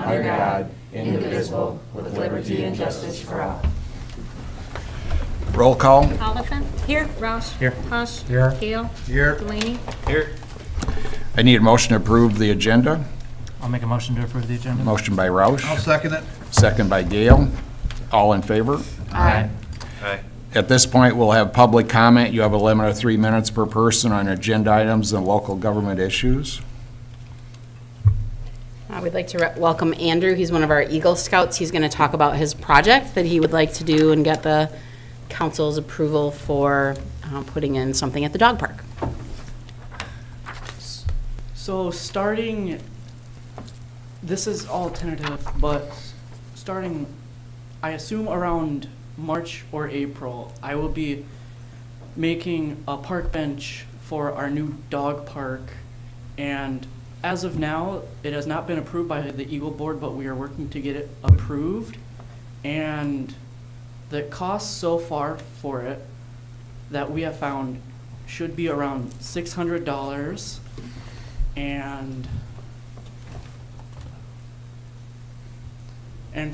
under God, indivisible, with liberty and justice for all. Roll call. Oliphant. Here. Roush. Here. Hush. Here. Gale. Here. Delaney. Here. I need a motion to approve the agenda. I'll make a motion to approve the agenda. Motion by Roush, I'll second it. second by Gale. All in favor? Aye. At this point, we'll have public comment. You have a limit of 3 minutes per person on agenda items and local government issues. We'd like to welcome Andrew. He's one of our Eagle Scouts. He's going to talk about his project that he would like to do and get the council's approval for putting in something at the dog park. So starting, this is all tentative, but starting, I assume around March or April, I will be making a park bench for our new dog park. And as of now, it has not been approved by the Eagle Board, but we are working to get it approved. And the cost so far for it that we have found should be around $600. And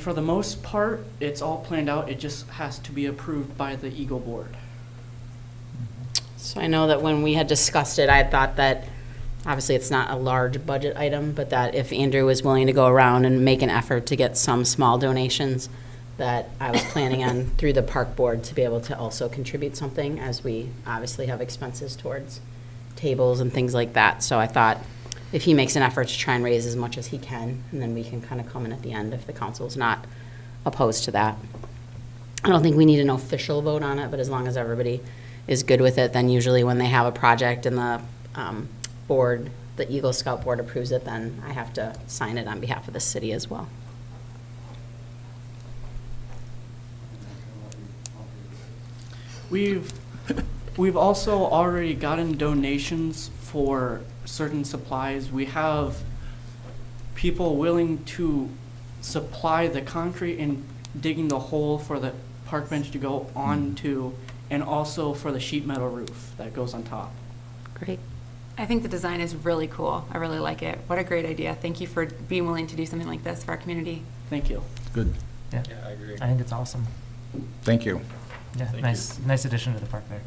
for the most part, it's all planned out. It just has to be approved by the Eagle Board. So I know that when we had discussed it, I had thought that, obviously it's not a large budget item, but that if Andrew was willing to go around and make an effort to get some small donations, that I was planning on through the park board to be able to also contribute something, as we obviously have expenses towards tables and things like that. So I thought if he makes an effort to try and raise as much as he can, and then we can kind of come in at the end if the council's not opposed to that. I don't think we need an official vote on it, but as long as everybody is good with it, then usually when they have a project and the board, the Eagle Scout board approves it, then I have to sign it on behalf of the city as well. We've also already gotten donations for certain supplies. We have people willing to supply the concrete and digging the hole for the park bench to go onto, and also for the sheet metal roof that goes on top. Great. I think the design is really cool. I really like it. What a great idea. Thank you for being willing to do something like this for our community. Thank you. Good. Yeah, I agree. I think it's awesome. Thank you. Yeah, nice addition to the park there.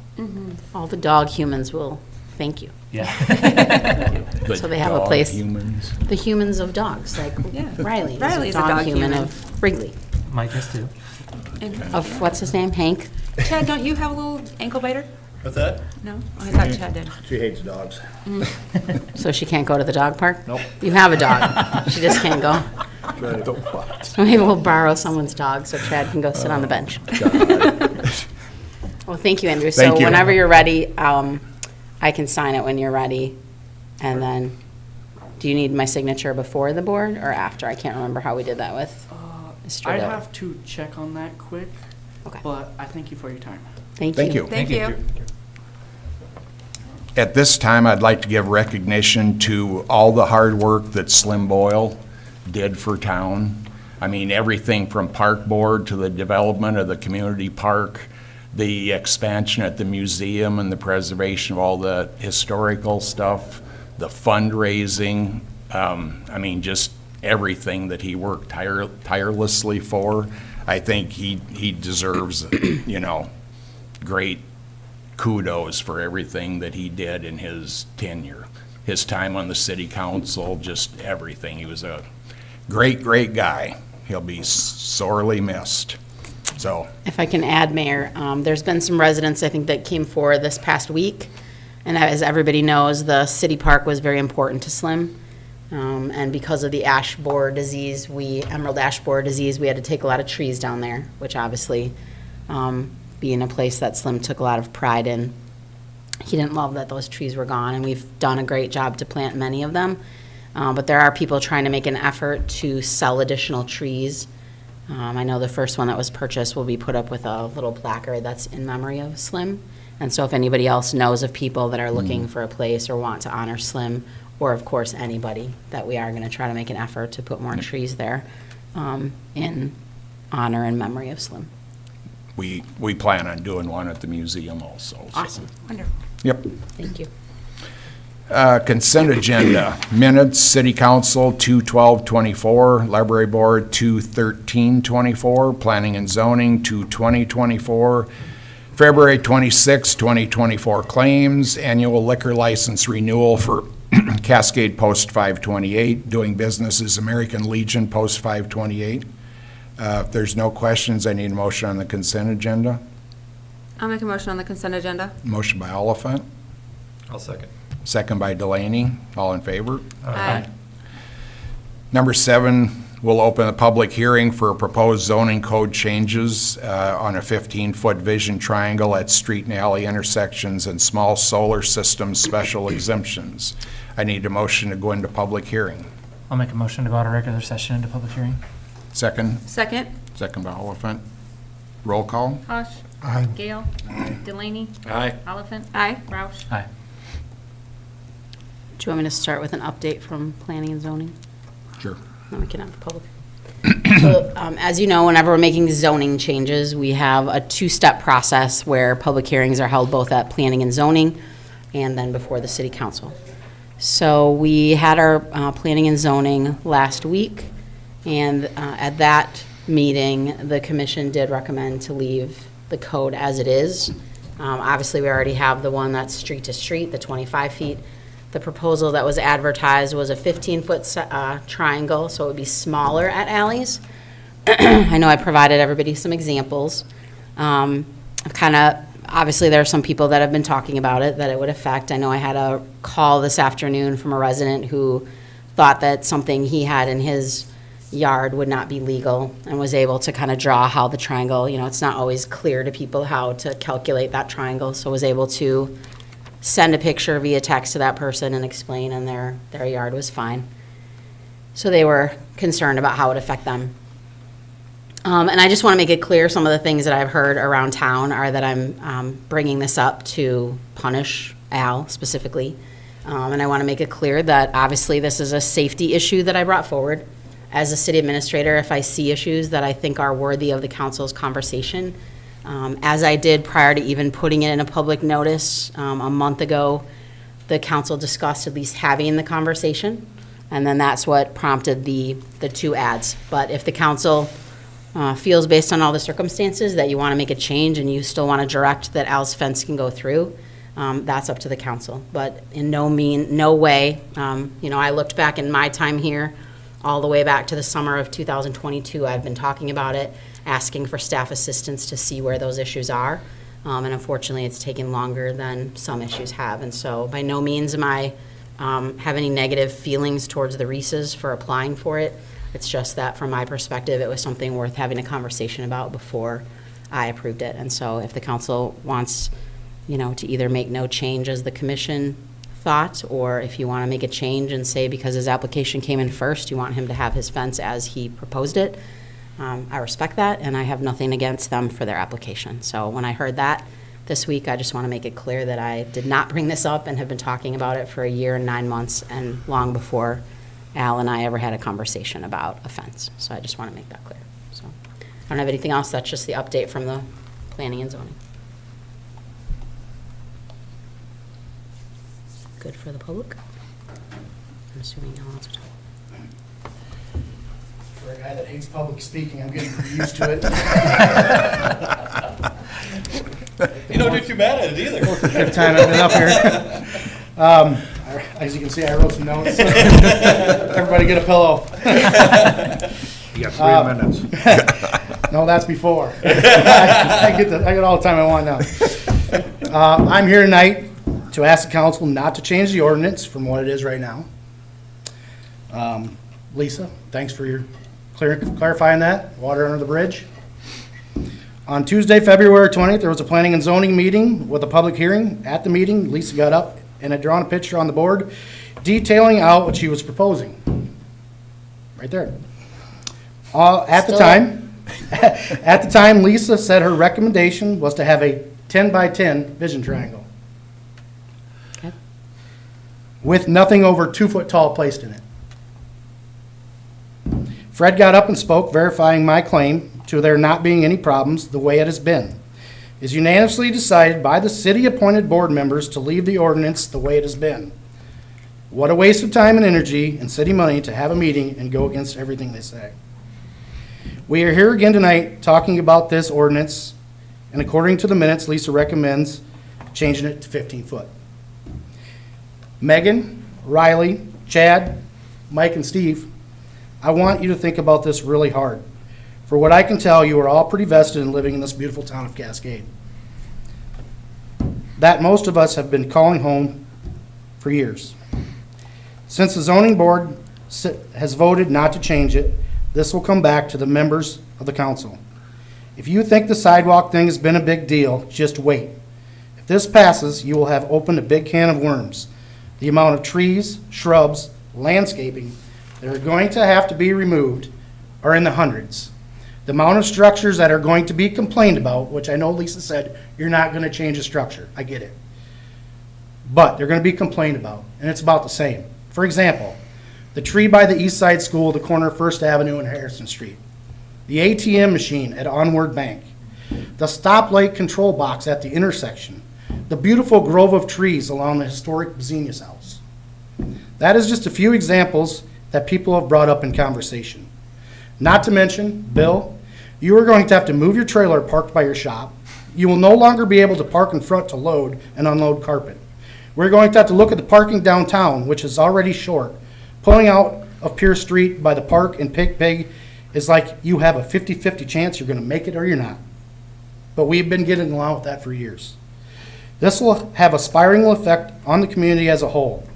All the dog humans will thank you. Yeah. Good So they have a dog place. Humans. The humans of dogs, like Yeah. Riley. Riley's is a dog human human. of Wrigley. Mike is too. Of, what's his name, Hank? Chad, don't you have a little ankle biter? What's that? No? Oh, I thought Chad did. She hates dogs. So she can't go to the dog park? Nope. You have a dog. She just can't go. So maybe we'll borrow someone's dog so Chad can go sit on the bench. Well, thank you, Andrew. Thank So you. whenever you're ready, I can sign it when you're ready. And then, do you need my signature before the board or after? I can't remember how we did that with Mr. I'd Dill. have to check on that quick, Okay. but I thank you for your time. Thank Thank you. you. Thank you. At this time, I'd like to give recognition to all the hard work that Slim Boyle did for town. I mean, everything from park board to the development of the community park, the expansion at the museum and the preservation of all the historical stuff, the fundraising, I mean, just everything that he worked tirelessly for. I think he deserves, great kudos for everything that he did in his tenure. His time on the city council, just everything. He was a great, great guy. He'll be sorely missed. So, If I can add, Mayor, there's been some residents, I think, that came forward this past week. And as everybody knows, the city park was very important to Slim. And because of the emerald ash borer disease, we had to take a lot of trees down there, which obviously, being a place that Slim took a lot of pride in, he didn't love that those trees were gone. And we've done a great job to plant many of them. But there are people trying to make an effort to sell additional trees. I know the first one that was purchased will be put up with a little placard that's in memory of Slim. And so if anybody else knows of people that are looking for a place or want to honor Slim, or of course anybody, that we are going to try to make an effort to put more trees there in honor and memory of Slim. we plan on doing one at the museum also. so. Awesome. Wonderful. Yep. Thank you. Consent agenda, minutes, city council 2/12/24, library board 2/13/24, planning and zoning 2/20/24, February 26, 2024 claims, annual liquor license renewal for Cascade Post 528, doing business as American Legion Post 528. If there's no questions, I need a motion on the consent agenda. I'll make a motion on the consent agenda. Motion by Oliphant, I'll second. second by Delaney. All in favor? Aye. Number 7, we'll open a public hearing for proposed zoning code changes on a 15-foot vision triangle at street and alley intersections and small solar system special exemptions. I need a motion to go into public hearing. I'll make a motion to go out of regular session into public hearing. Second, Second? second by Oliphant. Roll call? Hush. Gale. Delaney. Aye. Oliphant. Aye. Roush. Aye. Do you want me to start with an update from planning and zoning? Sure. Then we can have the public. So, as you know, whenever we're making zoning changes, we have a two-step process where public hearings are held both at planning and zoning and then before the city council. So we had our planning and zoning last week, and at that meeting, the commission did recommend to leave the code as it is. Obviously, we already have the one that's street to street, the 25 feet. The proposal that was advertised was a 15-foot triangle, so it would be smaller at alleys. I know I provided everybody some examples. Obviously, there are some people that have been talking about it, that it would affect. I know I had a call this afternoon from a resident who thought that something he had in his yard would not be legal, and was able to kind of draw how the triangle, it's not always clear to people how to calculate that triangle, so was able to send a picture via text to that person and explain, and their yard was fine. So they were concerned about how it would affect them. And I just want to make it clear, some of the things that I've heard around town are that I'm bringing this up to punish Al specifically. And I want to make it clear that obviously this is a safety issue that I brought forward. As a city administrator, if I see issues that I think are worthy of the council's conversation, as I did prior to even putting it in a public notice, a month ago, the council discussed at least having the conversation, and then that's what prompted the 2 ads. But if the council feels, based on all the circumstances, that you want to make a change and you still want to direct that Al's fence can go through, that's up to the council. But in no way, I looked back in my time here, all the way back to the summer of 2022, I've been talking about it, asking for staff assistance to see where those issues are. And unfortunately, it's taken longer than some issues have. And so by no means am I have any negative feelings towards the Reese's for applying for it. It's just that from my perspective, it was something worth having a conversation about before I approved it. And so if the council wants, to either make no change as the commission thought, or if you want to make a change and say because his application came in first, you want him to have his fence as he proposed it, I respect that, and I have nothing against them for their application. So when I heard that this week, I just want to make it clear that I did not bring this up and have been talking about it for a year and 9 months, and long before Al and I ever had a conversation about a fence. So I just want to make that clear. So I don't have anything else. That's just the update from the planning and zoning. Good for the public? I'm assuming no one wants to talk. For a guy that hates public speaking, I'm getting pretty used to it. You don't do too bad at it either. Fifth time I've been up here. As you can see, I wrote some notes. Everybody get a pillow. You got 3 minutes. No, that's before. I get all the time I want now. I'm here tonight to ask the council not to change the ordinance from what it is right now. Lisa, thanks for your clarifying that, water under the bridge. On Tuesday, February 20th, there was a planning and zoning meeting with a public hearing. At the meeting, Lisa got up and had drawn a picture on the board detailing out what she was proposing. Right there. At the time, Lisa said her recommendation was to have a 10 by 10 vision triangle. Okay. With nothing over 2 foot tall placed in it. Fred got up and spoke, verifying my claim to there not being any problems the way it has been. It is unanimously decided by the city-appointed board members to leave the ordinance the way it has been. What a waste of time and energy and city money to have a meeting and go against everything they say. We are here again tonight talking about this ordinance, and according to the minutes, Lisa recommends changing it to 15 foot. Megan, Riley, Chad, Mike, and Steve, I want you to think about this really hard. For what I can tell, you are all pretty vested in living in this beautiful town of Cascade that most of us have been calling home for years. Since the zoning board has voted not to change it, this will come back to the members of the council. If you think the sidewalk thing has been a big deal, just wait. If this passes, you will have opened a big can of worms. The amount of trees, shrubs, landscaping that are going to have to be removed are in the hundreds. The amount of structures that are going to be complained about, which I know Lisa said, you're not going to change the structure. I get it. But they're going to be complained about, and it's about the same. For example, the tree by the East Side School, the corner of First Avenue and Harrison Street. The ATM machine at Onward Bank. The stoplight control box at the intersection. The beautiful grove of trees along the historic Bezinius House. That is just a few examples that people have brought up in conversation. Not to mention, Bill, you are going to have to move your trailer parked by your shop. You will no longer be able to park in front to load and unload carpet. We're going to have to look at the parking downtown, which is already short. Pulling out of Pierce Street by the park and Pig is like you have a 50-50 chance you're going to make it or you're not. But we've been getting along with that for years. This will have a spiraling effect on the community as a whole.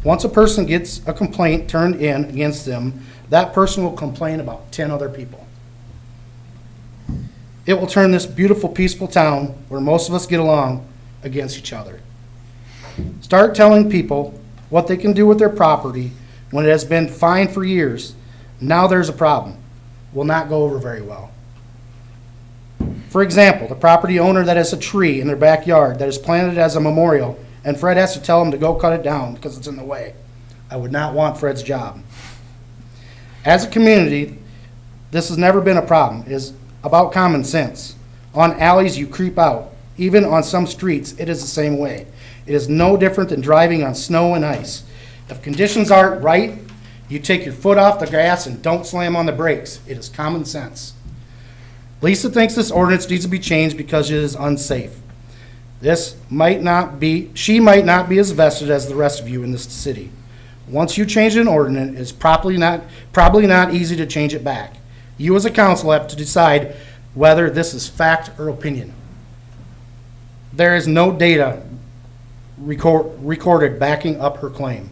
Once a person gets a complaint turned in against them, that person will complain about 10 other people. It will turn this beautiful, peaceful town, where most of us get along, against each other. Start telling people what they can do with their property when it has been fine for years. Now there's a problem. Will not go over very well. For example, the property owner that has a tree in their backyard that is planted as a memorial, and Fred has to tell him to go cut it down because it's in the way. I would not want Fred's job. As a community, this has never been a problem. It is about common sense. On alleys, you creep out. Even on some streets, it is the same way. It is no different than driving on snow and ice. If conditions aren't right, you take your foot off the gas and don't slam on the brakes. It is common sense. Lisa thinks this ordinance needs to be changed because it is unsafe. She might not be as vested as the rest of you in this city. Once you change an ordinance, it's probably not easy to change it back. You as a council have to decide whether this is fact or opinion. There is no data recorded backing up her claim.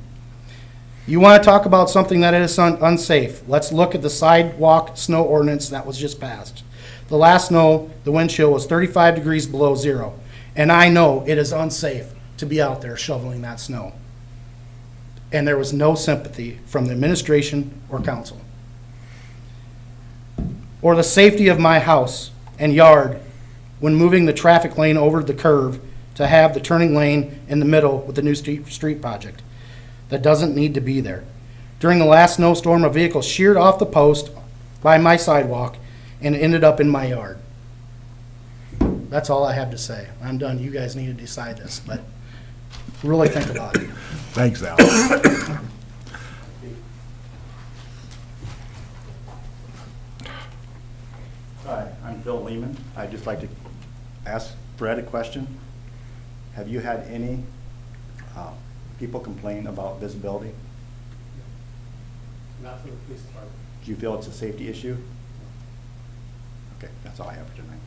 You want to talk about something that is unsafe. Let's look at the sidewalk snow ordinance that was just passed. The last snow, the wind chill was 35 degrees below zero. And I know it is unsafe to be out there shoveling that snow. And there was no sympathy from the administration or council. Or the safety of my house and yard when moving the traffic lane over the curve to have the turning lane in the middle with the new street project. That doesn't need to be there. During the last snowstorm, a vehicle sheared off the post by my sidewalk and ended up in my yard. That's all I have to say. I'm done. You guys need to decide this, but really think about it. Thanks, Al. Hi, I'm Phil Lehman. I'd just like to ask Fred a question. Have you had any people complain about visibility? Not for the police department. Do you feel it's a safety issue? Okay, that's all I have for tonight.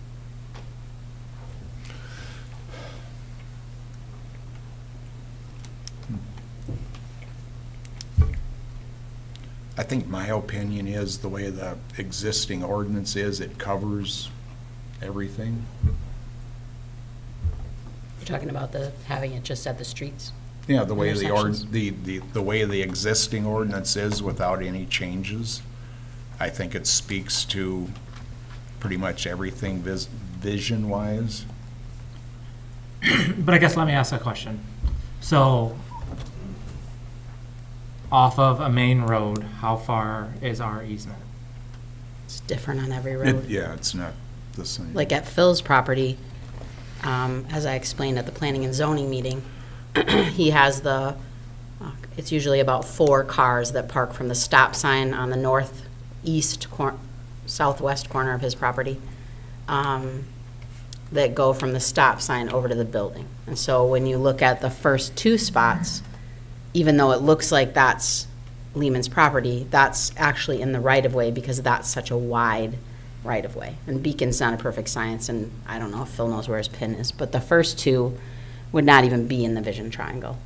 I think my opinion is the way the existing ordinance is, it covers everything. You're talking about having it just at the streets? Yeah, the way Intersections. the way the existing ordinance is without any changes. I think it speaks to pretty much everything vision-wise. But I guess let me ask a question. So, off of a main road, how far is our easement? It's different on every road. Yeah, it's not the same. Like at Phil's property, as I explained at the planning and zoning meeting, he has it's usually about 4 cars that park from the stop sign on the southwest corner of his property, that go from the stop sign over to the building. And so when you look at the first 2 spots, even though it looks like that's Lehman's property, that's actually in the right-of-way because that's such a wide right-of-way. And Beacon's not a perfect science, and I don't know if Phil knows where his pin is, but the first 2 would not even be in the vision triangle.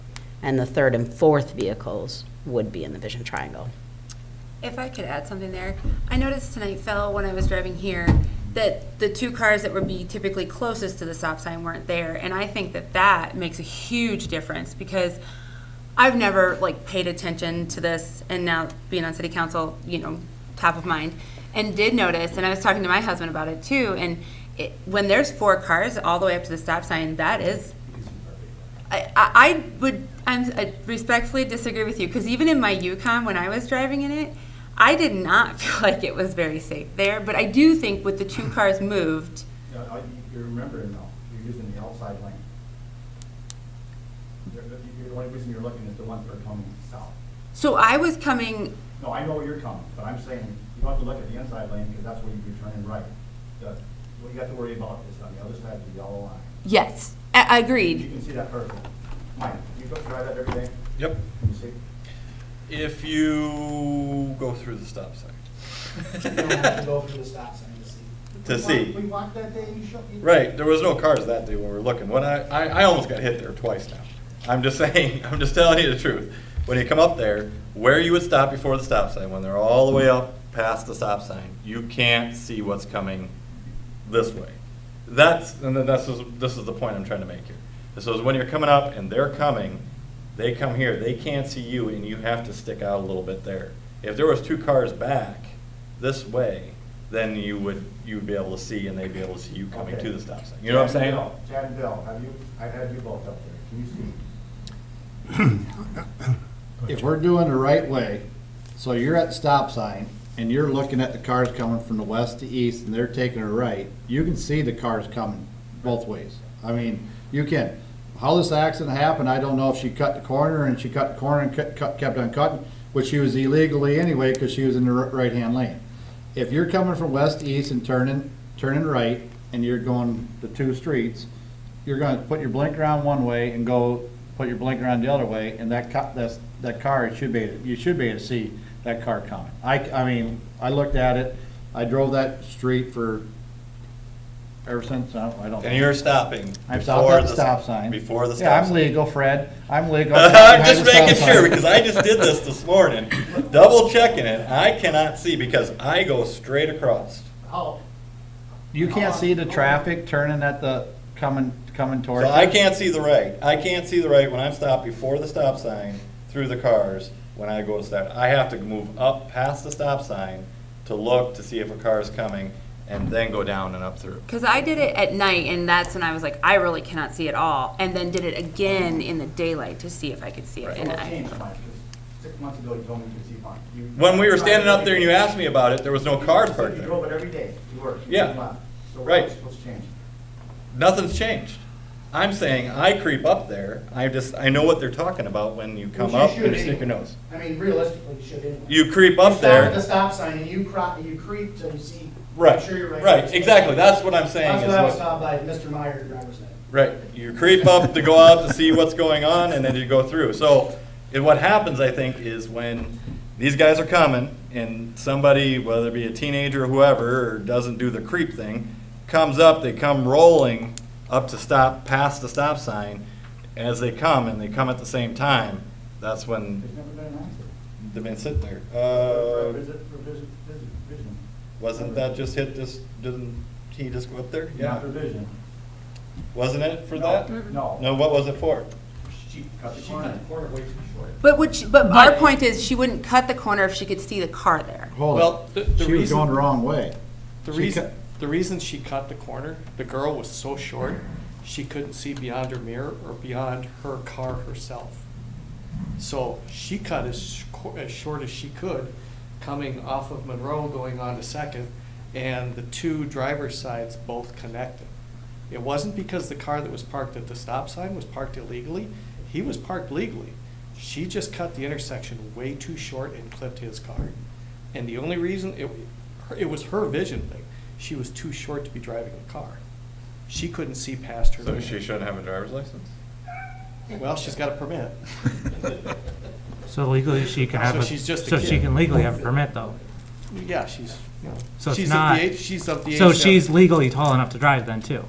And the 3rd and 4th vehicles would be in the vision triangle. If I could add something there, I noticed tonight, Phil, when I was driving here, that the 2 cars that would be typically closest to the stop sign weren't there. And I think that that makes a huge difference because I've never like paid attention to this, and now being on city council, you know, top of mind, and did notice, and I was talking to my husband about it too, and when there's 4 cars all the way up to the stop sign, that is, I respectfully disagree with you, because even in my Yukon, when I was driving in it, I did not feel like it was very safe there, but I do think with the 2 cars moved. You're remembering though, you're using the outside lane. The only reason you're looking is the ones that are coming south. So I was coming, No, I know where you're coming, but I'm saying you don't have to look at the inside lane because that's where you'd be turning right. What you have to worry about is on the other side of the yellow line. yes, You agreed. can see that perfect. Mike, you go drive that every day? Yep. Can you see? If you go through the stop sign. You don't have to go through the stop sign to see. To see. We walked that day, you showed me. Right, there was no cars that day when we were looking. When I almost got hit there twice now. I'm just saying, I'm just telling you the truth. When you come up there, where you would stop before the stop sign, when they're all the way up past the stop sign, you can't see what's coming this way. This is the point I'm trying to make here. So is when you're coming up and they're coming, they come here, they can't see you, and you have to stick out a little bit there. If there was 2 cars back this way, then you would be able to see, and they'd be able to see you coming Okay. to the stop sign. You know what I'm saying? Chad and Bill, I've had you both up there. Can you see? If we're doing the right way, so you're at the stop sign and you're looking at the cars coming from the west to east and they're taking a right, you can see the cars coming both ways. I mean, you can. How this accident happened, I don't know if she cut the corner and kept on cutting, which she was illegally anyway because she was in the right-hand lane. If you're coming from west to east and turning right and you're going the 2 streets, you're going to put your blinker on one way and put your blinker on the other way, and that car, you should be able to see that car coming. I mean, I looked at it, I drove that street for, ever since, I don't know. And you're stopping. I'm stopped before at the stop sign. Before the stop Yeah, I'm sign. legal, Fred, I'm legal. I'm just making sure, because I just did this morning, double checking it. I cannot see because I go straight across. You can't see the traffic turning at the, coming towards So you? I can't see the right. I can't see the right when I'm stopped before the stop sign through the cars when I go to stop. I have to move up past the stop sign to look to see if a car is coming and then go down and up through. Because I did it at night, and that's when I was like, I really cannot see it all, and then did it again in the daylight to see if I could see it. And What's I, changed, Mike? 'Cause 6 months ago, you told me you could see fine. When we were standing up there and you asked me about it, there was no cars So parked you there. drove it every day to work. You Yeah. didn't left. So Right. what's changed? Nothing's changed. I'm saying I creep up there. I know what they're talking about when you come Which you up should and you stick anyway. your nose. I mean, realistically, you should anyway. You creep You up stop at the there. stop sign and you creep till you see. Right, make sure you're right, exactly. That's what I'm saying. That's is what I was what- taught by Mr. Meyer, the driver's ed. Right, you creep up to go out to see what's going on, and then you go through. So, what happens, I think, is when these guys are coming, and somebody, whether it be a teenager or whoever, or doesn't do the creep thing, comes up, they come rolling up to stop, past the stop sign. As they come, and they come at the same time, that's when There's never been an accident. they've been sitting there. For vision. Wasn't that just hit this, didn't he just go up there? Not for vision. Wasn't it for No, that? No. No, what was it for? She cut the corner way too short. but our point is, she wouldn't cut the corner if she could see the car there. Hold Well, it. the She was going the reason, wrong way. the reason she cut the corner, the girl was so short, she couldn't see beyond her mirror or beyond her car herself. So she cut as short as she could, coming off of Monroe, going on to Second, and the 2 driver's sides both connected. It wasn't because the car that was parked at the stop sign was parked illegally. He was parked legally. She just cut the intersection way too short and clipped his car. And the only reason, it was her vision thing. She was too short to be driving the car. She couldn't see past her. So mirror. she shouldn't have a driver's license? Well, she's got a permit. So legally, she can have So a, she's just a so she kid. can legally have a permit, though. Yeah, she's, you know, So it's she's not- of the age, she's of the age. So that- she's legally tall enough to drive then, too.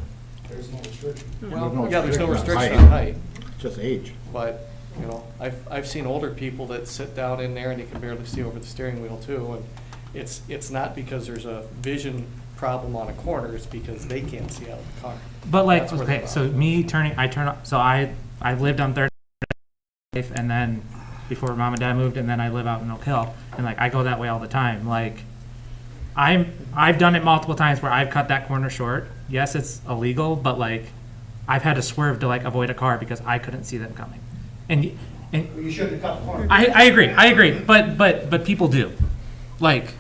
Well, yeah, there's no restriction Height. on height, Just age. but, you know, I've seen older people that sit down in there and you can barely see over the steering wheel too, and it's not because there's a vision problem on a corner, it's because they can't see out of the car. But like, That's where the okay, so problem me turning, so I lived on Third, and then before mom and dad moved, and then I live out in Oak Hill, and like, I go that way all the time, like, I've done it multiple times where I've cut that corner short. Yes, it's illegal, but like, I've had to swerve to like avoid a car because I couldn't see them coming. And You shouldn't have cut the corner. I agree, but people do. Like,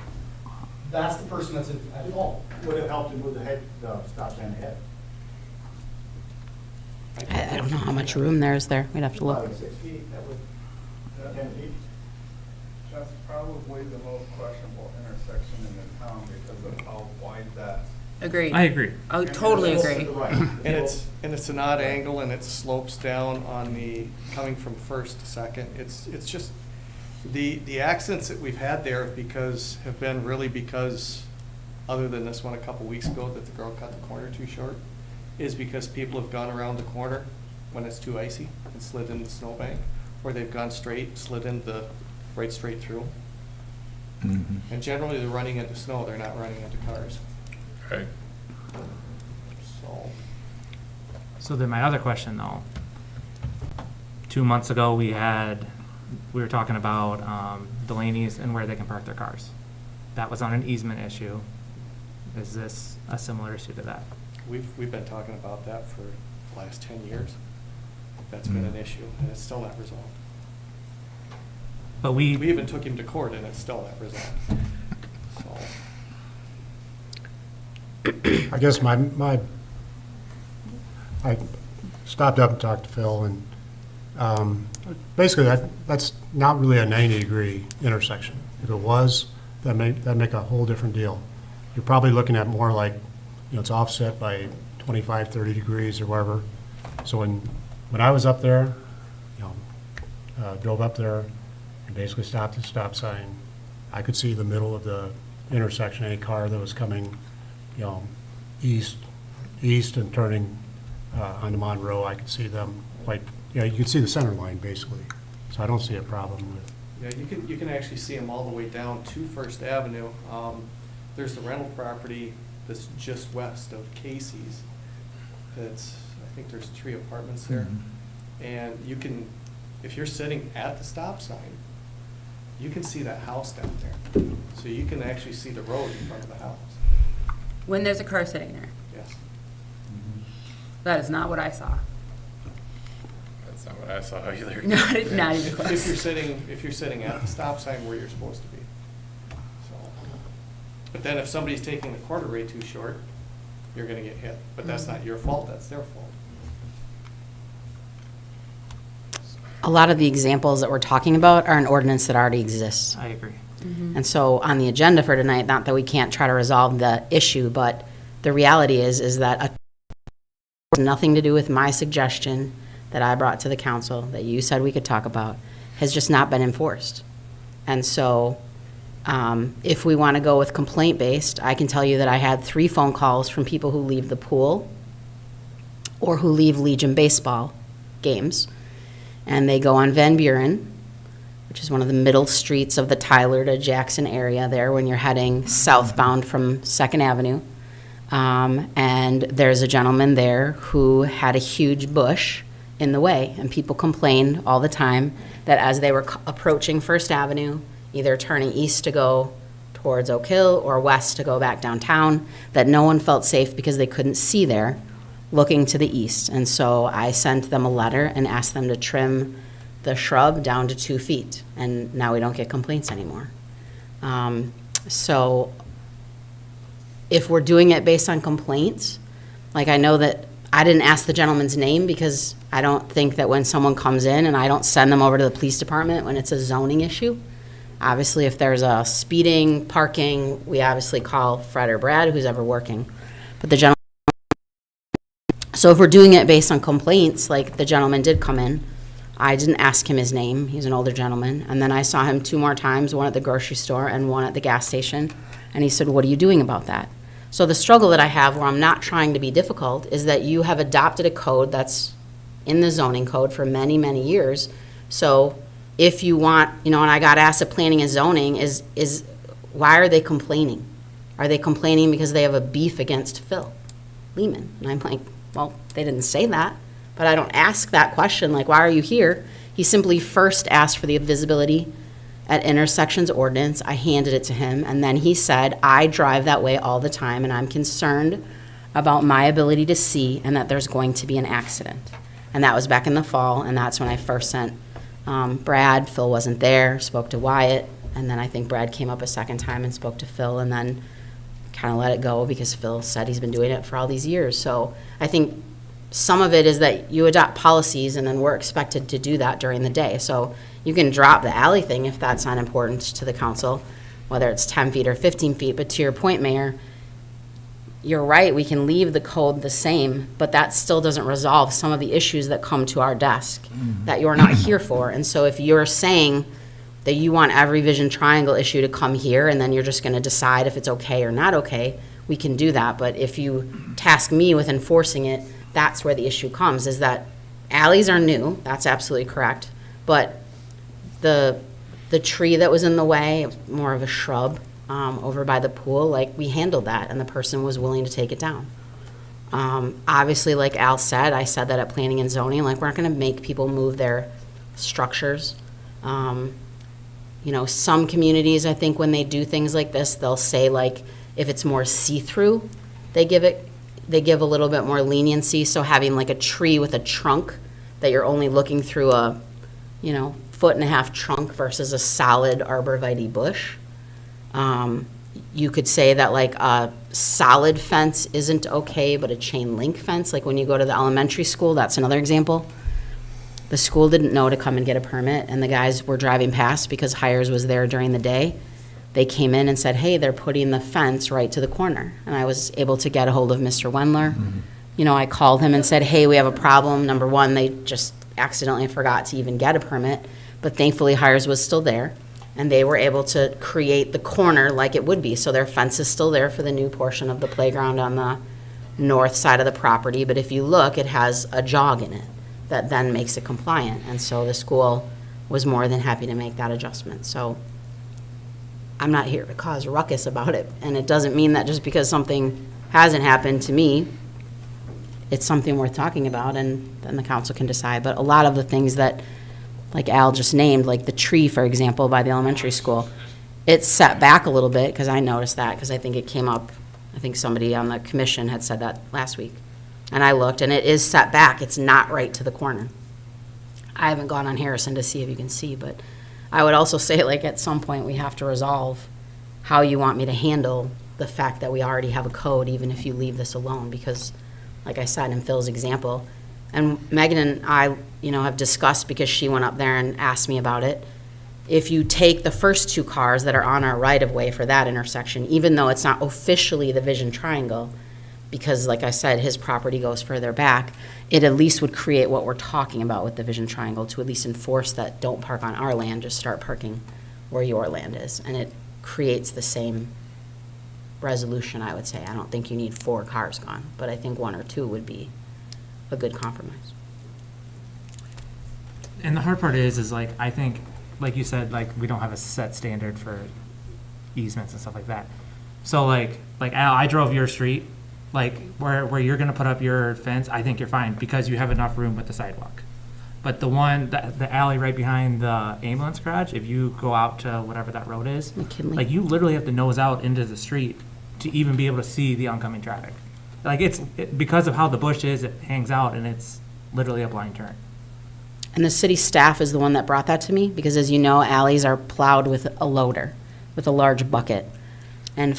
That's the person that's at fault. Would have helped to move the stop sign ahead. I don't know how much room there is there. We'd have to look. Probably 6 feet, that would, 10 feet. That's probably the most questionable intersection in the town because of how wide that. Agreed. I agree. I totally agree. And it's an odd angle and it slopes down on the, coming from first to second. It's just, the accidents that we've had there have been really because, other than this one a couple weeks ago, that the girl cut the corner too short, is because people have gone around the corner when it's too icy and slid in the snowbank, or they've gone straight, slid right straight through. And generally, they're running into snow, they're not running into cars. Right. So, so then my other question though, 2 months ago, we were talking about Delaney's and where they can park their cars. That was on an easement issue. Is this a similar issue to that? we've been talking about that for the last 10 years. That's been an issue, and it's still not resolved. But We even took him to court, and it's still not resolved. So, I guess I stopped up and talked to Phil, and basically that's not really a 90-degree intersection. If it was, that'd make a whole different deal. You're probably looking at more like, it's offset by 25, 30 degrees or whatever. So when I was up there, drove up there and basically stopped at the stop sign, I could see the middle of the intersection, any car that was coming, east and turning onto Monroe, I could see them you could see the center line basically. So I don't see a problem with. yeah, you can actually see them all the way down to First Avenue. There's the rental property that's just west of Casey's. I think there's 3 apartments there. And you can, if you're sitting at the stop sign, you can see that house down there. So you can actually see the road in front of the house. When there's a car sitting there. Yes. That is not what I saw. That's not what I saw either. Not even If close. you're sitting at the stop sign where you're supposed to be. So, but then if somebody's taking the corner way too short, you're gonna get hit. But that's not your fault, that's their fault. A lot of the examples that we're talking about are an ordinance that already exists. I agree. And so on the agenda for tonight, not that we can't try to resolve the issue, but the reality is that nothing to do with my suggestion that I brought to the council, that you said we could talk about, has just not been enforced. And so if we want to go with complaint-based, I can tell you that I had 3 phone calls from people who leave the pool or who leave Legion baseball games, and they go on Van Buren, which is one of the middle streets of the Tyler to Jackson area there when you're heading southbound from 2nd Avenue. And there's a gentleman there who had a huge bush in the way, and people complained all the time that as they were approaching First Avenue, either turning east to go towards Oak Hill or west to go back downtown, that no one felt safe because they couldn't see there looking to the east. And so I sent them a letter and asked them to trim the shrub down to 2 feet, and now we don't get complaints anymore. So if we're doing it based on complaints, like I know that I didn't ask the gentleman's name because I don't think that when someone comes in, and I don't send them over to the police department when it's a zoning issue. Obviously, if there's a speeding, parking, we obviously call Fred or Brad, who's ever working. But the gentleman, so if we're doing it based on complaints, like the gentleman did come in, I didn't ask him his name, he's an older gentleman, and then I saw him 2 more times, one at the grocery store and one at the gas station, and he said, what are you doing about that? So the struggle that I have, where I'm not trying to be difficult, is that you have adopted a code that's in the zoning code for many, many years. So if you want, and I got asked at planning and zoning, is why are they complaining? Are they complaining because they have a beef against Phil Lehman? And I'm like, well, they didn't say that, but I don't ask that question, like, why are you here? He simply first asked for the visibility at intersections ordinance. I handed it to him, and then he said, I drive that way all the time, and I'm concerned about my ability to see and that there's going to be an accident. And that was back in the fall, and that's when I first sent Brad. Phil wasn't there, spoke to Wyatt, and then I think Brad came up a second time and spoke to Phil, and then kind of let it go because Phil said he's been doing it for all these years. So I think some of it is that you adopt policies, and then we're expected to do that during the day. So you can drop the alley thing if that's not important to the council, whether it's 10 feet or 15 feet. But to your point, Mayor, you're right, we can leave the code the same, but that still doesn't resolve some of the issues that come to our desk that you're not here for. And so if you're saying that you want every vision triangle issue to come here, and then you're just going to decide if it's okay or not okay, we can do that. But if you task me with enforcing it, that's where the issue comes, is that alleys are new, that's absolutely correct, but the tree that was in the way, more of a shrub, over by the pool, like, we handled that, and the person was willing to take it down. Obviously, like Al said, I said that at planning and zoning, like, we're not gonna make people move their structures. Some communities, I think, when they do things like this, they'll say, like, if it's more see-through, they give a little bit more leniency. So having like a tree with a trunk that you're only looking through a, 1.5-foot trunk versus a solid arborvitae bush. You could say that like a solid fence isn't okay, but a chain link fence, like when you go to the elementary school, that's another example. The school didn't know to come and get a permit, and the guys were driving past because Hires was there during the day. They came in and said, hey, they're putting the fence right to the corner. And I was able to get a hold of Mr. Wendler. I called him and said, hey, we have a problem. Number one, they just accidentally forgot to even get a permit, but thankfully Hires was still there, and they were able to create the corner like it would be. So their fence is still there for the new portion of the playground on the north side of the property, but if you look, it has a jog in it that then makes it compliant. And so the school was more than happy to make that adjustment. So I'm not here to cause a ruckus about it, and it doesn't mean that just because something hasn't happened to me, it's something worth talking about, and then the council can decide. But a lot of the things that, like Al just named, like the tree, for example, by the elementary school, it's set back a little bit, because I noticed that, because I think it came up, I think somebody on the commission had said that last week. And I looked, and it is set back. It's not right to the corner. I haven't gone on Harrison to see if you can see, but I would also say, like, at some point, we have to resolve how you want me to handle the fact that we already have a code, even if you leave this alone, because, like I said, in Phil's example, and Megan and I, have discussed, because she went up there and asked me about it, if you take the first 2 cars that are on our right-of-way for that intersection, even though it's not officially the Vision Triangle, because, like I said, his property goes further back, it at least would create what we're talking about with the Vision Triangle, to at least enforce that don't park on our land, just start parking where your land is. And it creates the same resolution, I would say. I don't think you need 4 cars gone, but I think 1 or 2 would be a good compromise. And the hard part is like, I think, like you said, like, we don't have a set standard for easements and stuff like that. So like Al, I drove your street, like where you're gonna put up your fence, I think you're fine because you have enough room with the sidewalk. But the one, the alley right behind the ambulance garage, if you go out to whatever that road is, McKinley. like, you literally have to nose out into the street to even be able to see the oncoming traffic. Like, because of how the bush is, it hangs out, and it's literally a blind turn. And the city staff is the one that brought that to me, because as you know, alleys are plowed with a loader, with a large bucket. And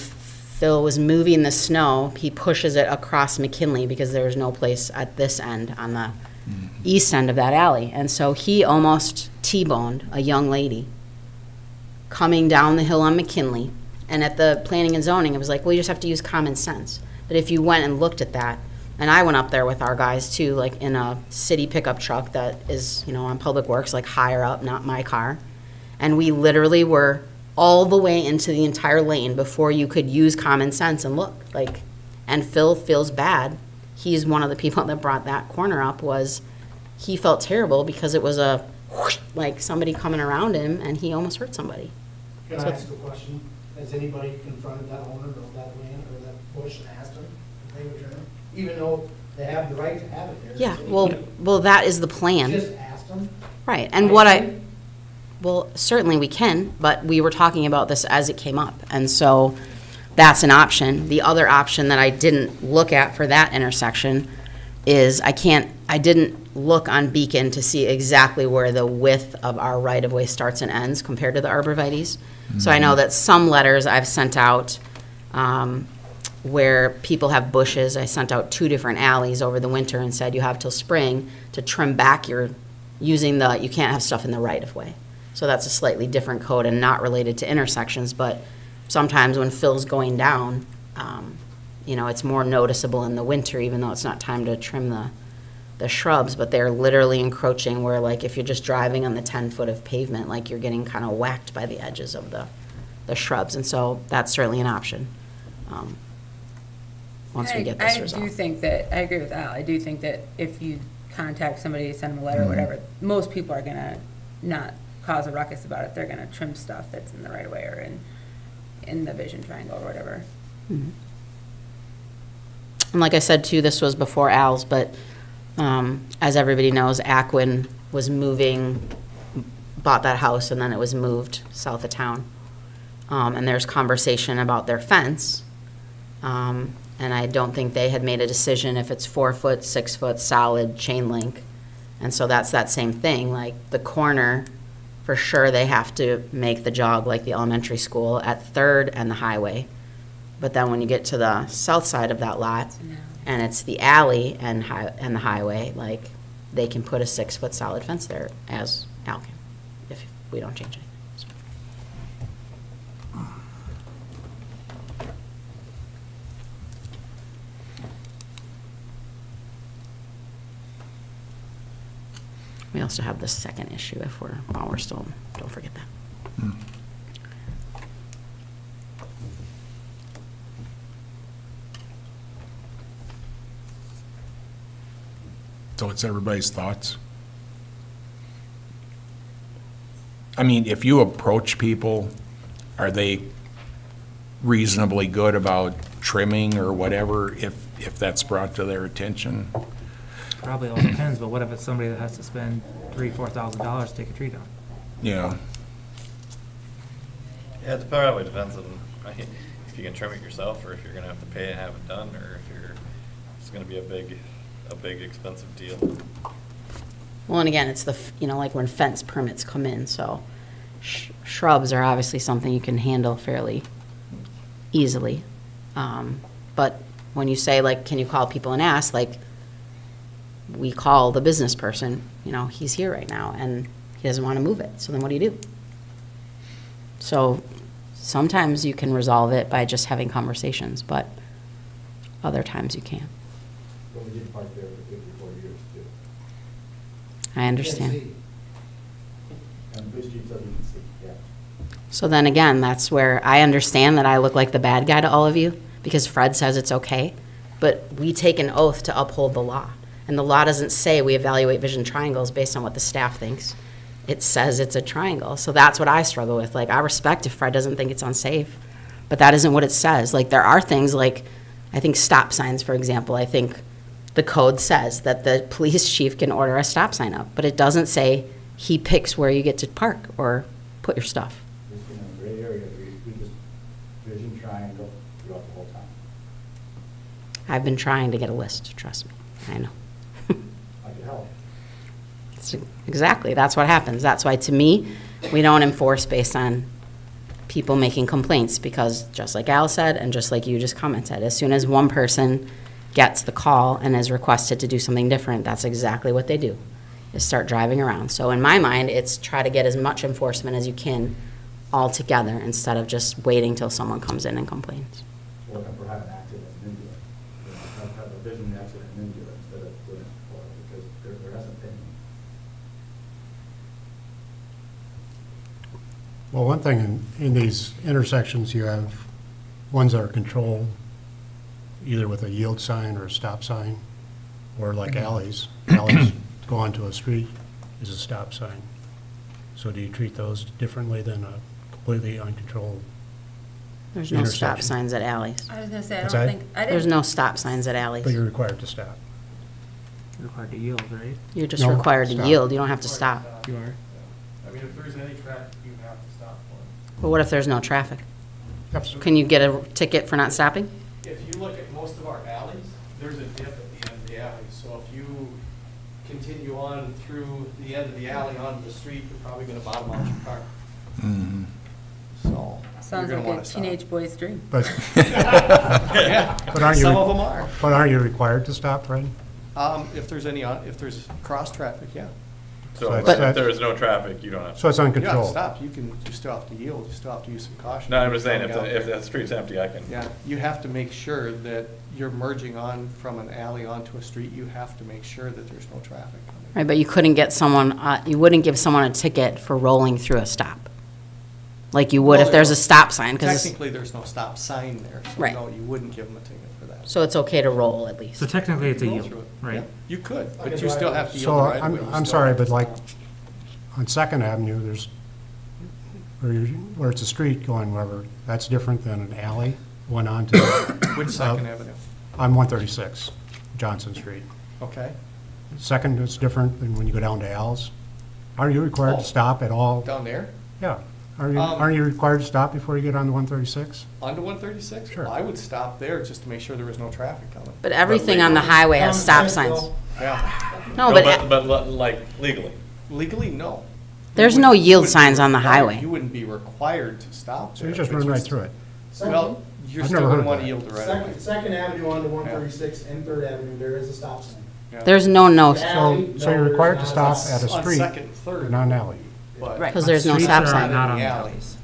Phil was moving the snow, he pushes it across McKinley because there was no place at this end on the east end of that alley. And so he almost T-boned a young lady coming down the hill on McKinley. And at the planning and zoning, it was like, well, you just have to use common sense. But if you went and looked at that, and I went up there with our guys too, like in a city pickup truck that is, you know, on Public Works, like higher up, not my car. And we literally were all the way into the entire lane before you could use common sense and look, like, and Phil feels bad. He's one of the people that brought that corner up. Was he felt terrible because it was a whoosh, like somebody coming around him and he almost hurt somebody. Can So I it's- ask a question? Has anybody confronted that owner of that land or that bush and asked them if they would trim it? Even though they have the right to have it there? Yeah, Does well, anybody that is the plan. Just ask them? Right, and what well, certainly we can, but we were talking about this as it came up, and so that's an option. The other option that I didn't look at for that intersection is I didn't look on Beacon to see exactly where the width of our right-of-way starts and ends compared to the arborvitae's. So I know that some letters I've sent out, where people have bushes, I sent out 2 different alleys over the winter and said you have till spring to trim back you can't have stuff in the right-of-way. So that's a slightly different code and not related to intersections, but sometimes when Phil's going down, you know, it's more noticeable in the winter, even though it's not time to trim the shrubs, but they're literally encroaching where, like, if you're just driving on the 10-foot of pavement, like, you're getting kind of whacked by the edges of the shrubs, and so that's certainly an option, once we get this I do resolved. think that, I agree with Al, I do think that if you contact somebody, send them a letter or whatever, most people are gonna not cause a ruckus about it, they're gonna trim stuff that's in the right of way or in the vision triangle or whatever. And like I said, too, this was before Al's, but as everybody knows, Ackwen was bought that house, and then it was moved south of town. And there's conversation about their fence. And I don't think they had made a decision if it's 4-foot, 6-foot, solid chain link. And so that's that same thing, like the corner, for sure, they have to make the jog like the elementary school at Third and the highway. But then when you get to the south side of that lot, and it's the alley and the highway, like, they can put a 6-foot solid fence there, as Al can, if we don't change anything. So. We also have the second issue while we're still, don't forget that. So it's everybody's thoughts? I mean, if you approach people, are they reasonably good about trimming or whatever, if that's brought to their attention? Probably all depends, but what if it's somebody that has to spend $3,000-$4,000 to take a tree down? Yeah. Yeah, it probably depends on if you can trim it yourself, or if you're gonna have to pay and have it done, or if it's gonna be a big expensive deal. Well, and again, it's like when fence permits come in, so shrubs are obviously something you can handle fairly easily. But when you say, like, can you call people and ask, like, we call the business person, he's here right now, and he doesn't want to move it, so then what do you do? So sometimes you can resolve it by just having conversations, but other times you can't. But we did park there for 54 years, too. I understand. And police chief says we can see, yeah. So then again, that's where I understand that I look like the bad guy to all of you, because Fred says it's okay, but we take an oath to uphold the law. And the law doesn't say we evaluate vision triangles based on what the staff thinks. It says it's a triangle. So that's what I struggle with. Like, I respect if Fred doesn't think it's unsafe, but that isn't what it says. Like, there are things like, I think stop signs, for example, I think the code says that the police chief can order a stop sign up, but it doesn't say he picks where you get to park or put your stuff. Just in a gray area, we just vision triangle throughout the whole time. I've been trying to get a list, trust me. I know. I could help. Exactly, that's what happens. That's why, to me, we don't enforce based on people making complaints, because just like Al said, and just like you just commented, as soon as one person gets the call and is requested to do something different, that's exactly what they do, is start driving around. So in my mind, it's try to get as much enforcement as you can all together, instead of just waiting till someone comes in and complains. Or if we have an accident and then do it. You know, have a vision accident and then do it instead of doing it before, because there hasn't been. Well, one thing in these intersections, you have ones that are controlled either with a yield sign or a stop sign, or like alleys. Alleys go onto a street is a stop sign. So do you treat those differently than a completely uncontrolled? There's no stop Intersection. signs at alleys. I was gonna say, I What's don't that? think, I There's didn't, no stop signs at alleys. But you're required to stop. You're required to yield, right? You're just No, required to stop. yield, you don't have to stop. You are. I mean, if there's any traffic, you have to stop for it. But what if there's no traffic? Yep. Can you get a ticket for not stopping? If you look at most of our alleys, there's a dip at the end of the alley. So if you continue on through the end of the alley onto the street, you're probably gonna bottom out your car. So. sounds you're like gonna a wanna stop. teenage boy's dream. But, Yeah, but aren't you? some of them are. But aren't you required to stop, Fred? If there's any, if there's cross traffic, yeah. So So if it's- there's no traffic, you don't have to. So it's You don't have to uncontrolled. stop, you still have to yield, you still have to use some caution. No, I'm just saying, if Coming out the, if there. the street's empty, I can. Yeah, you have to make sure that you're merging on from an alley onto a street, you have to make sure that there's no traffic coming. Right, but you couldn't get someone, you wouldn't give someone a ticket for rolling through a stop. Like you would Well, if there's a stop sign, because, Technically, there's no stop sign there, so Right. no, you wouldn't give them a ticket for that. so it's okay to roll at least. So technically it's a Roll yield, through it. right? Yeah, you could, but you still have to yield So the right of way. You I'm still sorry, have to but like stop. on Second Avenue, there's, where it's a street going wherever, that's different than an alley going on to, Which Second Avenue? on 136, Johnson Street. Okay, Second is different than when you go down to Al's. Are you required Oh. to stop at all? down there, Yeah. Aren't you required to stop before you get on the 136? onto 136? Sure. I would stop there just to make sure there was no traffic coming. But everything on the highway has stop signs. Yeah, No, But like legally. legally, no. there's You no wouldn't- yield you wouldn't be signs on the required- highway. You wouldn't be required to stop So there. you just but run right through it. Well, you're I've still never gonna heard wanna that. yield the right of way. Second Avenue onto 136 and Third Avenue, there is a stop sign. Yeah. There's no, So you're required to stop at a On street, Second, Third. but not an alley. But Right. 'Cause there's no Streets stop are sign. not on the the alleys.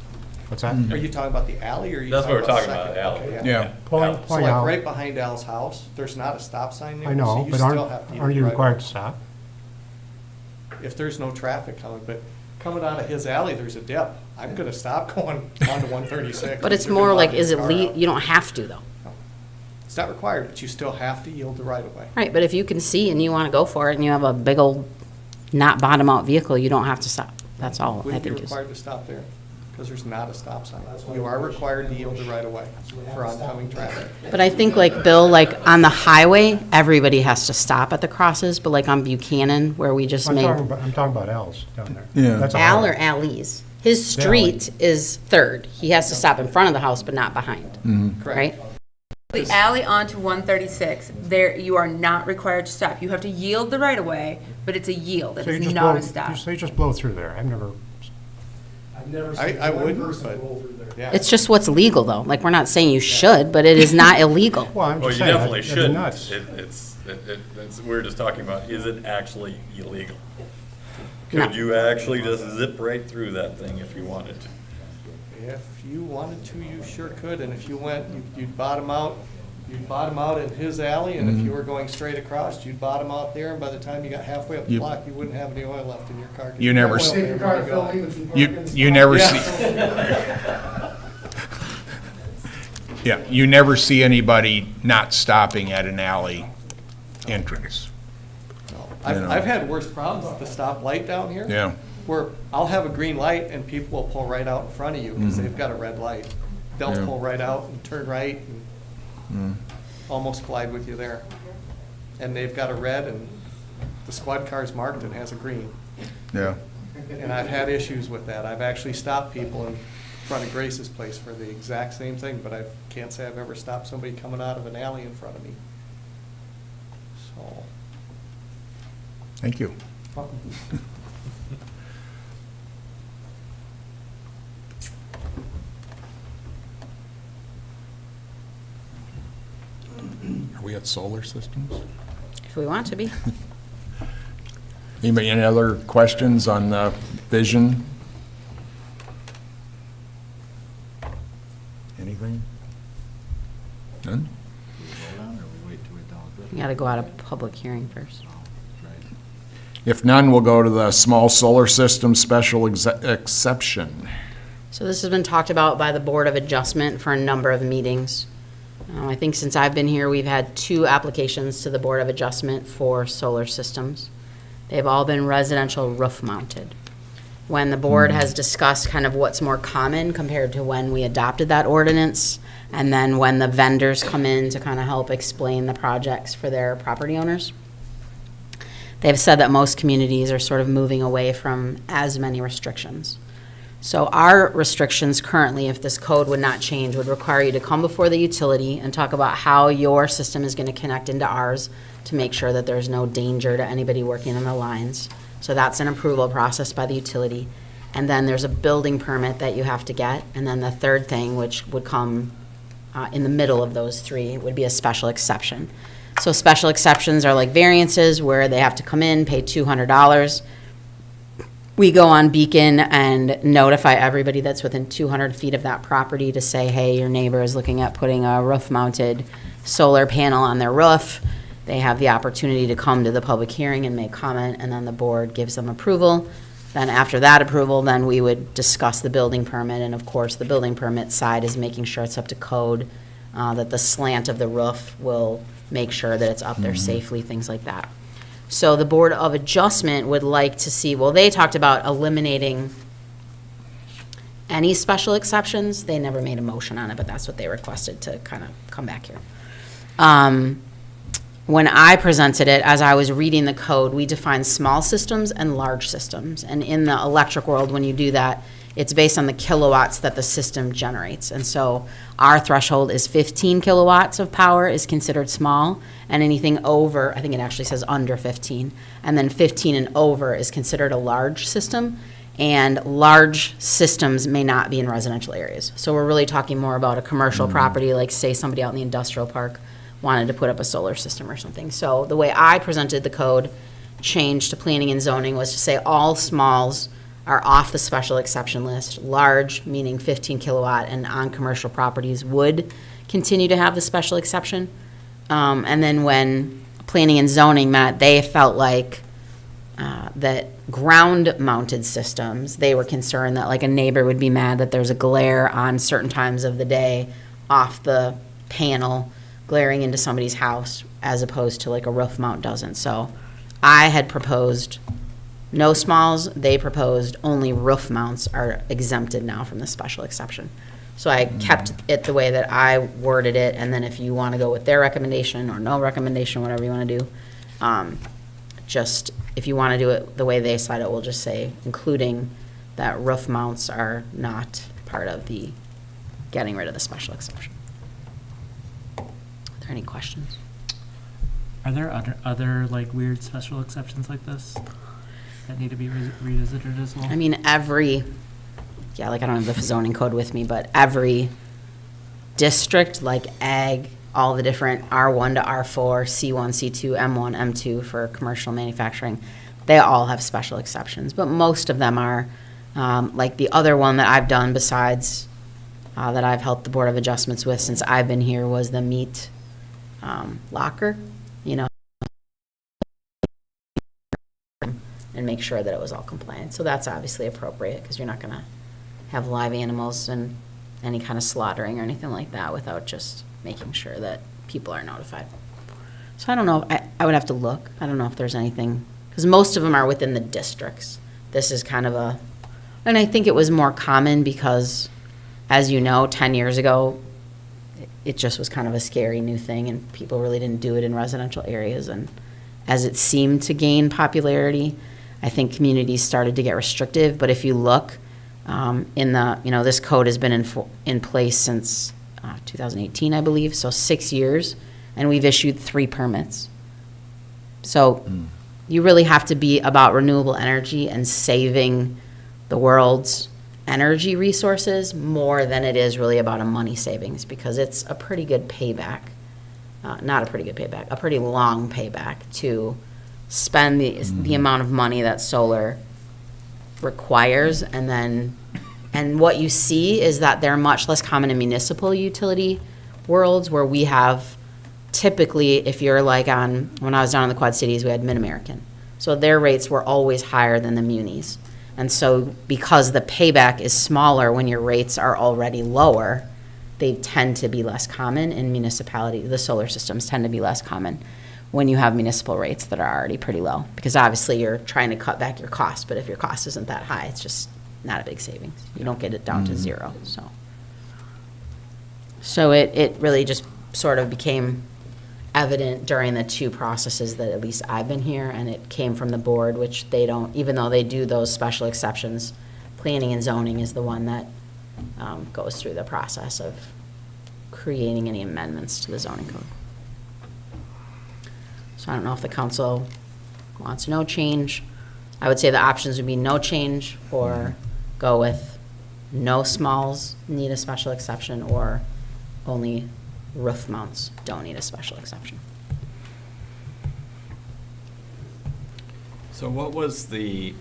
What's that? Are you talking about the alley, or are you That's talking what we're about talking about, Second? alley. Okay, Yeah. Pulling So like out. right behind Al's house, there's not a stop sign there. I so know, you but still have to yield aren't you the right of required way. to stop? If there's no traffic coming, but coming out of his alley, there's a dip. I'm gonna stop going onto 136. But it's You're more gonna like, bottom is your it car out. you don't have to though. It's not required, but you still have to yield the right of way. Right, but if you can see and you want to go for it and you have a big old not bottom out vehicle, you don't have to stop. That's all I Wouldn't be think is. required to stop there, because there's not a stop sign. You are required to yield the right of way for oncoming traffic. But I think like Bill, like on the highway, everybody has to stop at the crosses, but like on Buchanan where we just I'm made talking about Al's down there. Yeah. That's a Al highway. or alleys. His The alley. street is Third. He has to stop in front of the house, but not behind, Correct. right? The alley onto 136, there, you are not required to stop. You have to yield the right of way, but it's a yield. So you It's just not blow, a stop. so you just blow through there. I've never, I've never I- seen I one wouldn't, person but- roll through there. Yeah. It's just what's legal though. Like, we're not saying you should, but it is not illegal. well, I'm Well, just you saying, definitely that'd be should. nuts. We're just talking about, is it actually illegal? No. Could you actually just zip right through that thing if you wanted to? If you wanted to, you sure could, and if you went, you'd bottom out in his alley, and if you were going straight across, you'd bottom out there, and by the time you got halfway up the You- block, you wouldn't have any oil left in your car. 'cause You you'd never have oil see- Take there your when car, you fill go. Leland from You, parking you spot. never Yeah. see, yeah, you never see anybody not stopping at an alley entrance. I've, You know. I've had worse problems at the stoplight down here. Yeah. Where I'll have a green light and people will pull right out in front of you because they've got a red light. They'll Yeah. pull right out and turn right and almost collide with you there. And they've got a red and the squad car's marked and has a green. Yeah. And I've had issues with that. I've actually stopped people in front of Grace's place for the exact same thing, but I can't say I've ever stopped somebody coming out of an alley in front of me. So. Thank you. Are we at solar systems? If we want to be. Anybody, any other questions on the vision? Anything? None? You gotta go out of public hearing first. If none, we'll go to the small solar system special exception. So this has been talked about by the Board of Adjustment for a number of meetings. I think since I've been here, we've had 2 applications to the Board of Adjustment for solar systems. They've all been residential roof mounted. When the board has discussed kind of what's more common compared to when we adopted that ordinance, and then when the vendors come in to kind of help explain the projects for their property owners, they've said that most communities are sort of moving away from as many restrictions. So our restrictions currently, if this code would not change, would require you to come before the utility and talk about how your system is going to connect into ours to make sure that there's no danger to anybody working on the lines. So that's an approval process by the utility. And then there's a building permit that you have to get. And then the third thing, which would come in the middle of those 3, would be a special exception. So special exceptions are like variances where they have to come in, pay $200. We go on Beacon and notify everybody that's within 200 feet of that property to say, hey, your neighbor is looking at putting a roof-mounted solar panel on their roof. They have the opportunity to come to the public hearing and make comment, and then the board gives them approval. Then after that approval, then we would discuss the building permit, and of course, the building permit side is making sure it's up to code, that the slant of the roof will make sure that it's up there safely, things like that. So the Board of Adjustment would like to see, well, they talked about eliminating any special exceptions. They never made a motion on it, but that's what they requested to kind of come back here. When I presented it, as I was reading the code, we defined small systems and large systems. And in the electric world, when you do that, it's based on the kilowatts that the system generates. And so our threshold is 15 kilowatts of power is considered small, and anything over, I think it actually says under 15, and then 15 and over is considered a large system, and large systems may not be in residential areas. So we're really talking more about a commercial property, like say somebody out in the industrial park wanted to put up a solar system or something. So the way I presented the code change to planning and zoning was to say all smalls are off the special exception list. Large, meaning 15 kilowatt, and on commercial properties would continue to have the special exception. And then when planning and zoning met, they felt like that ground-mounted systems, they were concerned that like a neighbor would be mad that there's a glare on certain times of the day off the panel glaring into somebody's house, as opposed to like a roof mount doesn't. So I had proposed no smalls. They proposed only roof mounts are exempted now from the special exception. So I kept it the way that I worded it, and then if you want to go with their recommendation or no recommendation, whatever you want to do, just if you want to do it the way they said it, we'll just say including that roof mounts are not part of the getting rid of the special exception. Are there any questions? Are there other like weird special exceptions like this that need to be revisited as well? I mean, like I don't have the zoning code with me, but every district, like ag, all the different R1 to R4, C1, C2, M1, M2 for commercial manufacturing, they all have special exceptions. But most of them are, like the other one that I've done besides that I've helped the Board of Adjustments with since I've been here was the meat locker, and make sure that it was all compliant. So that's obviously appropriate because you're not going to have live animals and any kind of slaughtering or anything like that without just making sure that people are notified. So I don't know, I would have to look. I don't know if there's anything, because most of them are within the districts. This is kind of and I think it was more common because, as you know, 10 years ago, it just was kind of a scary new thing and people really didn't do it in residential areas. And as it seemed to gain popularity, I think communities started to get restrictive. But if you look, this code has been in place since 2018, I believe, so 6 years, and we've issued 3 permits. So you really have to be about renewable energy and saving the world's energy resources more than it is really about a money savings, because it's a pretty good payback not a pretty good payback, a pretty long payback to spend the amount of money that solar requires, and what you see is that they're much less common in municipal utility worlds, where we have typically, if you're like when I was down in the Quad Cities, we had Mid-American. So their rates were always higher than the munis. And so because the payback is smaller when your rates are already lower, they tend to be less common in municipality. The solar systems tend to be less common when you have municipal rates that are already pretty low. Because obviously you're trying to cut back your cost, but if your cost isn't that high, it's just not a big savings. You don't get it down to zero, so. So it really just sort of became evident during the two processes that at least I've been here, and it came from the board, which they don't, even though they do those special exceptions, planning and zoning is the one that goes through the process of creating any amendments to the zoning code. So I don't know if the council wants no change. I would say the options would be no change, or go with no smalls need a special exception, or only roof mounts don't need a special exception. So what was the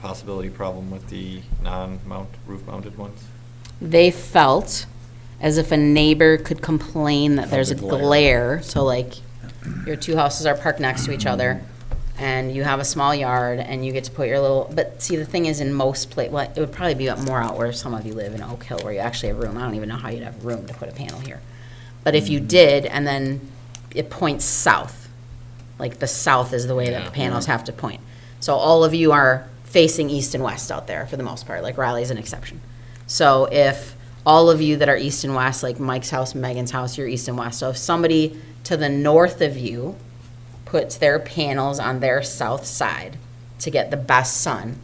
possibility problem with the roof mounted ones? They felt as if a neighbor could complain that there's a the glare. glare, so like your two houses are parked next to each other, and you have a small yard, and you get to put your little, but see, the thing is, in most well, it would probably be more out where some of you live in Oak Hill, where you actually have room. I don't even know how you'd have room to put a panel here. But if you did, and then it points south, like the south is the way that the panels have to point. So all of you are facing east and west out there for the most part, like Raleigh's an exception. So if all of you that are east and west, like Mike's house, Megan's house, you're east and west. So if somebody to the north of you puts their panels on their south side to get the best sun,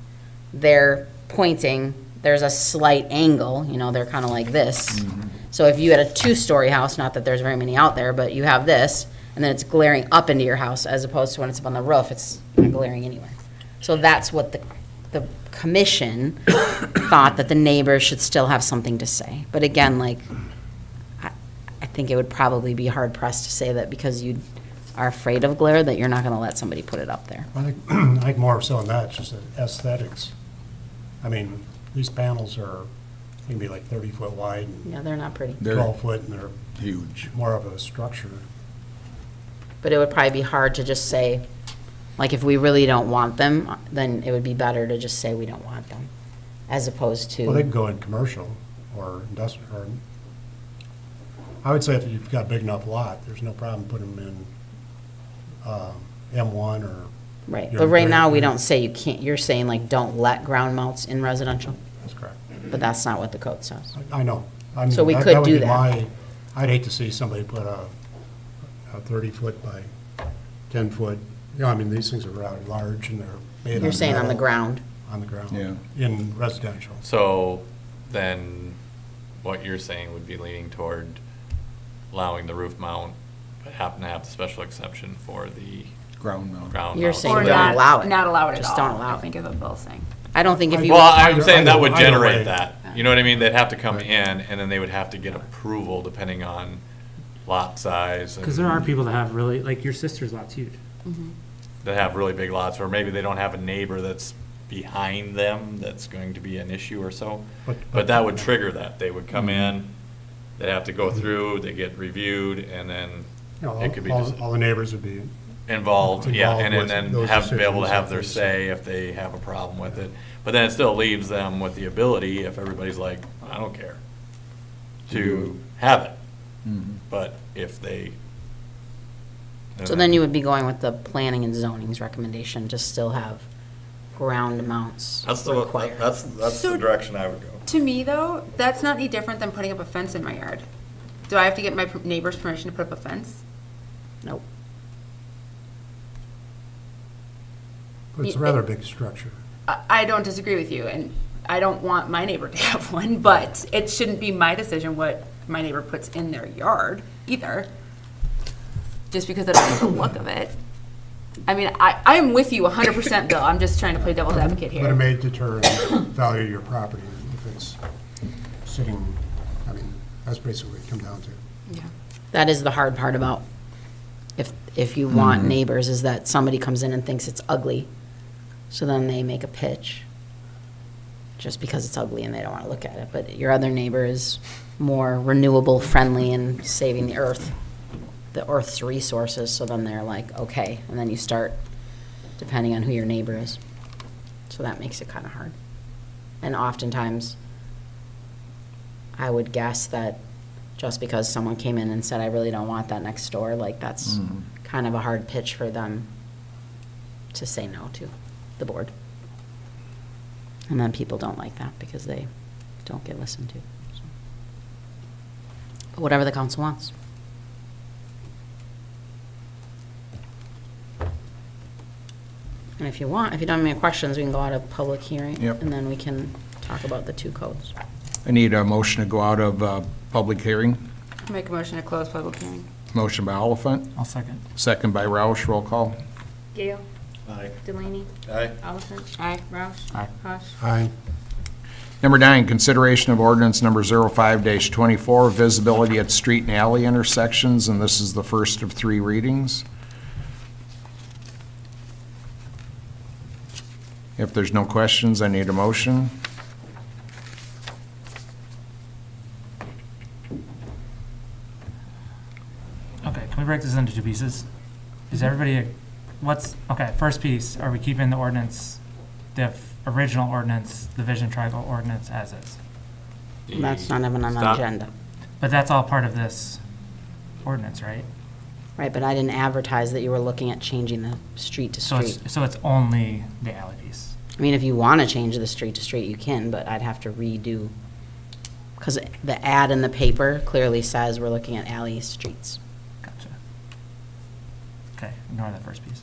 they're pointing, there's a slight angle, they're kind of like this. So if you had a 2-story house, not that there's very many out there, but you have this, and then it's glaring up into your house, as opposed to when it's up on the roof, it's not glaring anyway. So that's what the commission thought, that the neighbors should still have something to say. But again, I think it would probably be hard pressed to say that because you are afraid of glare, that you're not going to let somebody put it up there. I think more so than that, it's just aesthetics. I mean, these panels are, can be like 30-foot wide and Yeah, they're not pretty. 12-foot, and they're Huge. more of a structure. But it would probably be hard to just say, like, if we really don't want them, then it would be better to just say we don't want them, as opposed to. Well, they can go in commercial or industrial, or, I would say if you've got a big enough lot, there's no problem putting them in M1 or. Right, your but right now, we grade. don't say you can't, you're saying like, don't let ground mounts in residential, That's correct. but that's not what the code says. I know. I mean, So we that could would do be that. I'd hate to see somebody put a 30-foot by 10-foot, I mean, these things are rather large and they're made of You're saying on the metal. ground. On the ground. Yeah. In residential. So then what you're saying would be leaning toward allowing the roof mount, but happen to have the special exception for the Ground mount. ground mount. You're saying Or don't not allow it. Not allow it at Just all. don't allow I it. think is what Bill's saying. I don't think if you. Well, I'm Either- saying that would either generate way. that. You know what I mean? They'd have to come in, and then they would have to get approval depending on lot size. Because there are people that have really, like your sister's lot's huge. That have really big lots, or maybe they don't have a neighbor that's behind them that's going to be an issue or so. But that would trigger that. They would come in, they'd have to go through, they get reviewed, and then You know, it could be all just the neighbors would be, involved, yeah, Involved and with then those have, be able to decisions have if their there's- say if they have a problem with it. But then it still leaves them with the ability, if everybody's like, I don't care, to have it. But if they. So then you would be going with the planning and zoning's recommendation to still have ground mounts That's the, required. that's So- the direction I would go. To me, though, that's not any different than putting up a fence in my yard. Do I have to get my neighbor's permission to put up a fence? Nope. but it's a rather big structure. I don't disagree with you, and I don't want my neighbor to have one, but it shouldn't be my decision what my neighbor puts in their yard either, just because I don't like the look of it. I mean, I'm with you 100%, Bill. I'm just trying to play devil's advocate But it here. may deter the value of your property if it's sitting, I mean, That's basically what it comes down to. Yeah. That is the hard part about if you want neighbors, is that somebody comes in and thinks it's ugly, so then they make a pitch just because it's ugly and they don't want to look at it. But your other neighbor is more renewable friendly and saving the earth's resources, so then they're like, okay, and then you start depending on who your neighbor is. So that makes it kind of hard. And oftentimes, I would guess that just because someone came in and said, I really don't want that next door, like that's kind of a hard pitch for them to say no to, the board. And then people don't like that because they don't get listened to. So. But whatever the council wants. And if you want, if you don't have any questions, we can go out of public hearing. Yep. And then we can talk about the two codes. I need a motion to go out of public hearing. Make a motion to close public hearing. Motion by Oliphant, I'll second. second by Roush. Roll call. Gale. Aye. Delaney. Aye. Oliphant. Aye. Roush. Aye. Hush. Aye. Number 9, consideration of ordinance number 05-24, visibility at street and alley intersections, and this is the first of 3 readings. If there's no questions, I need a motion. Okay, can we break this into 2 pieces? Is everybody, okay, first piece, are we keeping the ordinance, original ordinance, the Vision Triangle ordinance as is? That's not even on the agenda. But that's all part of this ordinance, right? Right, but I didn't advertise that you were looking at changing the street to So street. so it's only the alley piece. I mean, if you want to change the street to street, you can, but I'd have to redo, because the ad in the paper clearly says we're looking at alley streets. Gotcha. Okay, ignore that first piece.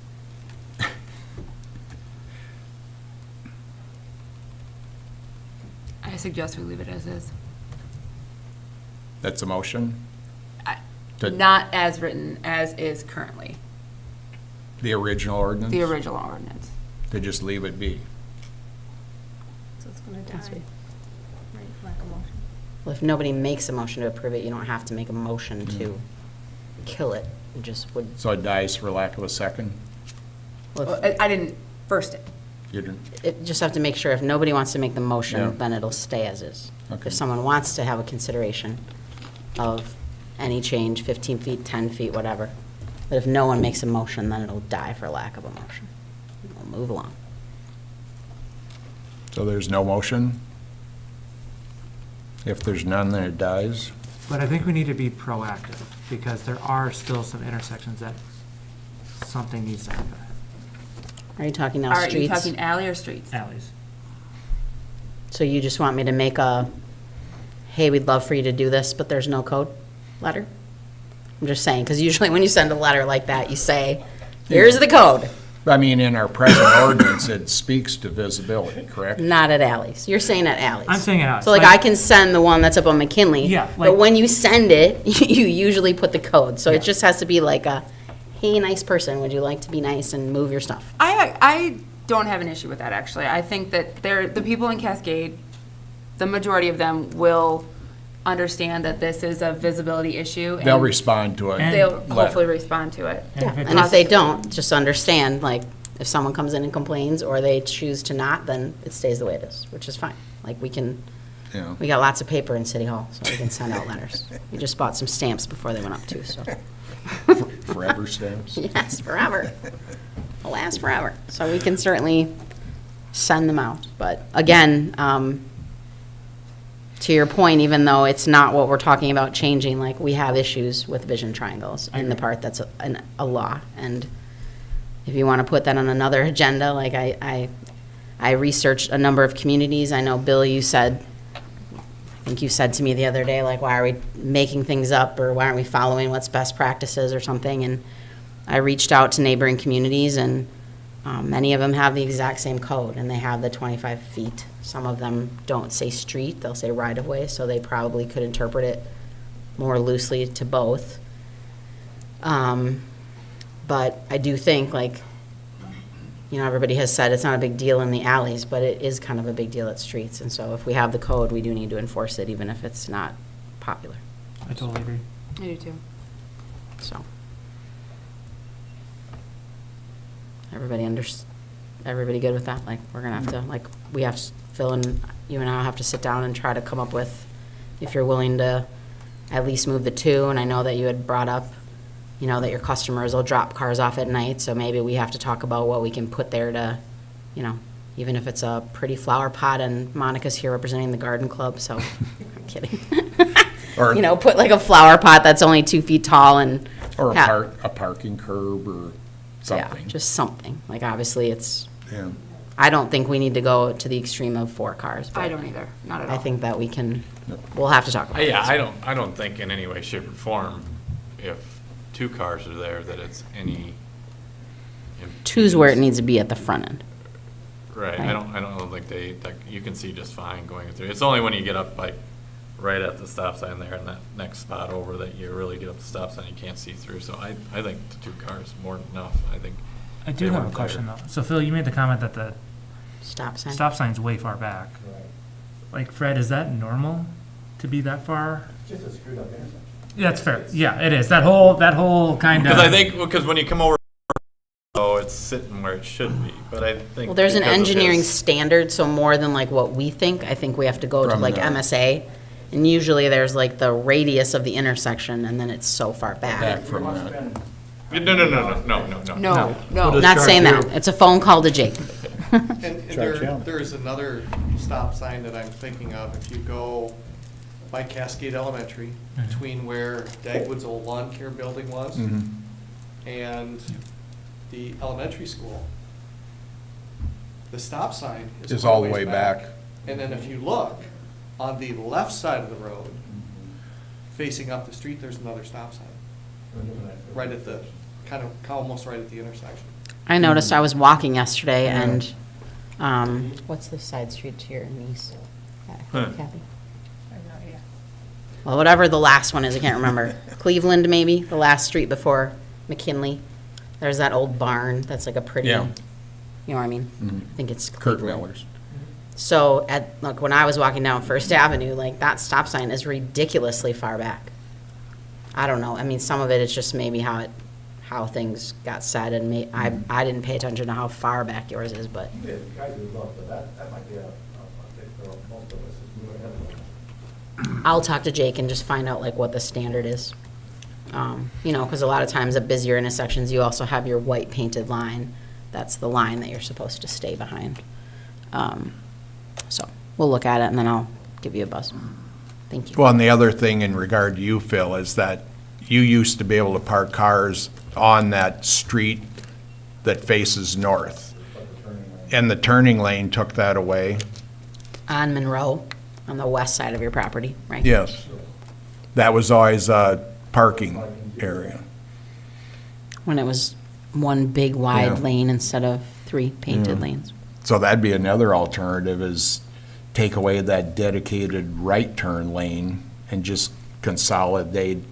I suggest we leave it as is. That's a motion? To- Not as written, as is currently, The original ordinance? the original ordinance. To just leave it be? So it's gonna That's die. right. Right, lack of motion. Well, if nobody makes a motion to approve it, you don't have to make a motion to kill it. You just would, So it dies for lack of a second? well, Well, if- I didn't first it. You didn't? it, just have to make sure if nobody wants to make the Yeah. motion, then it'll stay as is. Okay. If someone wants to have a consideration of any change, 15 feet, 10 feet, whatever. But if no one makes a motion, then it'll die for lack of a motion. We'll move along. So there's no motion? If there's none, then it dies? But I think we need to be proactive, because there are still some intersections that something needs to happen. Are you talking now Are you streets? talking alley or streets? Alleys. So you just want me to make a, hey, we'd love for you to do this, but there's no code letter? I'm just saying, because usually when you send a letter like that, you say, here's the code. I mean, in our present ordinance, it speaks to visibility, correct? Not at alleys. You're saying at alleys. I'm saying alleys, So like like- I can send the one that's up on McKinley. Yeah, But like- when you send it, you usually put the code. So Yeah. it just has to be like a, hey, nice person, would you like to be nice and move your stuff? I don't have an issue with that, actually. I think that the people in Cascade, the majority of them will understand that this is a visibility issue. They'll and respond to it. They'll letter. hopefully respond to it. And if it And if does- they don't, just understand, like, if someone comes in and complains or they choose to not, then it stays the way it is, which is fine. Like, we Yeah. got lots of paper in City Hall, so we can send out letters. We just bought some stamps before they went up too, so. Forever stamps? Yes, forever. Will last forever. So we can certainly send them out. But again, to your point, even though it's not what we're talking about changing, like, we have issues with vision triangles in the part that's a law. And if you want to put that on another agenda, like I researched a number of communities. I know, Bill, you said, I think you said to me the other day, like, why are we making things up, or why aren't we following what's best practices or something? And I reached out to neighboring communities, and many of them have the exact same code, and they have the 25 feet. Some of them don't say street, they'll say right-of-way, so they probably could interpret it more loosely to both. But I do think, like, you know, everybody has said it's not a big deal in the alleys, but it is kind of a big deal at streets. And so if we have the code, we do need to enforce it, even if it's not popular. I totally agree. I do too. So. Everybody good with that? Like, we're gonna have to, like, Phil and you and I have to sit down and try to come up with, if you're willing to at least move the 2, and I know that you had brought up, you know, that your customers will drop cars off at night, so maybe we have to talk about what we can put there to, you know, even if it's a pretty flower pot, and Monica's here representing the garden club, so, I'm kidding. Or- You know, put like a flower pot that's only 2 feet tall and. Or ha- a parking curb or something. Yeah, just something. Like, obviously, it's, Yeah. I don't think we need to go to the extreme of 4 cars. but I don't either, not at all. I think that we can, we'll have to talk about it. Yeah, I don't think in any way, shape, or form, if 2 cars are there, that it's any. 2's where it needs to be at the front end. Right, I don't think like, you can see just fine going through. It's only when you get up like right at the stop sign there and that next spot over that you really get up the stop sign, you can't see through. So I think the 2 cars more than enough. I think. I do they have a weren't question there. though. So Phil, you made the comment that the Stop sign. stop sign's way far back. Like, Fred, is that normal to be that far? Just a screwed up intersection. Yeah, that's fair. Yeah, it is. That whole kind of. Because I think, because when you come over, oh, it's sitting where it should be, but I think. Well, there's an because of engineering his- standard, so more than like what we think, I think we have to go to From like the- MSA. And usually there's like the radius of the intersection, and then it's so far Back back. from that. No. No. Not saying that. It's a phone call to Jake. And Charge down. there's another stop sign that I'm thinking of, if you go by Cascade Elementary, between where Dagwood's old lawn care building was and the elementary school. The stop sign is Is quite a all the ways way back. And then if you look, on the left side of the road, facing up the street, there's another stop sign. Right at the, kind of, almost right at the intersection. I noticed I was walking yesterday and, what's the side street to your niece? Kathy? Well, whatever the last one is, I can't remember. Cleveland, maybe, the last street before McKinley. There's that old barn that's like a pretty, Yeah. you know what I mean? Mhm. I think it's Kurt Cleveland. Miller's. So look, when I was walking down First Avenue, like that stop sign is ridiculously far back. I don't know. I mean, some of it is just maybe how things got said, and I didn't pay attention to how far back yours is, but Yeah, the guys who look, but that might be a fix for most of us, is moving ahead. I'll talk to Jake and just find out like what the standard is. You know, because a lot of times at busier intersections, you also have your white painted line. That's the line that you're supposed to stay behind. So we'll look at it and then I'll give you a buzz. Thank you. Well, and the other thing in regard to you, Phil, is that you used to be able to park cars on that street that faces north. And the turning lane took that away. On Monroe, on the west side of your property, right? Yes. That was always a parking area. When it was one big Yeah. wide lane instead of 3 painted Yeah. lanes. So that'd be another alternative, is take away that dedicated right turn lane and just consolidate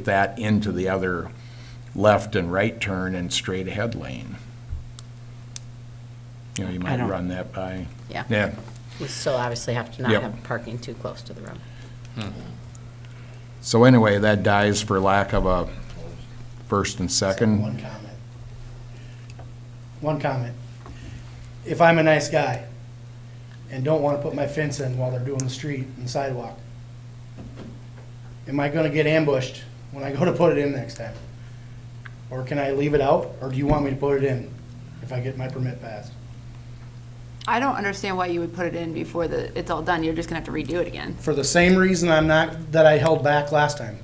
that into the other left and right turn and straight ahead lane. You know, you might don't- run that by. Yeah. Yeah. We still obviously have to not Yep. have parking too close to the road. So anyway, that dies for lack of a first and second. One comment. If I'm a nice guy and don't want to put my fence in while they're doing the street and sidewalk, am I gonna get ambushed when I go to put it in next time? Or can I leave it out, or do you want me to put it in if I get my permit passed? I don't understand why you would put it in before it's all done. You're just gonna have to redo it again. For the same reason that I held back last time.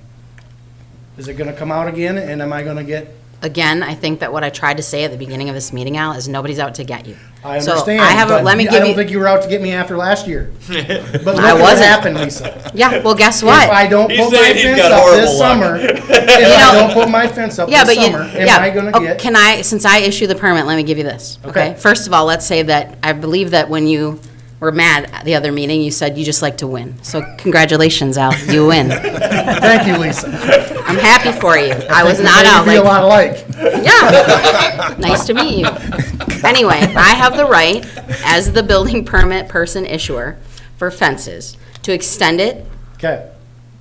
Is it gonna come out again, and am I gonna get? Again, I think that what I tried to say at the beginning of this meeting, Al, is nobody's out to get you. I So understand, I haven't, but let me I give don't you, think you were out to get me after last year. But look I what wasn't. happened, Lisa. yeah, well, guess If what? I don't He's put my saying he's fence got up horrible this luck. summer, if know- I don't put my fence up Yeah, this but you, summer, yeah. am I gonna Oh, get? Can I, since I issue the permit, let me give you this, okay? Okay. First of all, let's say that, I believe that when you were mad at the other meeting, you said you just like to win. So congratulations, Al, you win. Thank you, Lisa. I'm happy for you. I was not out Maybe like. a lot alike. Yeah. Nice to meet you. Anyway, I have the right, as the building permit person issuer for fences, to extend it Okay,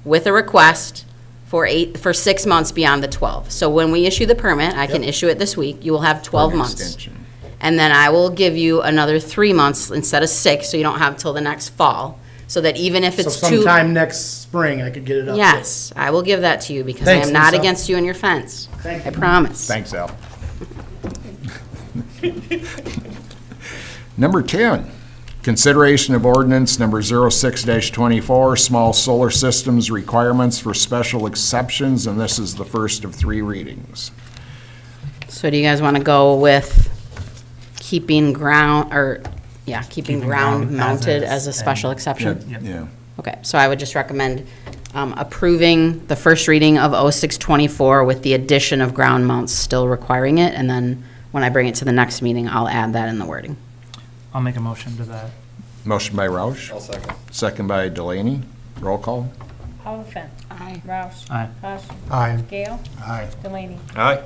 with a request for 6 months beyond the 12. So when we issue the permit, I can issue it this week, you will have 12 an months. extension. And then I will give you another 3 months instead of 6, so you don't have till the next fall. So that even if So it's too. sometime next spring, I could get it up. Yes, I will give that to you because Thanks, I am not Lisa. against you and your fence. Thank I you. promise. Thanks, Al. Number 10, consideration of ordinance number 06-24, small solar systems requirements for special exceptions, and this is the first of 3 readings. So do you guys want to go with keeping ground, keeping ground ground mounted as as a is special and- exception? Yep. Yeah. Okay, so I would just recommend approving the first reading of 06-24 with the addition of ground mounts still requiring it, and then when I bring it to the next meeting, I'll add that in the wording. I'll make a motion to that. Motion by Roush, I'll second. second by Delaney. Roll call. Oliphant. Aye. Roush. Aye. Hush. Aye. Gale. Aye. Delaney. Aye.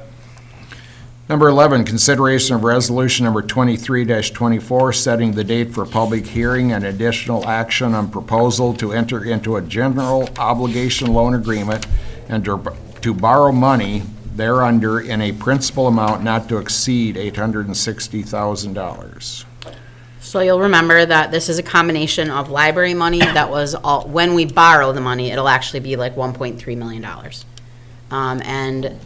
Number 11, consideration of resolution number 23-24, setting the date for public hearing and additional action on proposal to enter into a general obligation loan agreement and to borrow money thereunder in a principal amount not to exceed $860,000. So you'll remember that this is a combination of library money that was all, when we borrow the money, it'll actually be like $1.3 million. And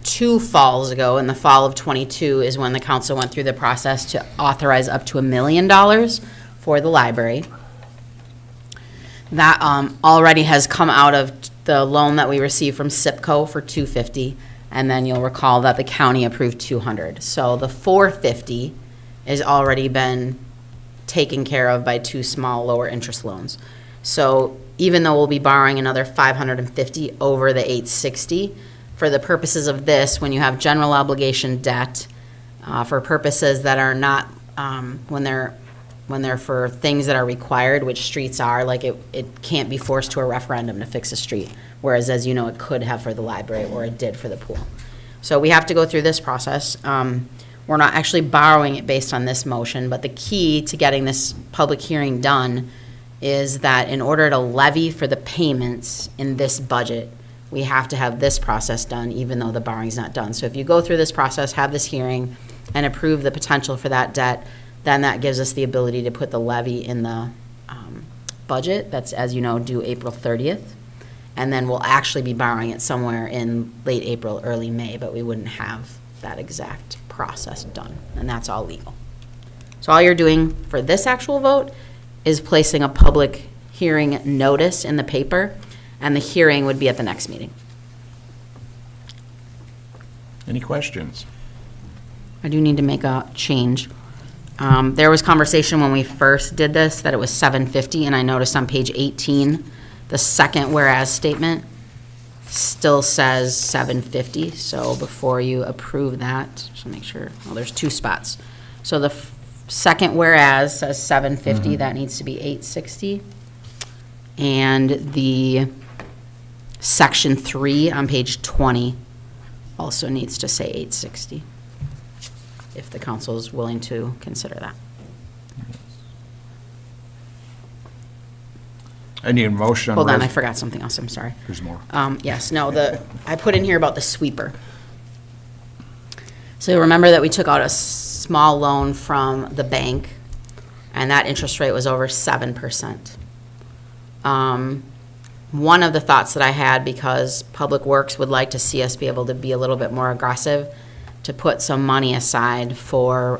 2 falls ago, in the fall of '22, is when the council went through the process to authorize up to $1 million for the library. That already has come out of the loan that we received from SIPCO for $250, and then you'll recall that the county approved $200. So the $450 has already been taken care of by 2 small, lower interest loans. So even though we'll be borrowing another $550 over the $860, for the purposes of this, when you have general obligation debt, for purposes that are not, when they're for things that are required, which streets are, like it can't be forced to a referendum to fix a street, whereas as you know, it could have for the library or it did for the pool. So we have to go through this process. We're not actually borrowing it based on this motion, but the key to getting this public hearing done is that in order to levy for the payments in this budget, we have to have this process done, even though the borrowing's not done. So if you go through this process, have this hearing, and approve the potential for that debt, then that gives us the ability to put the levy in the budget. That's, as you know, due April 30th. And then we'll actually be borrowing it somewhere in late April, early May, but we wouldn't have that exact process done, and that's all legal. So all you're doing for this actual vote is placing a public hearing notice in the paper, and the hearing would be at the next meeting. Any questions? I do need to make a change. There was conversation when we first did this that it was $750, and I noticed on page 18, the second whereas statement still says $750. So before you approve that, just make sure, well, there's 2 spots. So the second whereas says $750, that needs to be $860. And the section 3 on page 20 also needs to say $860, if the council is willing to consider that. I need a motion on. Hold on, I forgot something else, I'm sorry. There's more. Yes, no, I put in here about the sweeper. So remember that we took out a small loan from the bank, and that interest rate was over 7%. One of the thoughts that I had, because Public Works would like to see us be able to be a little bit more aggressive, to put some money aside for,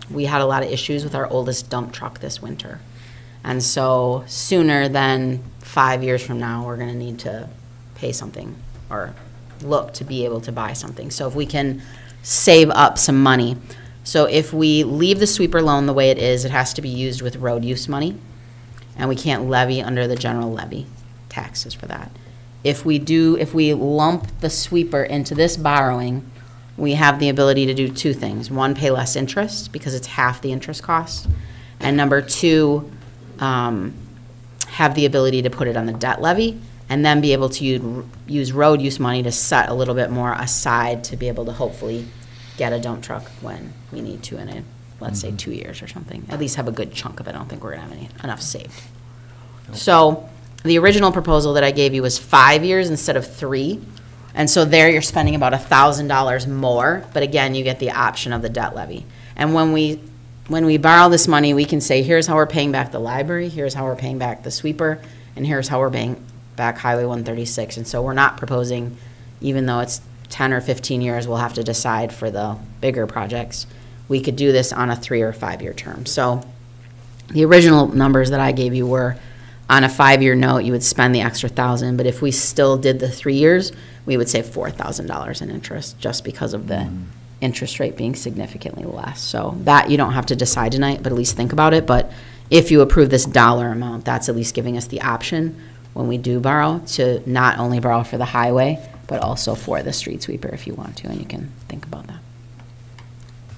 we had a lot of issues with our oldest dump truck this winter. And so sooner than 5 years from now, we're gonna need to pay something or look to be able to buy something. So if we can save up some money. So if we leave the sweeper loan the way it is, it has to be used with road use money, and we can't levy under the general levy taxes for that. If we lump the sweeper into this borrowing, we have the ability to do 2 things. 1, pay less interest because it's half the interest cost. And number 2, have the ability to put it on the debt levy and then be able to use road use money to set a little bit more aside to be able to hopefully get a dump truck when we need to in let's say 2 years or something. At least have a good chunk of it. I don't think we're gonna have enough saved. So the original proposal that I gave you was 5 years instead of 3. And so there you're spending about $1,000 more, but again, you get the option of the debt levy. And when we borrow this money, we can say, here's how we're paying back the library, here's how we're paying back the sweeper, and here's how we're paying back Highway 136. And so we're not proposing, even though it's 10 or 15 years, we'll have to decide for the bigger projects. We could do this on a 3 or 5 year term. So the original numbers that I gave you were on a 5-year note, you would spend the extra $1,000, but if we still did the 3 years, we would save $4,000 in interest just because of the interest rate being significantly less. So that you don't have to decide tonight, but at least think about it. But if you approve this dollar amount, that's at least giving us the option when we do borrow to not only borrow for the highway, but also for the street sweeper if you want to, and you can think about that.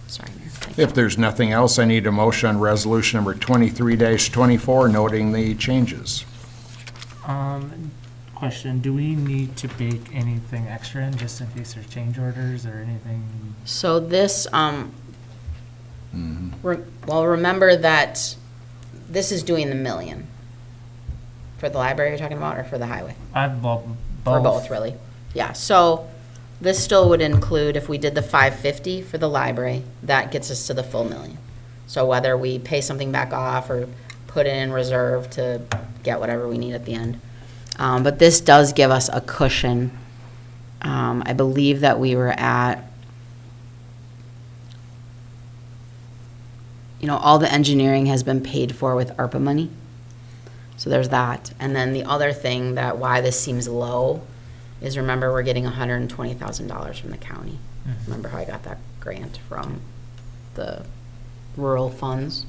Sorry, Mayor. Thank you. If there's nothing else, I need a motion on resolution number 23-24, noting the changes. Question, do we need to bake anything extra in just in case there's change orders or anything? So this, well, remember that this is doing the million. For the library you're talking about, or for the highway? For both, really. Yeah, so this still would include, if we did the 550 for the library, that gets us to the full million. So whether we pay something back off or put it in reserve to get whatever we need at the end. But this does give us a cushion. I believe that we were at, all the engineering has been paid for with ARPA money. So there's that. And then the other thing that why this seems low is, remember, we're getting $120,000 from the county. Remember how I got that grant from the rural funds?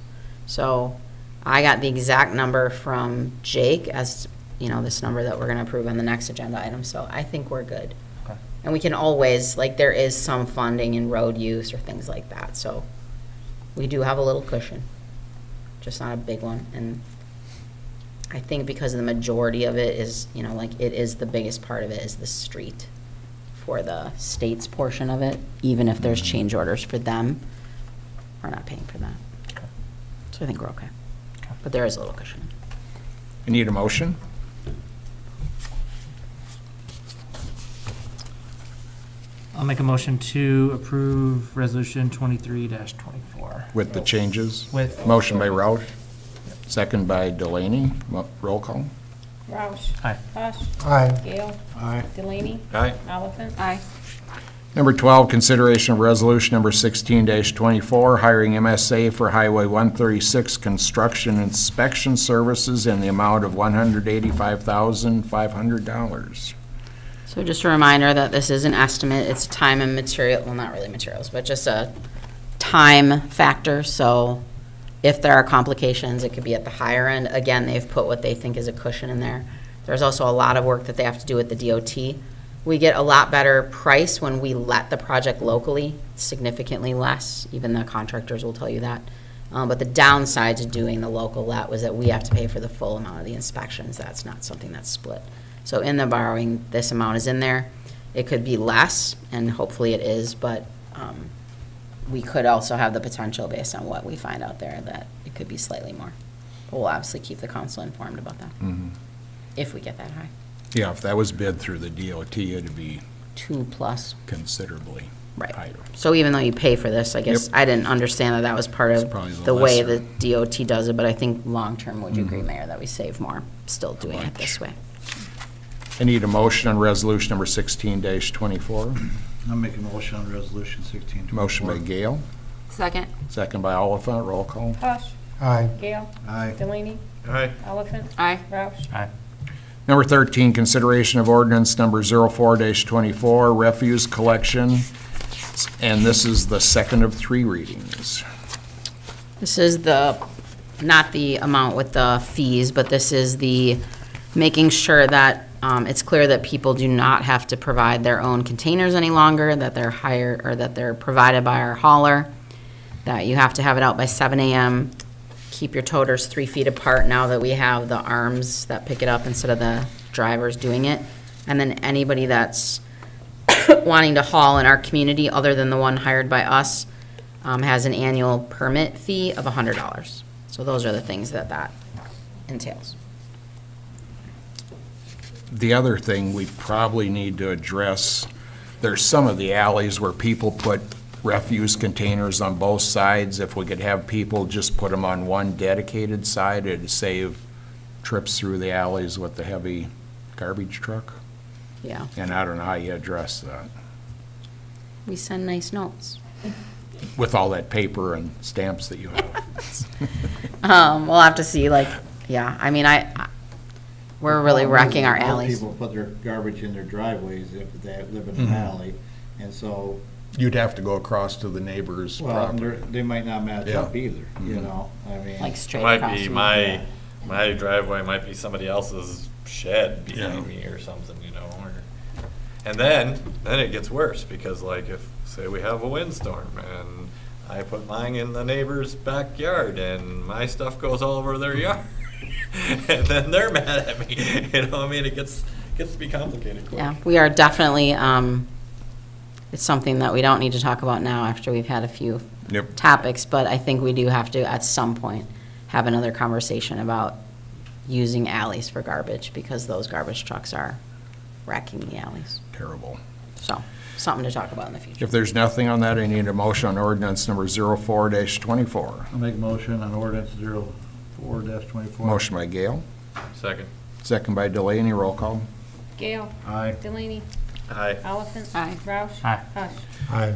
So I got the exact number from Jake as, this number that we're going to approve on the next agenda item. So I think we're good. Okay. And we can always, there is some funding in road use or things like that. So we do have a little cushion, just not a big one. And I think because the majority of it is, it is the biggest part of it is the street for the state's portion of it. Even if there's change orders for them, we're not paying for that. So I think we're okay. But there is a little cushion. I need a motion. I'll make a motion to approve resolution 23-24. With the changes? With- Motion by Roush, second by Delaney. Roll call. Roush. Aye. Hush. Aye. Gale. Aye. Delaney. Aye. Oliphant. Aye. Number 12, consideration of resolution number 16-24, hiring MSA for Highway 136 construction inspection services in the amount of $185,500. So just a reminder that this is an estimate. It's time and material, well, not really materials, but just a time factor. So if there are complications, it could be at the higher end. Again, they've put what they think is a cushion in there. There's also a lot of work that they have to do with the DOT. We get a lot better price when we let the project locally, significantly less. Even the contractors will tell you that. But the downside to doing the local let was that we have to pay for the full amount of the inspections. That's not something that's split. So in the borrowing, this amount is in there. It could be less, and hopefully it is, but we could also have the potential, based on what we find out there, that it could be slightly more. But we'll obviously keep the council informed about that, if we get that high. Yeah, if that was bid through the DOT, it'd be 2+ considerably Right. higher. So even though you pay for this, I guess, Yep. I didn't understand that that was part It's of probably the the way lesser. the DOT does it, but I think long-term, would you agree, Mayor, that we save more still doing it this way? I need a motion on resolution number 16-24. I'll make a motion on resolution 16. Motion by Gale, Second. second by Oliphant. Roll call. Hush. Aye. Gale. Aye. Delaney. Aye. Oliphant. Aye. Roush. Aye. Number 13, consideration of ordinance number 04-24, refuse collection, and this is the second of 3 readings. This is not the amount with the fees, but this is the making sure that it's clear that people do not have to provide their own containers any longer, that they're hired, or that they're provided by our hauler, that you have to have it out by 7 a.m., keep your toters 3 feet apart now that we have the arms that pick it up instead of the drivers doing it. And then anybody that's wanting to haul in our community other than the one hired by us has an annual permit fee of $100. So those are the things that entails. the other thing we probably need to address, there's some of the alleys where people put refuse containers on both sides. If we could have people just put them on one dedicated side, it'd save trips through the alleys with the heavy garbage truck. Yeah, And I don't know how you address that we send nice notes. with all that paper and stamps that you have. We'll have to see, like, yeah, I mean, we're really wrecking our Most alleys. People put their garbage in their driveways if they live in an alley, and so, You'd have to go across to the neighbor's well, property. they might not match Yeah. up either, you know, I mean. Like straight Might across. be from- my driveway might be somebody else's shed behind me or something, you know, or, and then it gets worse, because like if, say we have a windstorm and I put mine in the neighbor's backyard and my stuff goes all over their yard, and then they're mad at me, you know, I mean, it gets to be complicated quick. Yeah, we are definitely, it's something that we don't need to talk about now after we've had a few Yep. topics, but I think we do have to, at some point, have another conversation about using alleys for garbage, because those garbage trucks are wrecking the alleys. Terrible. So, something to talk about in the future. If there's nothing on that, I need a motion on ordinance number 04-24. I'll make a motion on ordinance 04-24. Motion by Gale, Second. second by Delaney, roll call. Gale. Aye. Delaney. Aye. Oliphant. Aye. Roush. Aye. Hush. Aye.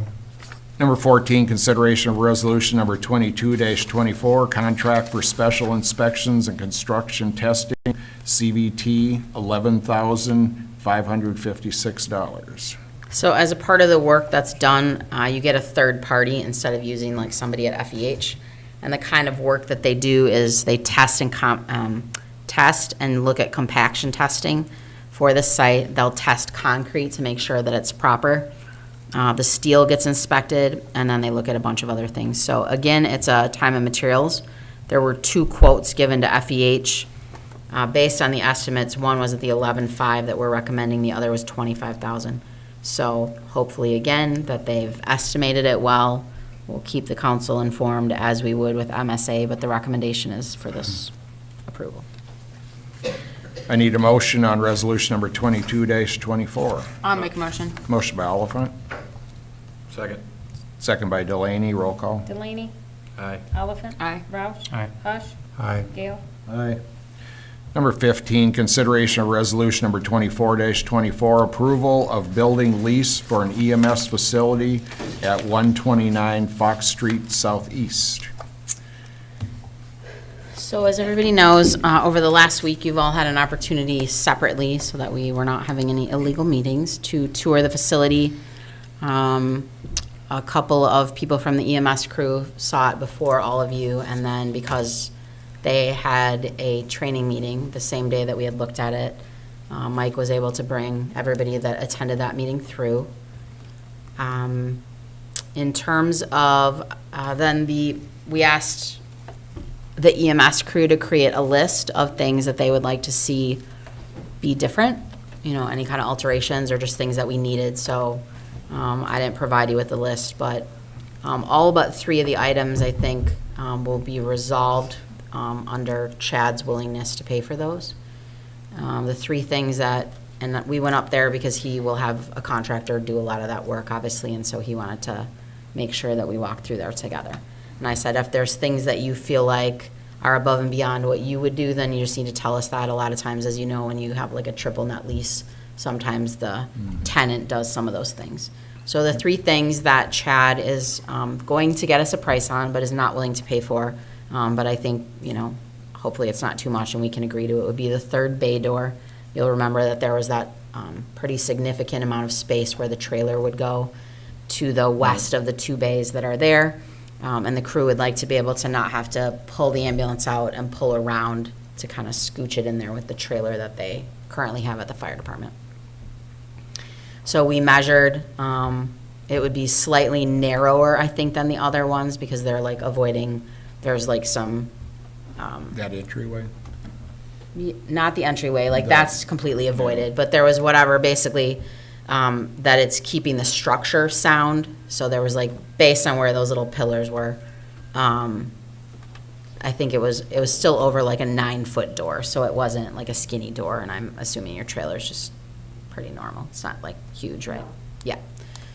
Number 14, consideration of resolution number 22-24, contract for special inspections and construction testing, CVT, $11,556. So as a part of the work that's done, you get a third party instead of using like somebody at FEH. And the kind of work that they do is they test and test and look at compaction testing for the site. They'll test concrete to make sure that it's proper. The steel gets inspected, and then they look at a bunch of other things. So again, it's a time and materials. There were 2 quotes given to FEH based on the estimates. One was at the 11.5 that we're recommending, the other was 25,000. So hopefully, again, that they've estimated it well. We'll keep the council informed as we would with MSA, but the recommendation is for this approval. I need a motion on resolution number 22-24. I'll make a motion. Motion by Oliphant, Second. second by Delaney, roll call. Delaney. Aye. Oliphant. Aye. Roush. Aye. Hush. Aye. Gale. Aye. Number 15, consideration of resolution number 24-24, approval of building lease for an EMS facility at 129 Fox Street Southeast. So as everybody knows, over the last week, you've all had an opportunity separately, so that we were not having any illegal meetings, to tour the facility. A couple of people from the EMS crew saw it before all of you, and then because they had a training meeting the same day that we had looked at it, Mike was able to bring everybody that attended that meeting through. In terms of, we asked the EMS crew to create a list of things that they would like to see be different, you know, any kind of alterations or just things that we needed. So I didn't provide you with the list, but all but 3 of the items, I think, will be resolved under Chad's willingness to pay for those. The 3 things that, and we went up there because he will have a contractor do a lot of that work, obviously, and so he wanted to make sure that we walked through there together. And I said, if there's things that you feel like are above and beyond what you would do, then you just need to tell us that. A lot of times, as you know, when you have like a triple net lease, sometimes the tenant does some of those things. So the 3 things that Chad is going to get us a price on, but is not willing to pay for, but I think, you know, hopefully it's not too much and we can agree to it, would be the 3rd bay door. You'll remember that there was that pretty significant amount of space where the trailer would go to the west of the 2 bays that are there. And the crew would like to be able to not have to pull the ambulance out and pull around to kind of scooch it in there with the trailer that they currently have at the fire department. So we measured, it would be slightly narrower, I think, than the other ones because they're like avoiding, there's like some. That entryway? Not the entryway, like that's completely avoided, but there was whatever, basically, that it's keeping the structure sound. So there was like, based on where those little pillars were, I think it was still over like a 9-foot door, so it wasn't like a skinny door, and I'm assuming your trailer's just pretty normal. It's not like huge, right? Yeah.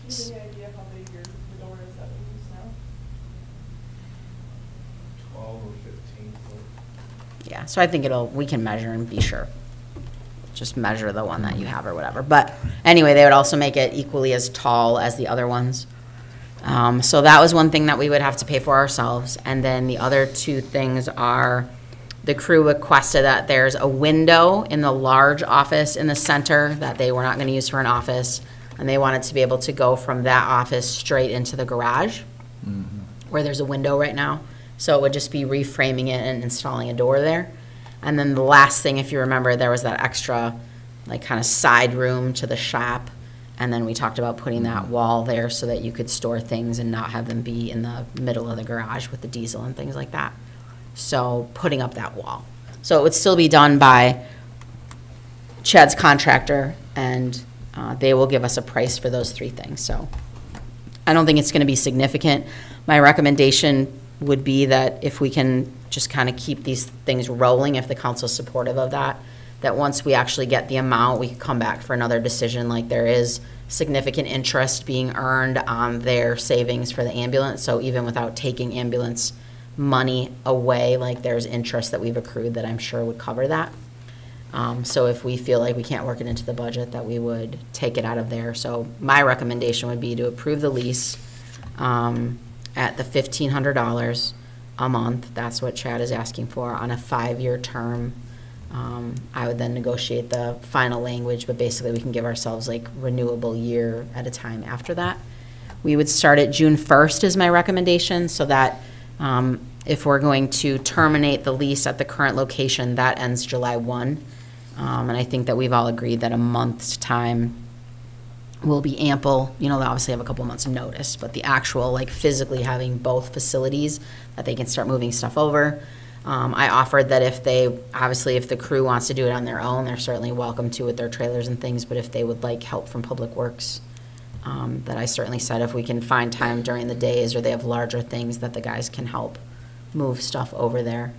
Do you have any idea how big your the door is that we use now? 12 or 15 foot. Yeah, so I think we can measure and be sure. Just measure the one that you have or whatever. But anyway, they would also make it equally as tall as the other ones. So that was one thing that we would have to pay for ourselves. And then the other two things are, the crew requested that there's a window in the large office in the center that they were not gonna use for an office. And they wanted to be able to go from that office straight into the garage, where there's a window right now. So it would just be reframing it and installing a door there. And then the last thing, if you remember, there was that extra, like, kind of side room to the shop. And then we talked about putting that wall there so that you could store things and not have them be in the middle of the garage with the diesel and things like that. So putting up that wall. So it would still be done by Chad's contractor, and they will give us a price for those three things. So I don't think it's going to be significant. My recommendation would be that if we can just kind of keep these things rolling, if the council's supportive of that, that once we actually get the amount, we can come back for another decision. Like, there is significant interest being earned on their savings for the ambulance. So even without taking ambulance money away, like, there's interest that we've accrued that I'm sure would cover that. So if we feel like we can't work it into the budget, that we would take it out of there. So my recommendation would be to approve the lease at the $1,500 a month. That's what Chad is asking for on a 5-year term. I would then negotiate the final language, but basically we can give ourselves like renewable year at a time after that. We would start at June 1st is my recommendation, so that if we're going to terminate the lease at the current location, that ends July 1. And I think that we've all agreed that a month's time will be ample. You know, they obviously have a couple months' notice, but the actual, like, physically having both facilities, that they can start moving stuff over. I offered that if the crew wants to do it on their own, they're certainly welcome to with their trailers and things, but if they would like help from Public Works, that I certainly said if we can find time during the days or they have larger things, that the guys can help move stuff over there,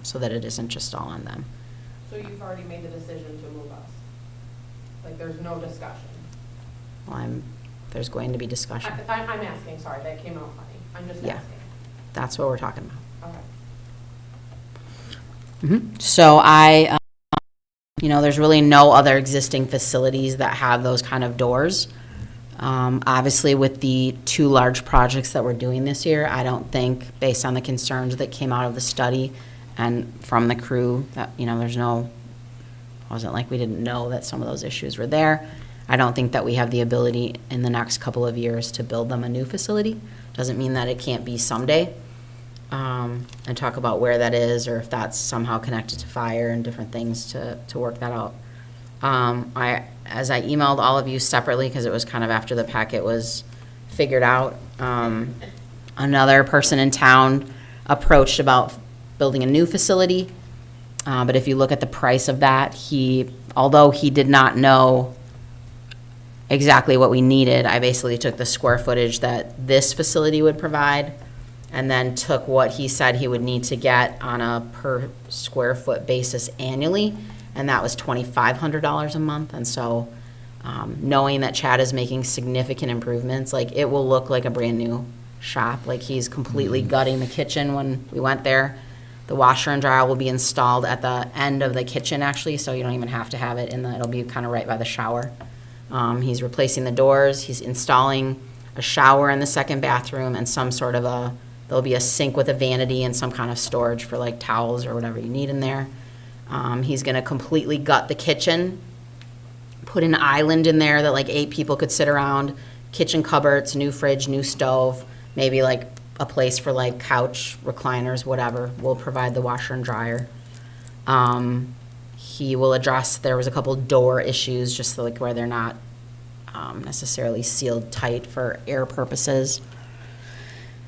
so that it isn't just all on them. So you've already made the decision to move us? Like, there's no discussion? Well, there's going to be discussion. I'm asking, sorry, that came out funny. I'm just Yeah. asking. That's what we're talking about. Okay. So there's really no other existing facilities that have those kind of doors. Obviously, with the 2 large projects that we're doing this year, I don't think, based on the concerns that came out of the study and from the crew, that, wasn't like we didn't know that some of those issues were there. I don't think that we have the ability in the next couple of years to build them a new facility. Doesn't mean that it can't be someday. And talk about where that is, or if that's somehow connected to fire and different things to work that out. As I emailed all of you separately, because it was kind of after the packet was figured out, another person in town approached about building a new facility. But if you look at the price of that, although he did not know exactly what we needed, I basically took the square footage that this facility would provide and then took what he said he would need to get on a per square foot basis annually, and that was $2,500 a month. And so, knowing that Chad is making significant improvements, like, it will look like a brand new shop. Like, he's completely gutting the kitchen when we went there. The washer and dryer will be installed at the end of the kitchen, actually, so you don't even have to have it it'll be kind of right by the shower. He's replacing the doors, he's installing a shower in the second bathroom and some sort of there'll be a sink with a vanity and some kind of storage for like towels or whatever you need in there. He's gonna completely gut the kitchen, put an island in there that like 8 people could sit around, kitchen cupboards, new fridge, new stove, maybe like a place for like couch, recliners, whatever. We'll provide the washer and dryer. He will address, there was a couple door issues, just like where they're not necessarily sealed tight for air purposes.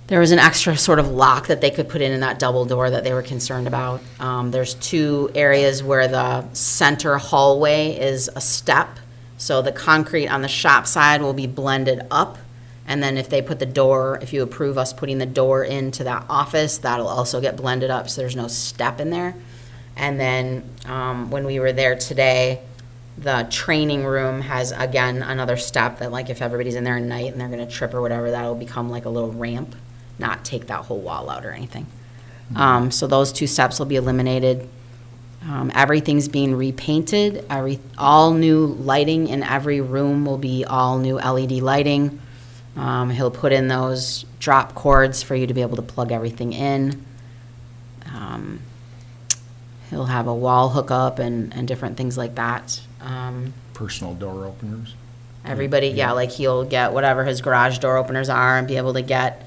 There was an extra sort of lock that they could put in that double door that they were concerned about. There's 2 areas where the center hallway is a step. So the concrete on the shop side will be blended up, And then if they put the door, if you approve us putting the door into that office, that'll also get blended up, so there's no step in there. And then, when we were there today, the training room has, again, another step that, like, if everybody's in there at night and they're gonna trip or whatever, that'll become like a little ramp, not take that whole wall out or anything. So those two steps will be eliminated. Everything's being repainted, all new lighting in every room will be all new LED lighting. He'll put in those drop cords for you to be able to plug everything in. He'll have a wall hookup and different things like that. Personal door openers. Everybody, yeah, like he'll get whatever his garage door openers are and be able to get,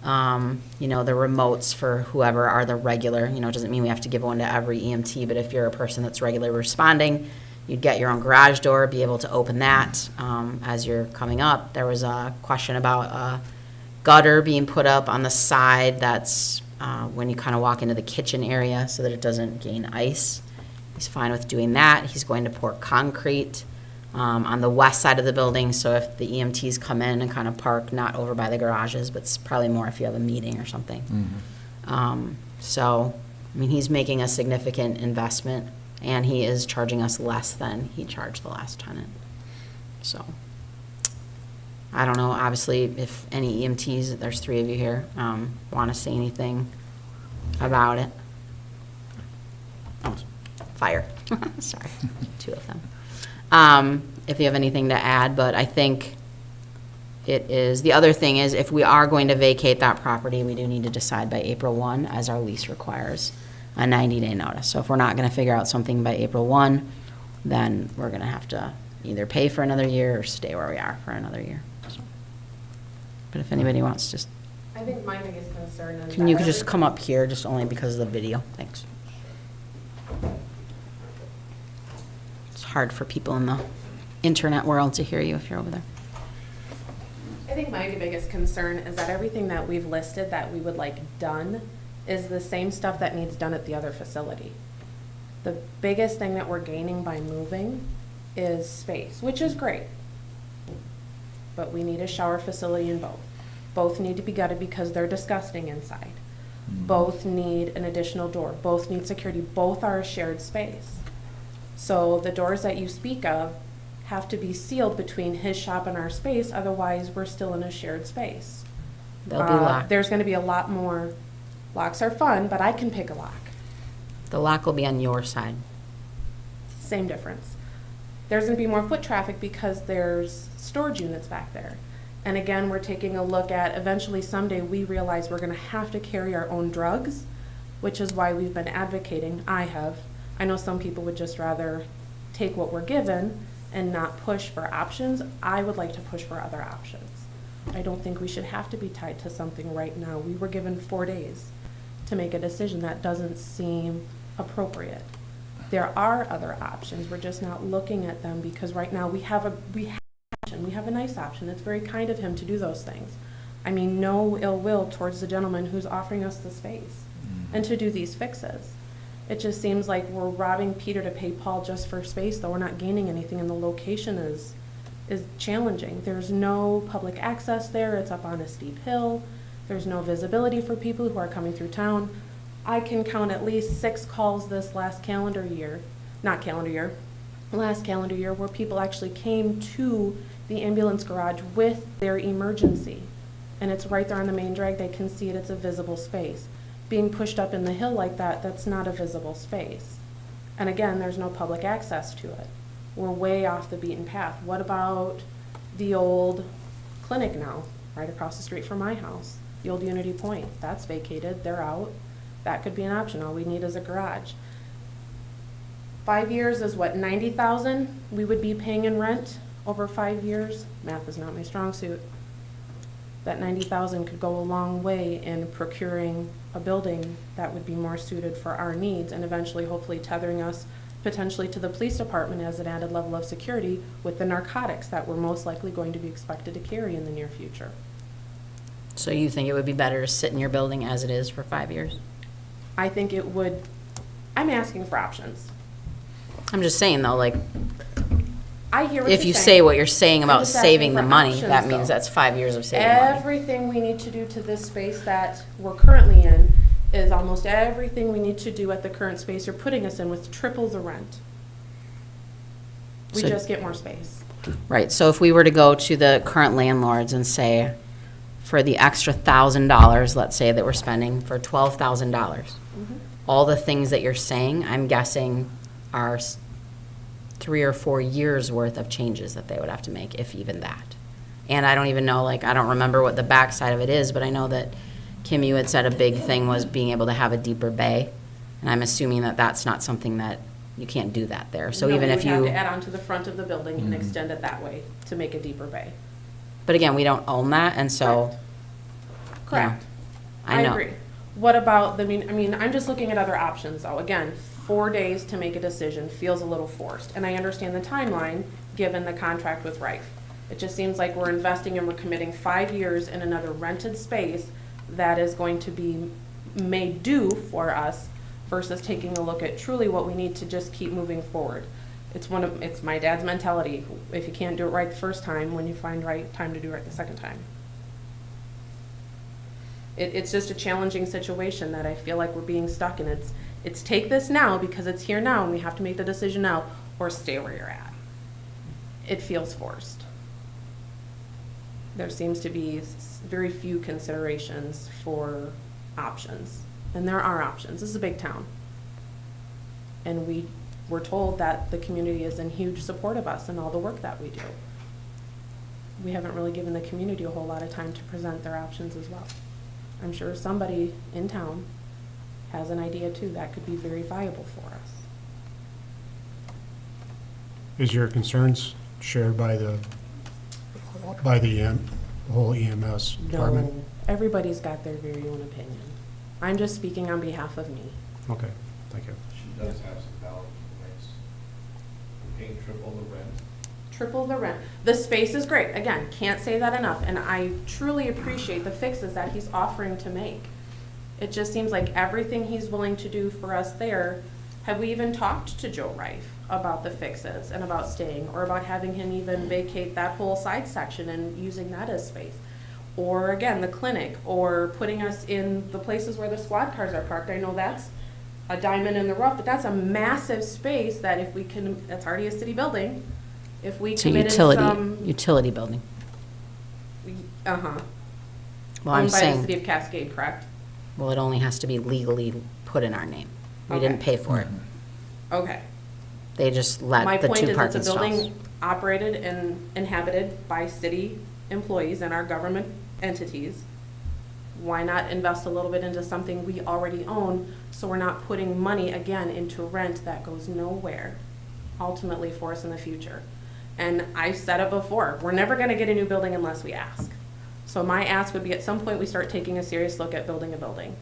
you know, the remotes for whoever are the regular, you know, it doesn't mean we have to give one to every EMT, but if you're a person that's regularly responding, you'd get your own garage door, be able to open that, as you're coming up. There was a question about a gutter being put up on the side that's, when you kind of walk into the kitchen area so that it doesn't gain ice. He's fine with doing that. He's going to pour concrete on the west side of the building, so if the EMTs come in and kind of park, not over by the garages, but it's probably more if you have a meeting or something. So, I mean, he's making a significant investment, and he is charging us less than he charged the last tenant. So, I don't know, obviously, if any EMTs, there's 3 of you here, want to say anything about it. Oh, fire. Sorry, 2 of them. If you have anything to add, but I think it is, the other thing is, if we are going to vacate that property, we do need to decide by April 1, as our lease requires, a 90-day notice. So if we're not going to figure out something by April 1, then we're going to have to either pay for another year or stay where we are for another year. So, but if anybody wants, just, I think my biggest concern is. can you that just every- come up here, just only because of the video? Thanks. It's hard for people in the internet world to hear you if you're over there. I think my biggest concern is that everything that we've listed that we would like done is the same stuff that needs done at the other facility. The biggest thing that we're gaining by moving is space, which is great. But we need a shower facility in both. Both need to be gutted because they're disgusting inside. Both need an additional door. Both need security. Both are a shared space. So the doors that you speak of have to be sealed between his shop and our space, otherwise we're still in a shared space. They'll be locked. There's gonna be a lot more, locks are fun, but I can pick a lock. The lock will be on your side. Same difference. There's gonna be more foot traffic because there's storage units back there. And again, we're taking a look at, eventually someday we realize we're gonna have to carry our own drugs, which is why we've been advocating, I know some people would just rather take what we're given and not push for options. I would like to push for other options. I don't think we should have to be tied to something right now. We were given 4 days to make a decision. That doesn't seem appropriate. There are other options. We're just not looking at them because right now we have a nice option. It's very kind of him to do those things. I mean, no ill will towards the gentleman who's offering us the space and to do these fixes. It just seems like we're robbing Peter to pay Paul just for space, though we're not gaining anything, and the location is challenging. There's no public access there. It's up on a steep hill. There's no visibility for people who are coming through town. I can count at least 6 calls this last calendar year where people actually came to the ambulance garage with their emergency. And it's right there on the main drag. They can see it. It's a visible space. Being pushed up in the hill like that, that's not a visible space. And again, there's no public access to it. We're way off the beaten path. What about the old clinic now, right across the street from my house? The old Unity Point, that's vacated, they're out. That could be an option. All we need is a garage. 5 years is what, 90,000 we would be paying in rent over 5 years? Math is not my strong suit. That 90,000 could go a long way in procuring a building that would be more suited for our needs and eventually hopefully tethering us potentially to the police department as an added level of security with the narcotics that we're most likely going to be expected to carry in the near future. So you think it would be better to sit in your building as it is for 5 years? I think it would, I'm asking for options. I'm just saying though, like, I hear what If you're you saying. say what you're saying I'm about just asking saving the for money, options, that means though. that's 5 years of saving money. Everything we need to do to this space that we're currently in is almost everything we need to do at the current space you're putting us in with triple the rent. We So- just get more space. Right, so if we were to go to the current landlords and say, for the extra $1,000, let's say that we're spending for $12,000, all the things that you're saying, I'm guessing are 3 or 4 years worth of changes that they would have to make, if even that. And I don't even know, like, I don't remember what the backside of it is, but I know that, Kim, you had said a big thing was being able to have a deeper bay. And I'm assuming that that's not something that, you can't do that there. So No, even we if would have you, to add on to the front of the building and extend it that way to make a deeper bay. but again, we don't own that, and so. Correct. I know. agree. What about, I mean, I'm just looking at other options though. Again, 4 days to make a decision feels a little forced. And I understand the timeline, given the contract with Rife. It just seems like we're investing and we're committing 5 years in another rented space that is going to be made due for us versus taking a look at truly what we need to just keep moving forward. It's my dad's mentality. If you can't do it right the first time, when you find right time to do it right the second time. It's just a challenging situation that I feel like we're being stuck in. It's take this now because it's here now and we have to make the decision now, or stay where you're at. It feels forced. There seems to be very few considerations for options. And there are options. This is a big town. And we're told that the community is in huge support of us and all the work that we do. We haven't really given the community a whole lot of time to present their options as well. I'm sure somebody in town has an idea too that could be very viable for us. Is your concerns shared by the whole EMS department? No, everybody's got their very own opinion. I'm just speaking on behalf of me. Okay, thank you. She does have some valid points. We're paying triple the rent. Triple the rent. The space is great. Again, can't say that enough. And I truly appreciate the fixes that he's offering to make. It just seems like everything he's willing to do for us there. Have we even talked to Joe Rife about the fixes and about staying, or about having him even vacate that whole side section and using that as space? Or again, the clinic, or putting us in the places where the squad cars are parked. I know that's a diamond in the rough, but that's a massive space that if we can, that's already a city building. If we It's a committed utility building. Uh-huh. Well, I'm Owned by the saying, city of Cascade, correct? well, it only has to be legally put in our name. We didn't Okay. pay for it. Okay. They just My let the point two is, parking it's a stalls. building operated and inhabited by city employees and our government entities. Why not invest a little bit into something we already own, so we're not putting money again into rent that goes nowhere, ultimately for us in the future? And I've said it before, we're never gonna get a new building unless we ask. So my ask would be, at some point, we start taking a serious look at building a building.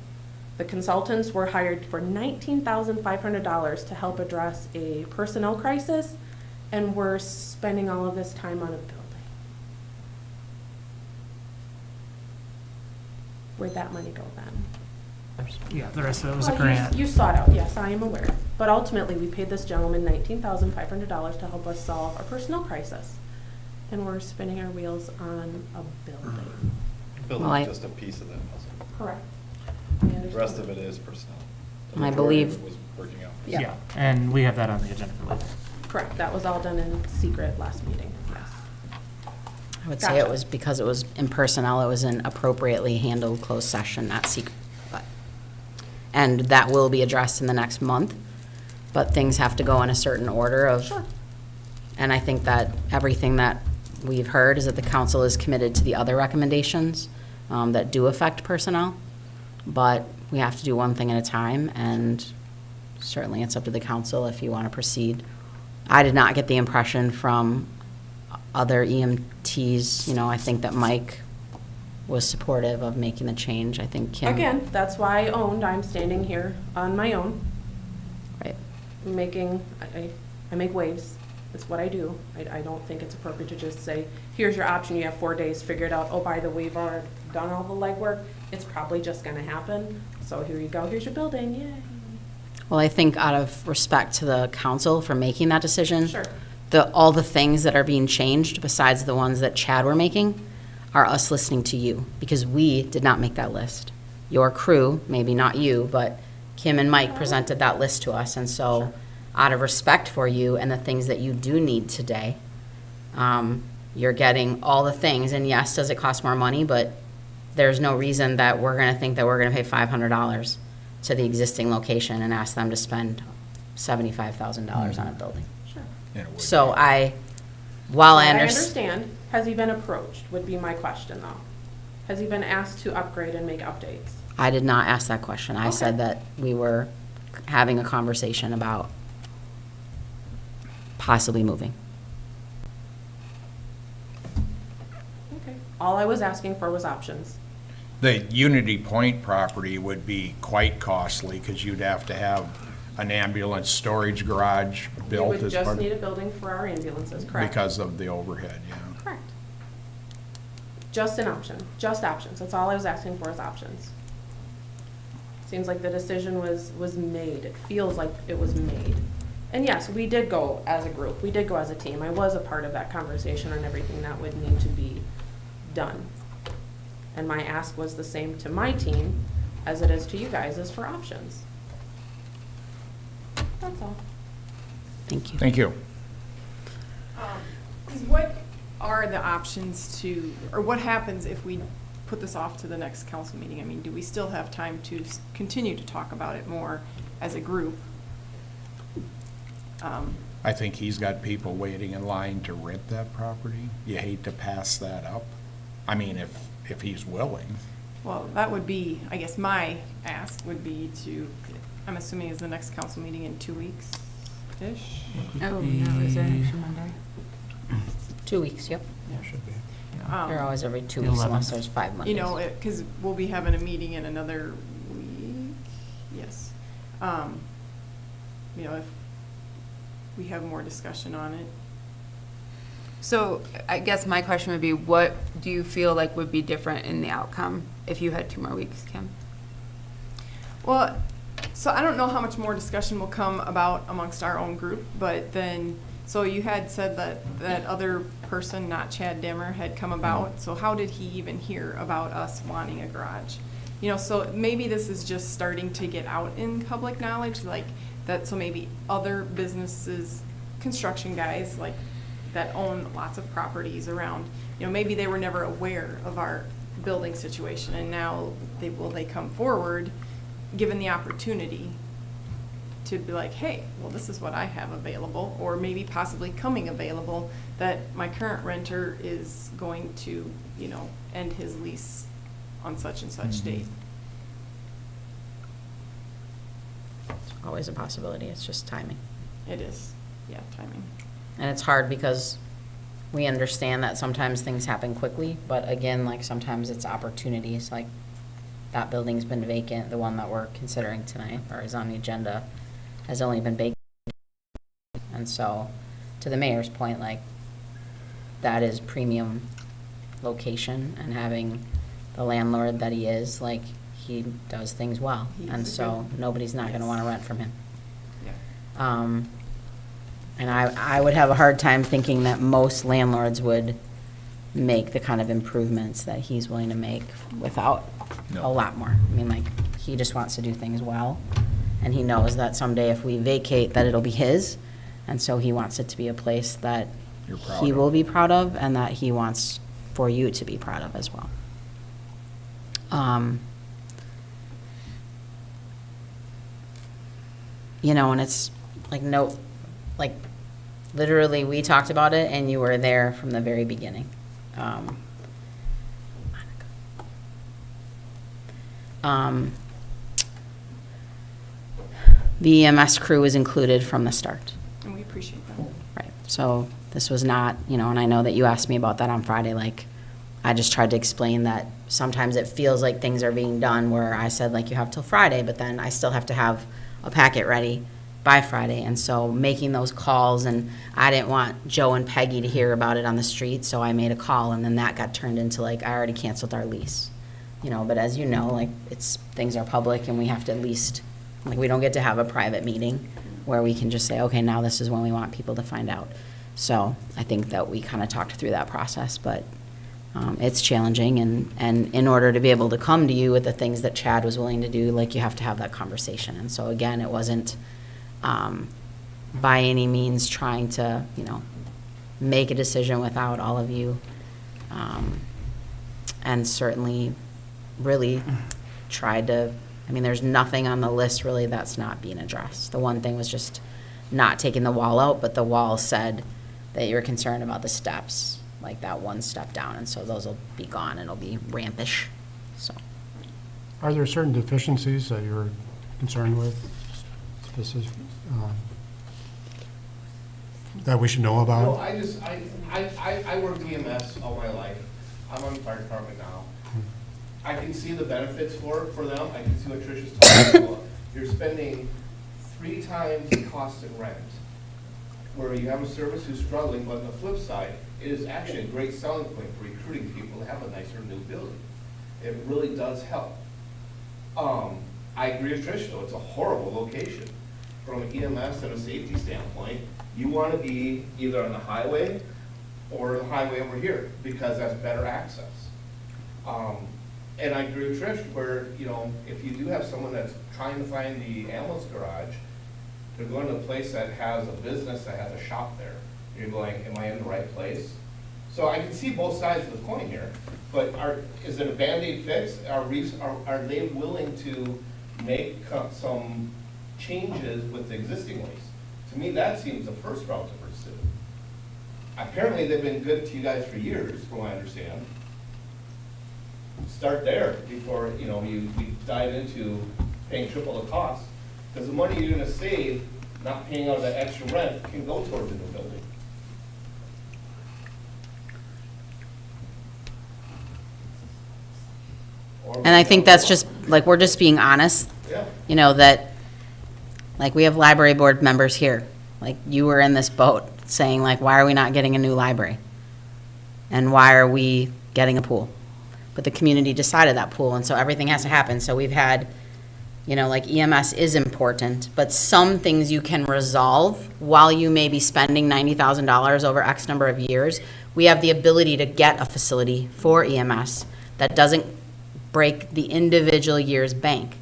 The consultants were hired for $19,500 to help address a personnel crisis, and we're spending all of this time on a building. Where'd that money go then? Yeah, the rest of it was a Well, grant. You sought out, yes, I am aware. But ultimately, we paid this gentleman $19,500 to help us solve our personnel crisis. And we're spinning our wheels on a building. Building Well, is just a piece of that puzzle. Correct. The rest of it is personnel. The I majority of believe- it was working out. Yeah. And we have that on the agenda for later. Correct, that was all done in secret last meeting, yes. I would say it Gotcha. was because it was in personnel, it was an appropriately handled closed session, not secret. But and that will be addressed in the next month, but things have to go in a certain order of. Sure. And I think that everything that we've heard is that the council is committed to the other recommendations that do affect personnel. But we have to do one thing at a time, and certainly it's up to the council if you want to proceed. I did not get the impression from other EMTs, I think that Mike was supportive of making the change. I think Kim. Again, that's why I'm standing here on my own, Right. I make waves. It's what I do. I don't think it's appropriate to just say, here's your option, you have 4 days, figure it out. Oh, by the way, we've already done all the legwork. It's probably just gonna happen. So here you go, here's your building, yay. Well, I think out of respect to the council for making that decision. Sure. all the things that are being changed, besides the ones that Chad were making, are us listening to you, because we did not make that list. Your crew, maybe not you, but Kim and Mike presented that list to us, and so out of respect for you and the things that you do need today, you're getting all the things, and yes, does it cost more money, but there's no reason that we're gonna think that we're gonna pay $500 to the existing location and ask them to spend $75,000 on a building. Sure. So while I I understand. understand, has he been approached, would be my question though. Has he been asked to upgrade and make updates? I did not ask that question. I said Okay. that we were having a conversation about possibly moving. Okay. All I was asking for was options. The Unity Point property would be quite costly, because you'd have to have an ambulance storage garage We built would as just part, need a building for our ambulances, correct? because of the overhead, yeah. Correct. Just an option, just options. That's all I was asking for is options. Seems like the decision was made. It feels like it was made. And yes, we did go as a group. We did go as a team. I was a part of that conversation on everything that would need to be done. And my ask was the same to my team as it is to you guys, is for options. That's all. Thank you. Thank you. What are the options to, or what happens if we put this off to the next council meeting? I mean, do we still have time to continue to talk about it more as a group? I think he's got people waiting in line to rent that property. You hate to pass that up. I mean, if he's willing. Well, that would be, I guess my ask would be to, I'm assuming is the next council meeting in 2 weeks-ish? Oh, no, is there an extra Monday? 2 weeks, yep. Should be. They're always every 2 The weeks 11th. unless there's 5 Mondays. You know, because we'll be having a meeting in another week, yes. You know, if we have more discussion on it. So I guess my question would be, what do you feel like would be different in the outcome if you had 2 more weeks, Kim? Well, so I don't know how much more discussion will come about amongst our own group, but then, so you had said that that other person, not Chad Dimmer, had come about, so how did he even hear about us wanting a garage? You know, so maybe this is just starting to get out in public knowledge, like that, so maybe other businesses, construction guys, like, that own lots of properties around, you know, maybe they were never aware of our building situation, and now they come forward, given the opportunity to be like, hey, well, this is what I have available, or maybe possibly coming available, that my current renter is going to, you know, end his lease on such and such date. Always a possibility. It's just timing. It is, yeah, timing. And it's hard because we understand that sometimes things happen quickly, but again, like sometimes it's opportunities, like that building's been vacant, the one that we're considering tonight, or is on the agenda, has only been vacant. And so, to the mayor's point, like, that is premium location, and having the landlord that he is, like, he does things well. He's And a so, good- nobody's not gonna yes. wanna rent from him. Yeah. And I would have a hard time thinking that most landlords would make the kind of improvements that he's willing to make without a No. lot more. I mean, like, he just wants to do things well, and he knows that someday if we vacate, that it'll be his, and so he wants it to be a place that You're proud he of. will be proud of, and that he wants for you to be proud of as well. You know, and it's like, no, like, literally, we talked about it, and you were there from the very beginning. The EMS crew was included from the start. And we appreciate that. Right, so this was not, you know, and I know that you asked me about that on Friday, like, I just tried to explain that sometimes it feels like things are being done where I said, like, you have till Friday, but then I still have to have a packet ready by Friday, and so making those calls, and I didn't want Joe and Peggy to hear about it on the street, so I made a call, and then that got turned into, like, I already canceled our lease. You know, but as you know, like, things are public, and we have to at least, like, we don't get to have a private meeting where we can just say, okay, now this is when we want people to find out. So I think that we kind of talked through that process, but it's challenging, and in order to be able to come to you with the things that Chad was willing to do, like, you have to have that conversation. And so again, it wasn't by any means trying to, make a decision without all of you. And certainly really tried to, there's nothing on the list really that's not being addressed. The one thing was just not taking the wall out, but the wall said that you're concerned about the steps, like that one step down, and so those will be gone, and it'll be rampish, so. Are there certain deficiencies that you're concerned with, specific, that we should know No, about? I worked EMS all my life. I'm on the fire department now. I can see the benefits for them. I can see what Tricia's talking about. You're spending 3 times the cost of rent, where you have a service who's struggling, but on the flip side, it is actually a great selling point for recruiting people to have a nicer new building. It really does help. I agree with Tricia, though, it's a horrible location. From an EMS and a safety standpoint, you want to be either on the highway or the highway over here, because that's better access. And I agree with Trish, where, if you do have someone that's trying to find the ambulance garage, they're going to a place that has a business that has a shop there. And you're going, am I in the right place? So I can see both sides of the coin here, but is it a Band-Aid fix? Are they willing to make some changes with the existing ways? To me, that seems the first route to pursue. Apparently, they've been good to you guys for years, from what I understand. Start there before, you dive into paying triple the cost. Because the money you're gonna save, not paying out of that extra rent, can go towards a new building. And I think that's just, like, we're just being honest, Yeah. That, like, we have library board members here. Like, you were in this boat saying, like, why are we not getting a new library? And why are we getting a pool? But the community decided that pool, and so everything has to happen. So we've had, like, EMS is important, but some things you can resolve while you may be spending $90,000 over X number of years. We have the ability to get a facility for EMS that doesn't break the individual year's bank.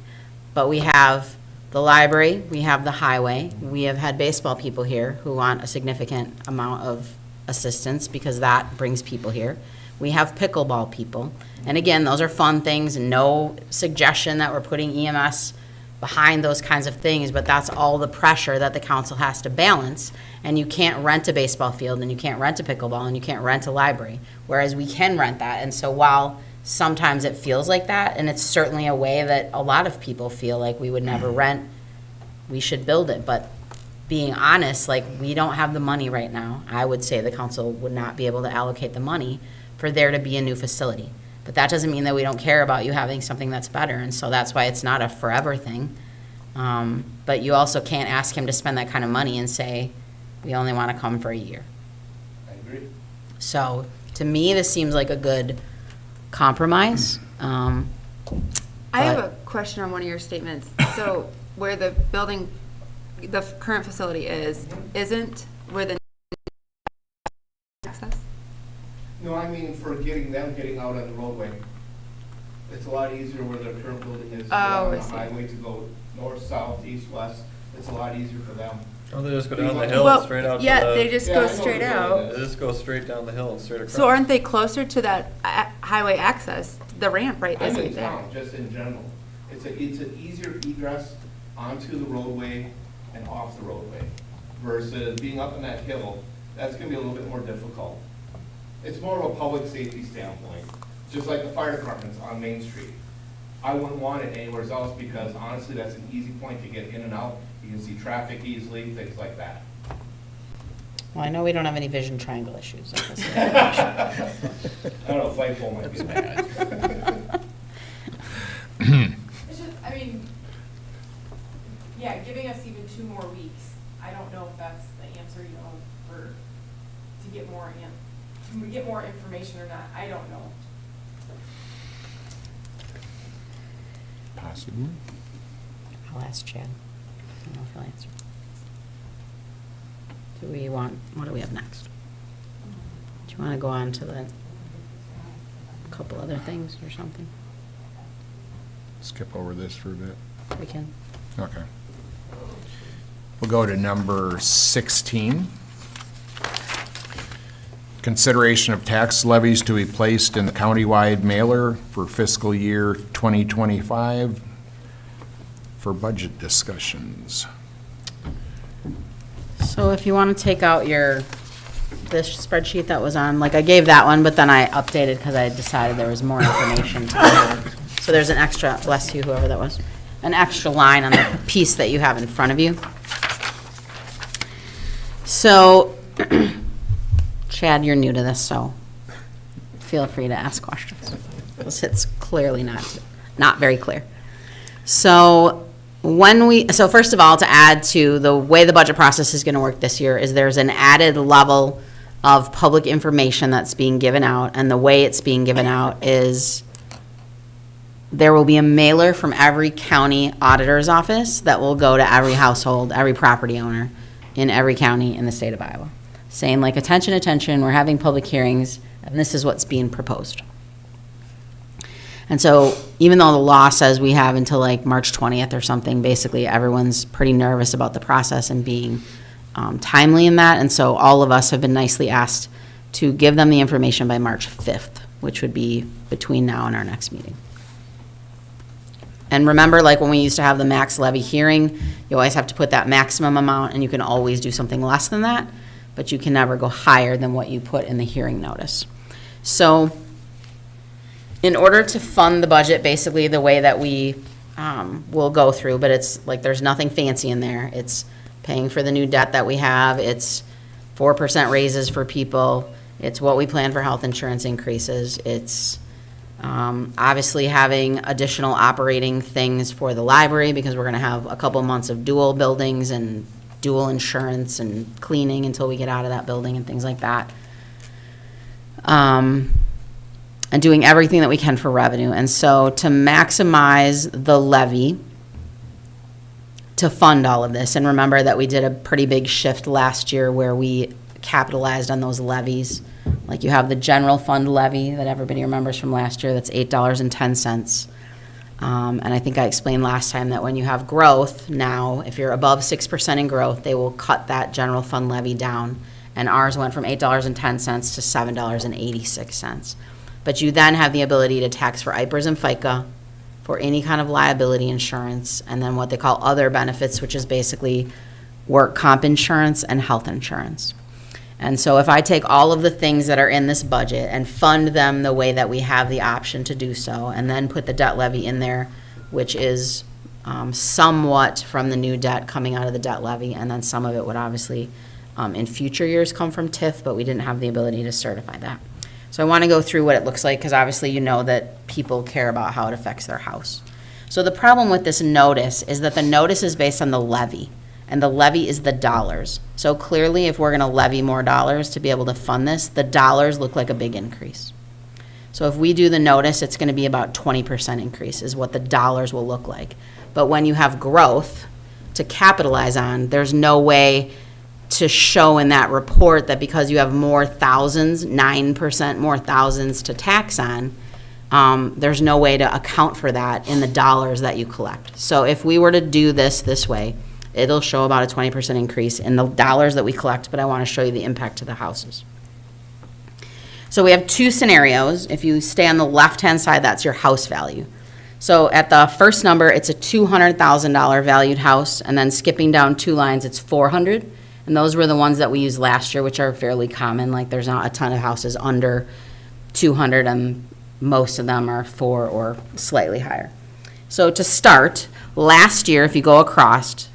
But we have the library, we have the highway, we have had baseball people here who want a significant amount of assistance because that brings people here. We have pickleball people. And again, those are fun things, and no suggestion that we're putting EMS behind those kinds of things, but that's all the pressure that the council has to balance. And you can't rent a baseball field, and you can't rent a pickleball, and you can't rent a library, whereas we can rent that. And so while sometimes it feels like that, and it's certainly a way that a lot of people feel like we would never rent, we should build it. But being honest, like, we don't have the money right now. I would say the council would not be able to allocate the money for there to be a new facility. But that doesn't mean that we don't care about you having something that's better, and so that's why it's not a forever thing. But you also can't ask him to spend that kind of money and say, we only want to come for a year. I agree. So, to me, this seems like a good compromise. I have But- a question on one of your statements. So where the building, the current facility isn't where the access? No, I mean for getting out on the roadway. It's a lot easier where the current building is, to go Oh, on I the see. highway to go north, south, east, west. It's a lot easier for them. Oh, they just go down the hill Well, straight out to yeah, the. they just Yeah, go I know straight the out. building They just go straight down the hill and straight across. So aren't they closer to that highway access? The ramp right I'm in isn't there. town, just in general. It's an easier egress onto the roadway and off the roadway versus being up on that hill. That's gonna be a little bit more difficult. It's more of a public safety standpoint, just like the fire department's on Main Street. I wouldn't want it anywhere else because honestly, that's an easy point to get in and out. You can see traffic easily, things like that. Well, I know we don't have any vision triangle issues. I guess. I don't know, flagpole might be bad. It's just, yeah, giving us even 2 more weeks, I don't know if that's the answer, to get more information or not, I don't know. Possibly. I'll ask Chad. I don't know if he'll answer. Do we want, what do we have next? Do you want to go on to the couple other things or something? Skip over this for a bit. We can. Okay. We'll go to number 16. Consideration of tax levies to be placed in the countywide mailer for fiscal year 2025 for budget discussions. So if you want to take out this spreadsheet that was on, like I gave that one, but then I updated because I decided there was more information to add. So there's an extra, bless you, whoever that was, an extra line on the piece that you have in front of you. So, Chad, you're new to this, so feel free to ask questions. It's clearly not very clear. So so first of all, to add to the way the budget process is going to work this year is there's an added level of public information that's being given out, and the way it's being given out is there will be a mailer from every county auditor's office that will go to every household, every property owner in every county in the state of Iowa, saying like, attention, attention, we're having public hearings, and this is what's being proposed. And so even though the law says we have until like March 20th or something, basically everyone's pretty nervous about the process and being timely in that. And so all of us have been nicely asked to give them the information by March 5th, which would be between now and our next meeting. And remember, like when we used to have the max levy hearing, you always have to put that maximum amount, and you can always do something less than that, but you can never go higher than what you put in the hearing notice. So in order to fund the budget, basically the way that we will go through, but it's like there's nothing fancy in there. It's paying for the new debt that we have. It's 4% raises for people. It's what we plan for health insurance increases. It's obviously having additional operating things for the library because we're going to have a couple months of dual buildings and dual insurance and cleaning until we get out of that building and things like that. And doing everything that we can for revenue. And so to maximize the levy to fund all of this, and remember that we did a pretty big shift last year where we capitalized on those levies. Like you have the general fund levy that everybody remembers from last year, that's $8.10. And I think I explained last time that when you have growth now, if you're above 6% in growth, they will cut that general fund levy down. And ours went from $8.10 to $7.86. But you then have the ability to tax for IPERS and FICA, for any kind of liability insurance, and then what they call other benefits, which is basically work comp insurance and health insurance. And so if I take all of the things that are in this budget and fund them the way that we have the option to do so, and then put the debt levy in there, which is somewhat from the new debt coming out of the debt levy, and then some of it would obviously in future years come from TIF, but we didn't have the ability to certify that. So I want to go through what it looks like, because obviously you know that people care about how it affects their house. So the problem with this notice is that the notice is based on the levy, and the levy is the dollars. So clearly, if we're going to levy more dollars to be able to fund this, the dollars look like a big increase. So if we do the notice, it's going to be about 20% increase is what the dollars will look like. But when you have growth to capitalize on, there's no way to show in that report that because you have more thousands, 9% more thousands to tax on, there's no way to account for that in the dollars that you collect. So if we were to do this way, it'll show about a 20% increase in the dollars that we collect, but I want to show you the impact to the houses. So we have two scenarios. If you stay on the left-hand side, that's your house value. So at the first number, it's a $200,000 valued house, and then skipping down 2 lines, it's $400,000. And those were the ones that we used last year, which are fairly common. Like there's not a ton of houses under 200, and most of them are 4 or slightly higher. So to start, last year, if you go across,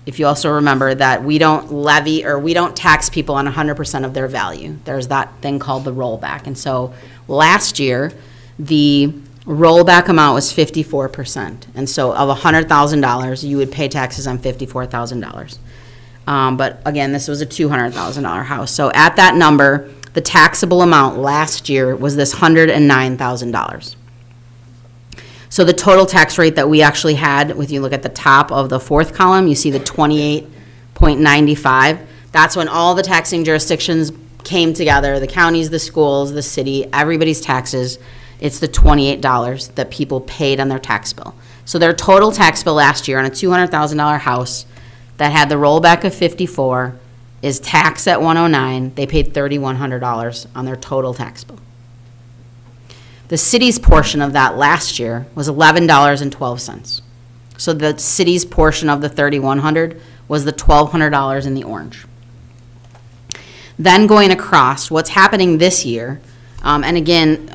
if you also remember that we don't levy or we don't tax people on 100% of their value. There's that thing called the rollback. And so last year, the rollback amount was 54%. And so of $100,000, you would pay taxes on $54,000. But again, this was a $200,000 house. So at that number, the taxable amount last year was this $109,000. So the total tax rate that we actually had, if you look at the top of the fourth column, you see the 28.95. That's when all the taxing jurisdictions came together, the counties, the schools, the city, everybody's taxes. It's the $28 that people paid on their tax bill. So their total tax bill last year on a $200,000 house that had the rollback of 54 is taxed at 109. They paid $3,100 on their total tax bill. The city's portion of that last year was $11.12. So the city's portion of the $3,100 was the $1,200 in the orange. Then going across, what's happening this year, and again,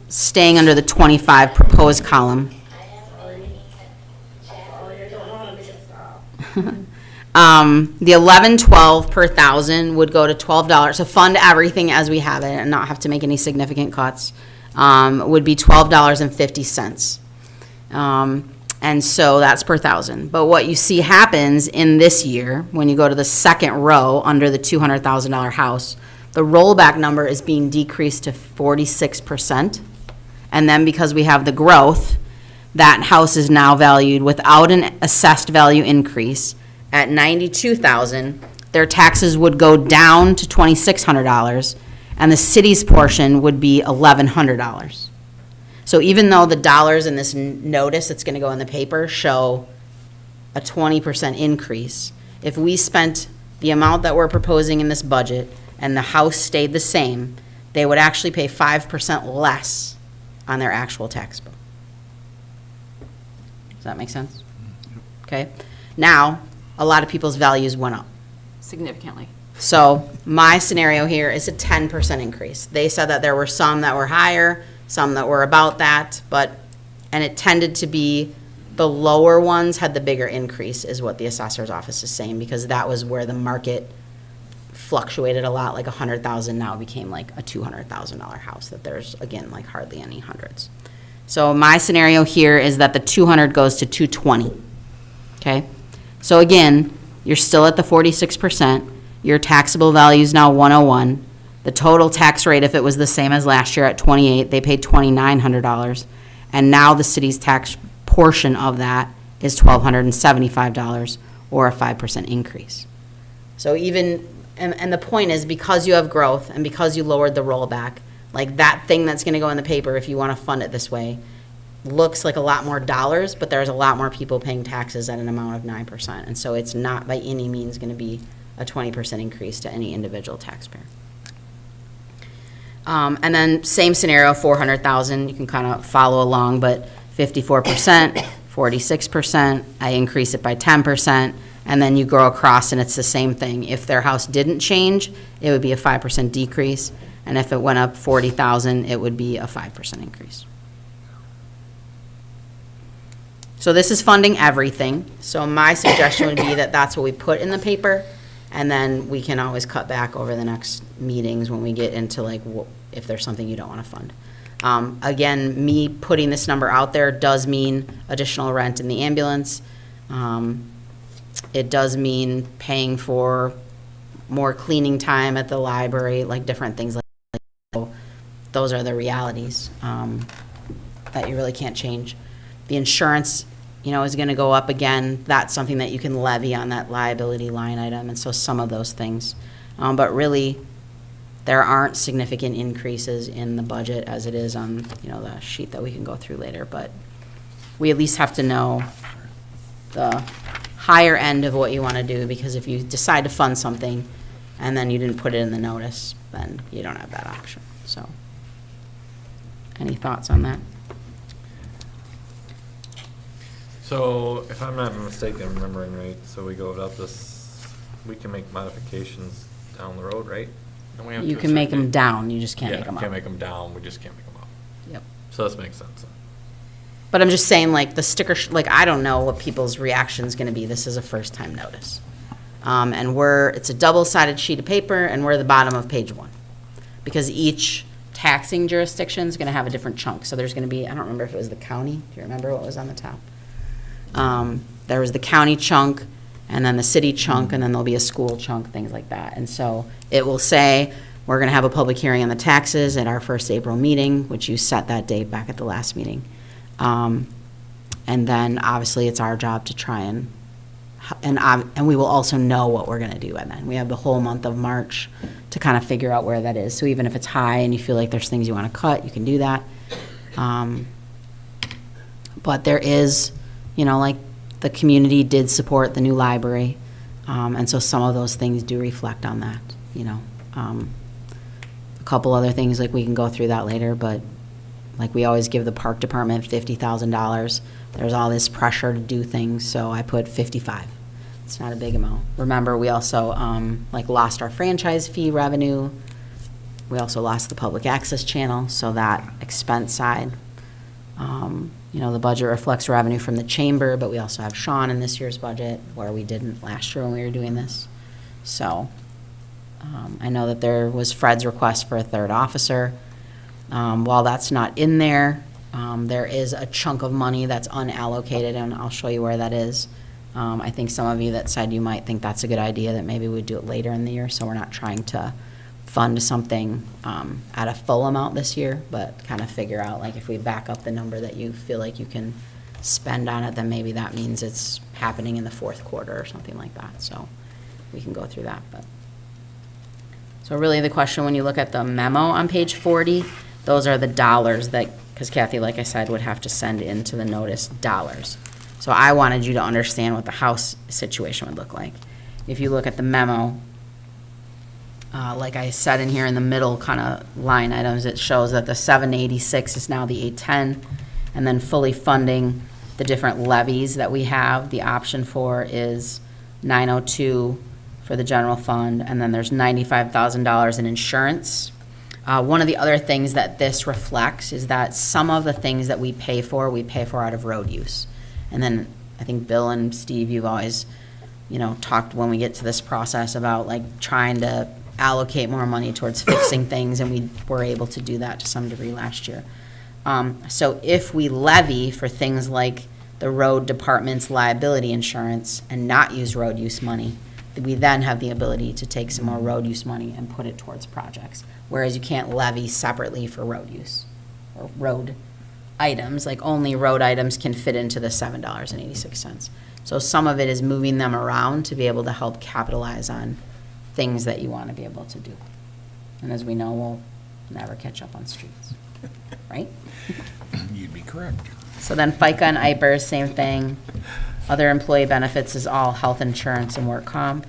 staying under the 25 proposed column. The $11.12 per thousand would go to $12 to fund everything as we have it and not have to make any significant cuts. Would be $12.50. And so that's per thousand. But what you see happens in this year, when you go to the second row under the $200,000 house, the rollback number is being decreased to 46%. And then because we have the growth, that house is now valued without an assessed value increase at $92,000. Their taxes would go down to $2,600, and the city's portion would be $1,100. So even though the dollars in this notice that's going to go in the paper show a 20% increase, if we spent the amount that we're proposing in this budget and the house stayed the same, they would actually pay 5% less on their actual tax bill. Does that make sense? Okay. Now, a lot of people's values went up. Significantly. So my scenario here is a 10% increase. They said that there were some that were higher, some that were about that, and it tended to be the lower ones had the bigger increase, is what the assessor's office is saying, because that was where the market fluctuated a lot, like 100,000 now became like a $200,000 house, that there's, again, like hardly any hundreds. So my scenario here is that the 200 goes to 220, okay? So again, you're still at the 46%. Your taxable value is now 101. The total tax rate, if it was the same as last year at 28, they paid $2,900. And now the city's tax portion of that is $1,275, or a 5% increase. So even, and the point is, because you have growth and because you lowered the rollback, like that thing that's going to go in the paper, if you want to fund it this way, looks like a lot more dollars, but there's a lot more people paying taxes at an amount of 9%. And so it's not by any means going to be a 20% increase to any individual taxpayer. And then same scenario, 400,000, you can kind of follow along, but 54%, 46%, I increase it by 10%, and then you go across and it's the same thing. If their house didn't change, it would be a 5% decrease, and if it went up 40,000, it would be a 5% increase. So this is funding everything. So my suggestion would be that that's what we put in the paper, and then we can always cut back over the next meetings when we get into like if there's something you don't want to fund. Again, me putting this number out there does mean additional rent in the ambulance. It does mean paying for more cleaning time at the library, like different things like that. So those are the realities that you really can't change. The insurance, is going to go up again. That's something that you can levy on that liability line item, and so some of those things. But really, there aren't significant increases in the budget as it is on, the sheet that we can go through later. But we at least have to know the higher end of what you want to do, because if you decide to fund something and then you didn't put it in the notice, then you don't have that option. So, any thoughts on that? So if I'm not mistaken, remembering right, so we go up this, we can make modifications down the road, right? Don't we have You to a can make certain them down, you just can't make them Yeah, up. can't make them down, we just can't make them up. Yep. So this makes sense. But I'm just saying, like, the sticker, I don't know what people's reaction's gonna be. This is a first-time notice. And it's a double-sided sheet of paper, and we're at the bottom of page 1. Because each taxing jurisdiction's gonna have a different chunk. So there's gonna be, I don't remember if it was the county. Do you remember what was on the top? There was the county chunk, and then the city chunk, and then there'll be a school chunk, things like that. And so it will say, we're gonna have a public hearing on the taxes at our first April meeting, which you set that date back at the last meeting. And then, obviously, it's our job to try and And we will also know what we're gonna do by then. We have the whole month of March to kind of figure out where that is. So even if it's high and you feel like there's things you wanna cut, you can do that. But there is, like, the community did support the new library. And so some of those things do reflect on that, A couple other things, like, we can go through that later, but like, we always give the park department $50,000. There's all this pressure to do things, so I put 55. It's not a big amount. Remember, we also, lost our franchise fee revenue. We also lost the public access channel, so that expense side. The budget reflects revenue from the chamber, but we also have Sean in this year's budget, where we didn't last year when we were doing this. So, I know that there was Fred's request for a third officer. While that's not in there, there is a chunk of money that's unallocated, and I'll show you where that is. I think some of you that said you might think that's a good idea, that maybe we'd do it later in the year, so we're not trying to fund something at a full amount this year, but kind of figure out, like, if we back up the number that you feel like you can spend on it, then maybe that means it's happening in the fourth quarter or something like that, so we can go through that. But so really the question, when you look at the memo on page 40, those are the dollars that, because Kathy, like I said, would have to send into the notice dollars. So I wanted you to understand what the house situation would look like. If you look at the memo, like I said in here in the middle kind of line items, it shows that the 786 is now the 810, and then fully funding the different levies that we have. The option for is 902 for the general fund, and then there's $95,000 in insurance. One of the other things that this reflects is that some of the things that we pay for out of road use. And then I think Bill and Steve, you've always, talked when we get to this process about, like, trying to allocate more money towards fixing things, and we were able to do that to some degree last year. So if we levy for things like the road department's liability insurance and not use road use money, we then have the ability to take some more road use money and put it towards projects. Whereas you can't levy separately for road use or road items, like only road items can fit into the $7.86. So some of it is moving them around to be able to help capitalize on things that you want to be able to do. And as we know, we'll never catch up on streets, right? You'd be correct. So then FICA and IPERS, same thing. Other employee benefits is all health insurance and work comp.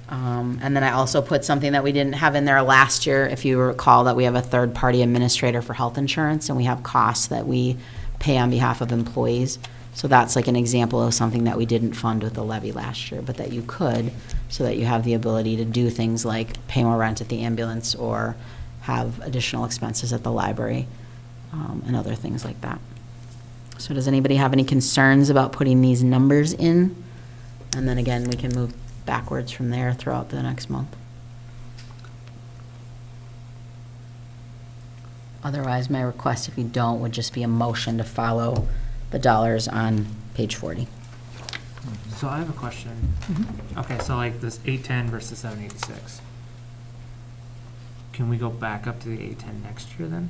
And then I also put something that we didn't have in there last year, if you recall, that we have a third-party administrator for health insurance, and we have costs that we pay on behalf of employees. So that's like an example of something that we didn't fund with the levy last year, but that you could, so that you have the ability to do things like pay more rent at the ambulance or have additional expenses at the library, and other things like that. So does anybody have any concerns about putting these numbers in? And then again, we can move backwards from there throughout the next month. Otherwise, my request, if you don't, would just be a motion to follow the dollars on page 40. So I have a question. Okay, so like this 810 versus 786. Can we go back up to the 810 next year then?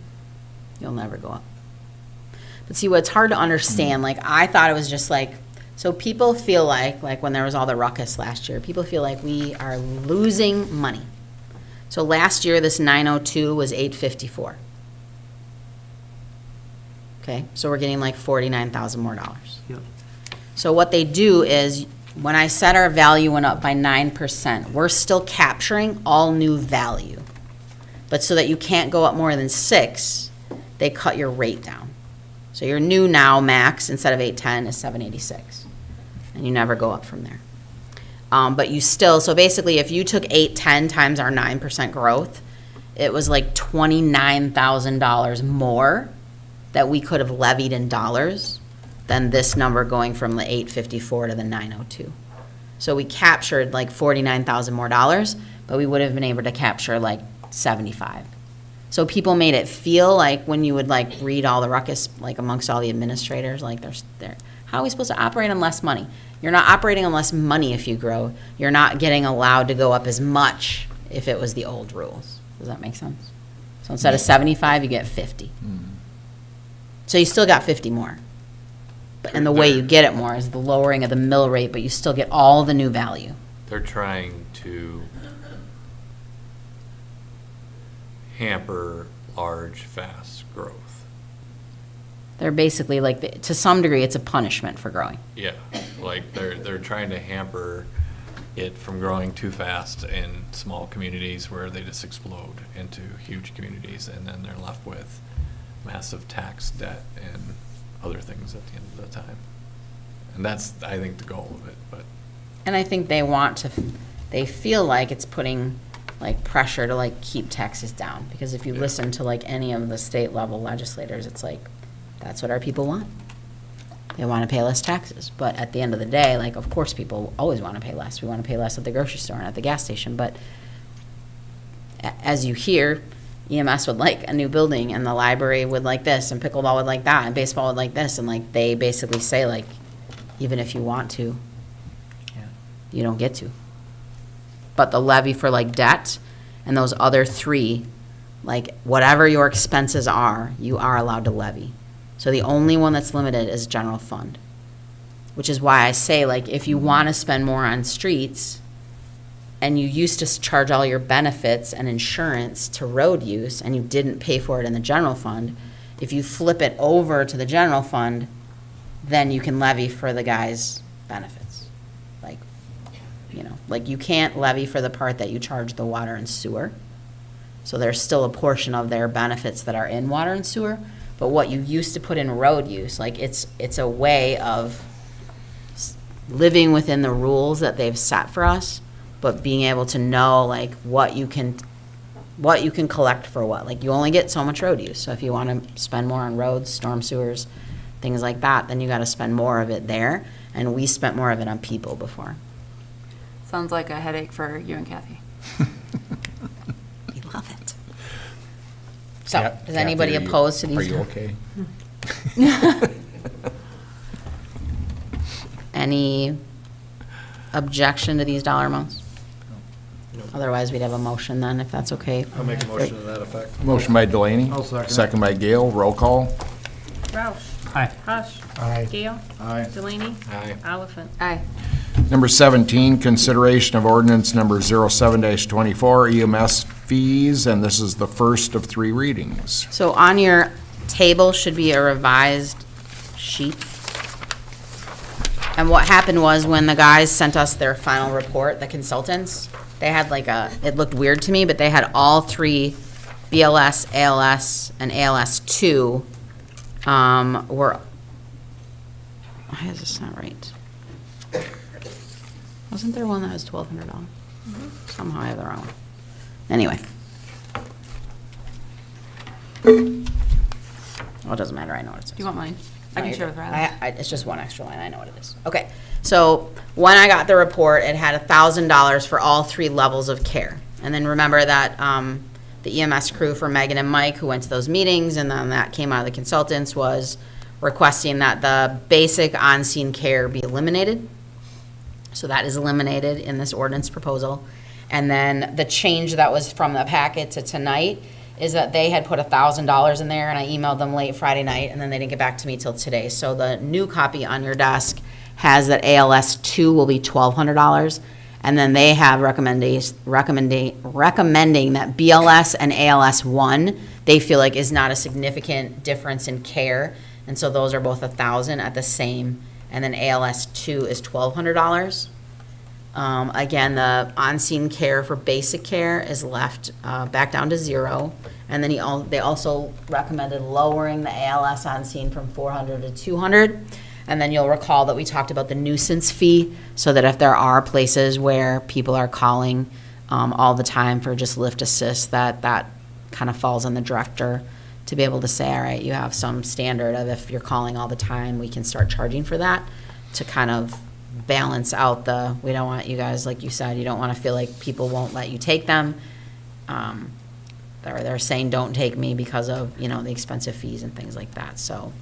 You'll never go up. But see, what's hard to understand, like, I thought it was just like, so people feel like when there was all the ruckus last year, people feel like we are losing money. So last year, this 902 was 854. Okay, so we're getting like 49,000 more dollars. Yep. So what they do is, when I said our value went up by 9%, we're still capturing all new value. But so that you can't go up more than 6, they cut your rate down. So your new now max, instead of 810, is 786. And you never go up from there. But you still, so basically if you took 810 times our 9% growth, it was like $29,000 more that we could have levied in dollars than this number going from the 854 to the 902. So we captured like 49,000 more dollars, but we would have been able to capture like 75. So people made it feel like, when you would like read all the ruckus, like amongst all the administrators, like they're how are we supposed to operate on less money? You're not operating on less money if you grow. You're not getting allowed to go up as much if it was the old rules. Does that make sense? So instead of 75, you get 50. So you still got 50 more. And the way you get it more is the lowering of the mill rate, but you still get all the new value. They're trying to hamper large, fast growth. They're basically like, to some degree, it's a punishment for growing. Yeah, like they're trying to hamper it from growing too fast in small communities where they just explode into huge communities, and then they're left with massive tax debt and other things at the end of the time. And that's, I think, the goal of it, but. And I think they feel like it's putting like pressure to like keep taxes down, because if you listen to like any of the state level legislators, it's like, that's what our people want. They want to pay less taxes, but at the end of the day, like, of course, people always want to pay less. We want to pay less at the grocery store and at the gas station, but as you hear, EMS would like a new building, and the library would like this, and pickleball would like that, and baseball would like this, and like, they basically say like, even if you want to, you don't get to. But the levy for like debt and those other three, like whatever your expenses are, you are allowed to levy. So the only one that's limited is general fund, which is why I say, like, if you want to spend more on streets and you used to charge all your benefits and insurance to road use and you didn't pay for it in the general fund, if you flip it over to the general fund, then you can levy for the guy's benefits. Like, you know, like you can't levy for the part that you charge the water and sewer. So there's still a portion of their benefits that are in water and sewer. But what you used to put in road use, like it's a way of living within the rules that they've set for us, but being able to know like what you can collect for what. Like you only get so much road use. So if you want to spend more on roads, storm sewers, things like that, then you got to spend more of it there. And we spent more of it on people before. Sounds like a headache for you and Kathy. We love it. So, Kathy, is anybody are you- opposed to these? Are you okay? Any objection to these dollar amounts? Otherwise, we'd have a motion then, if that's okay. I'll make a motion to that effect. Motion by Delaney. I'll second it. Second by Gale. Roll call. Roush. Aye. Hush. Aye. Gale. Aye. Delaney. Aye. Oliphant. Aye. Number 17, consideration of ordinance number 07-24 EMS fees, and this is the first of 3 readings. So on your table should be a revised sheet. And what happened was when the guys sent us their final report, the consultants, they had like it looked weird to me, but they had all 3 BLS, ALS, and ALS2 were, why is this not right? Wasn't there one that was $1,200? Somehow I have the wrong one. Anyway. Well, it doesn't matter, I know what it says. Do you want mine? I can share with Riley. It's just one extra line, I know what it is. Okay, so when I got the report, it had $1,000 for all 3 levels of care. And then remember that the EMS crew for Megan and Mike, who went to those meetings, and then that came out of the consultants, was requesting that the basic on-scene care be eliminated. So that is eliminated in this ordinance proposal. And then the change that was from the packet to tonight is that they had put $1,000 in there, and I emailed them late Friday night, and then they didn't get back to me till today. So the new copy on your desk has that ALS 2 will be $1,200, and then they have recommending that BLS and ALS 1, they feel like is not a significant difference in care, and so those are both $1,000 at the same, and then ALS 2 is $1,200. Again, the on-scene care for basic care is left back down to 0. And then they also recommended lowering the ALS on-scene from $400 to $200. And then you'll recall that we talked about the nuisance fee, so that if there are places where people are calling all the time for just lift assist, that kind of falls on the director to be able to say, all right, you have some standard of if you're calling all the time, we can start charging for that, to kind of balance out we don't want you guys, like you said, you don't want to feel like people won't let you take them. They're saying don't take me because of, the expensive fees and things like that, so.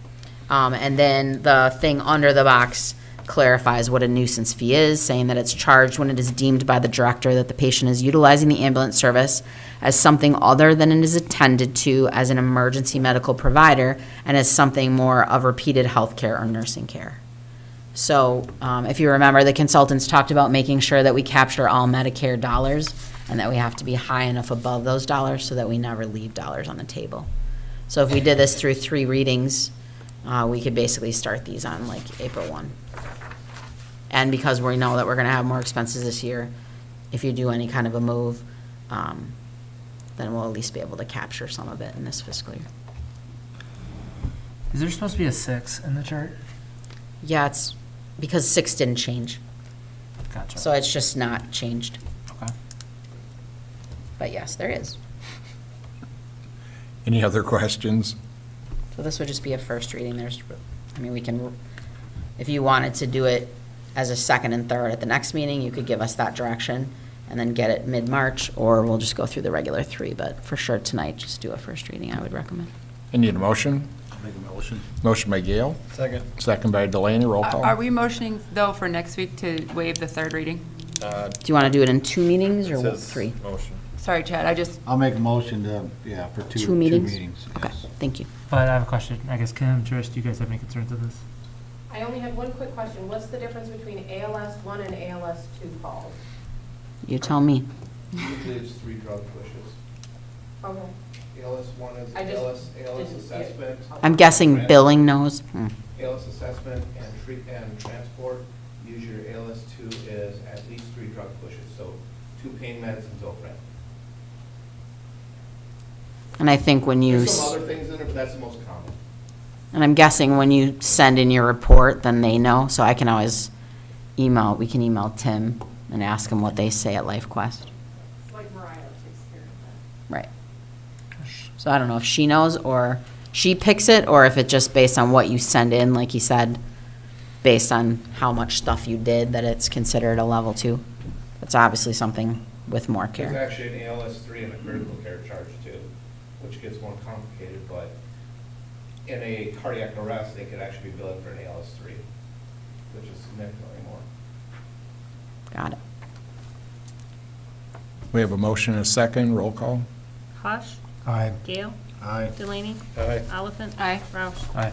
And then the thing under the box clarifies what a nuisance fee is, saying that it's charged when it is deemed by the director that the patient is utilizing the ambulance service as something other than it is intended to as an emergency medical provider and as something more of repeated health care or nursing care. So if you remember, the consultants talked about making sure that we capture all Medicare dollars and that we have to be high enough above those dollars so that we never leave dollars on the table. So if we did this through 3 readings, we could basically start these on like April 1. And because we know that we're gonna have more expenses this year, if you do any kind of a move, then we'll at least be able to capture some of it in this fiscal year. Is there supposed to be a 6 in the chart? Yeah, it's because 6 didn't change, Gotcha. so it's just not changed. Okay. But yes, there is. Any other questions? So this would just be a first reading. We can, if you wanted to do it as a second and third at the next meeting, you could give us that direction and then get it mid-March, or we'll just go through the regular 3, but for sure tonight, just do a first reading, I would recommend. I need a motion. Make a motion. Motion by Gale, Second. second by Delaney, roll call. Are we motioning, though, for next week to waive the 3rd reading? Do you want to do it in 2 meetings or Says 3? Motion. Sorry, Chad, I just, I'll make a motion to, yeah, for 2 2 meetings? Okay, yes. thank you. But I have a question. I guess Kim, Trish, do you guys have any concerns with this? I only have one quick question. What's the difference between ALS 1 and ALS 2 calls? You tell me. Usually it's 3 drug pushes. Okay. ALS 1 is I just ALS didn't see it. assessment. I'm guessing billing knows. ALS assessment and transport. Usually your ALS 2 is at least 3 drug pushes, so 2 pain meds and Zofran. And I think when you, There's some other things in there, but that's the most common. and I'm guessing when you send in your report, then they know, so I can always we can email Tim and ask him what they say at LifeQuest. Like Mariah takes care of that. Right. So I don't know if she knows, or she picks it, or if it's just based on what you send in, like you said, based on how much stuff you did, that it's considered a level 2. It's obviously something with more There's care. actually an ALS 3 and a critical care charge too, which gets more complicated, but in a cardiac arrest, they could actually be billing for an ALS 3, which is significantly more. Got it. We have a motion and a second, roll call. Hush. Aye. Gale. Aye. Delaney. Aye. Oliphant. Aye. Roush. Aye.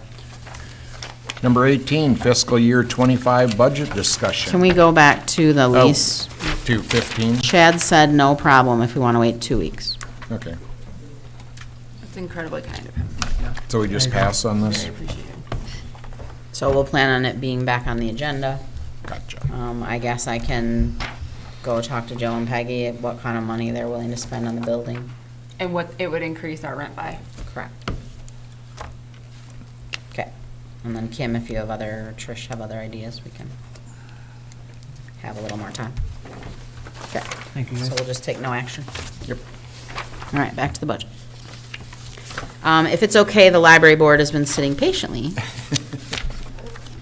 Number 18, fiscal year 25 budget discussion. Can we go back to the lease? To 15? Chad said no problem if we want to wait 2 weeks. Okay, it's incredibly kind of him. so we just pass on this? Very appreciated. So we'll plan on it being back on the agenda. Gotcha. I guess I can go talk to Joe and Peggy at what kind of money they're willing to spend on the building. And what it would increase our rent by. Correct. Okay. And then Kim, if you have other, Trish have other ideas, we can have a little more time. Okay. Thank you, guys. So we'll just take no action. Yep. All right, back to the budget. If it's okay, the library board has been sitting patiently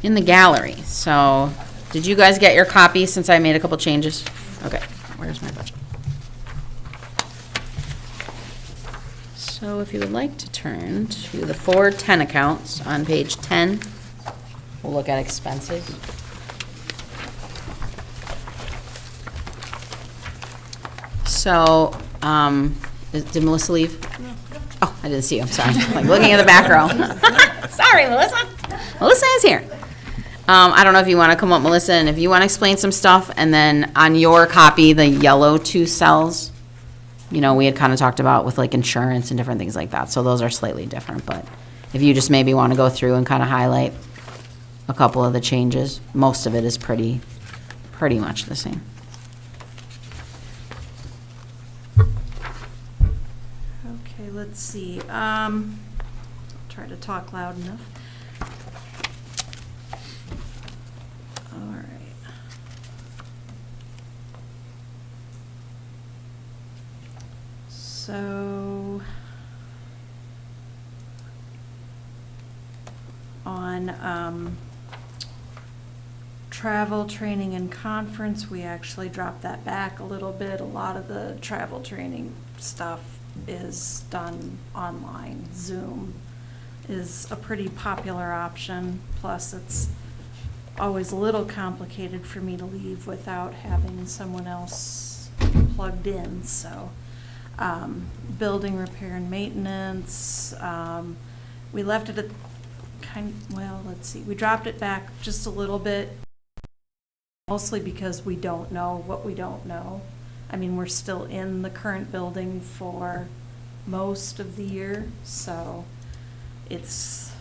in the gallery. So, did you guys get your copy since I made a couple changes? Okay, where's my budget? So if you would like to turn to the 410 accounts on page 10, we'll look at expenses. So, did Melissa leave? Oh, I didn't see you, I'm sorry. Like looking at the back row. Sorry, Melissa. Melissa is here. I don't know if you want to come up, Melissa, and if you want to explain some stuff, and then on your copy, the yellow 2 cells, we had kind of talked about with like insurance and different things like that, so those are slightly different, but if you just maybe want to go through and kind of highlight a couple of the changes, most of it is pretty much the same. Okay, let's see. Try to talk loud enough. All right. So on travel, training, and conference, we actually dropped that back a little bit. A lot of the travel training stuff is done online. Zoom is a pretty popular option, plus it's always a little complicated for me to leave without having someone else plugged in, so. Building repair and maintenance, we left it at well, let's see, we dropped it back just a little bit, mostly because we don't know what we don't know. I mean, we're still in the current building for most of the year, so it's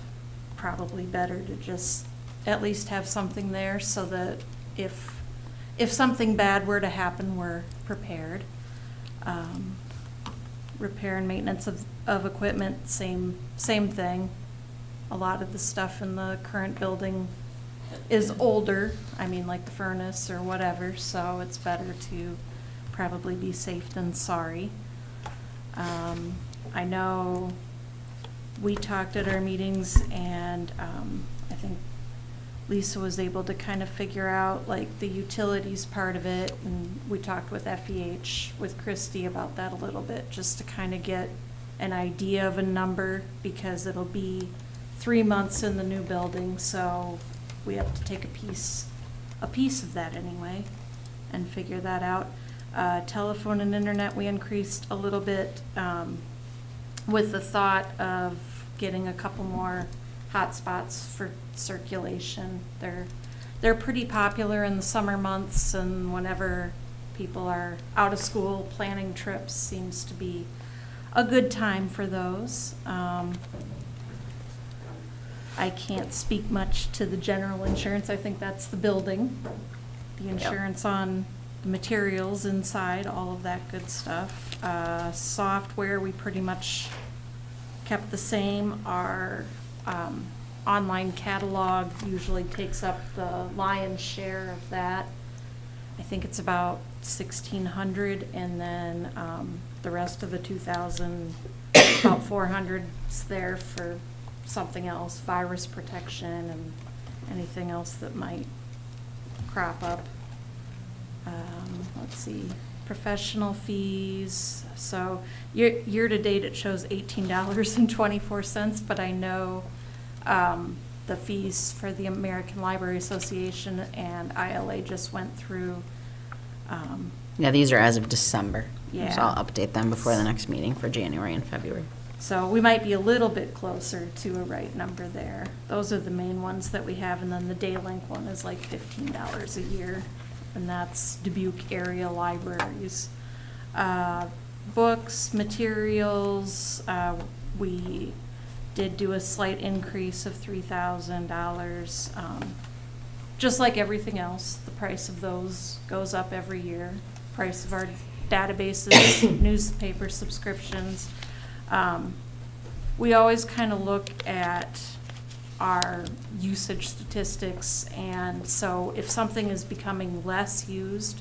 probably better to just at least have something there so that if something bad were to happen, we're prepared. Repair and maintenance of equipment, same thing. A lot of the stuff in the current building is older, I mean, like the furnace or whatever, so it's better to probably be safe than sorry. I know we talked at our meetings, and I think Lisa was able to kind of figure out like the utilities part of it, and we talked with FEH, with Christy about that a little bit, just to kind of get an idea of a number, because it'll be 3 months in the new building, so we have to take a piece of that anyway and figure that out. Telephone and internet, we increased a little bit with the thought of getting a couple more hotspots for circulation. They're pretty popular in the summer months, and whenever people are out of school, planning trips seems to be a good time for those. I can't speak much to the general insurance. I think that's the building. The insurance on the materials inside, all of that good stuff. Software, we pretty much kept the same. Our online catalog usually takes up the lion's share of that. I think it's about 1,600, and then the rest of the 2,000, about 400 is there for something else, virus protection and anything else that might crop up. Let's see, professional fees. So year to date, it shows $18.24, but I know the fees for the American Library Association and ILA just went through. Yeah, these are as of December. Yeah. So I'll update them before the next meeting for January and February. So we might be a little bit closer to a right number there. Those are the main ones that we have, and then the Daylink one is like $15 a year, and that's Dubuque area libraries. Books, materials, we did do a slight increase of $3,000. Just like everything else, the price of those goes up every year. Price of our databases, newspaper subscriptions. We always kind of look at our usage statistics, and so if something is becoming less used,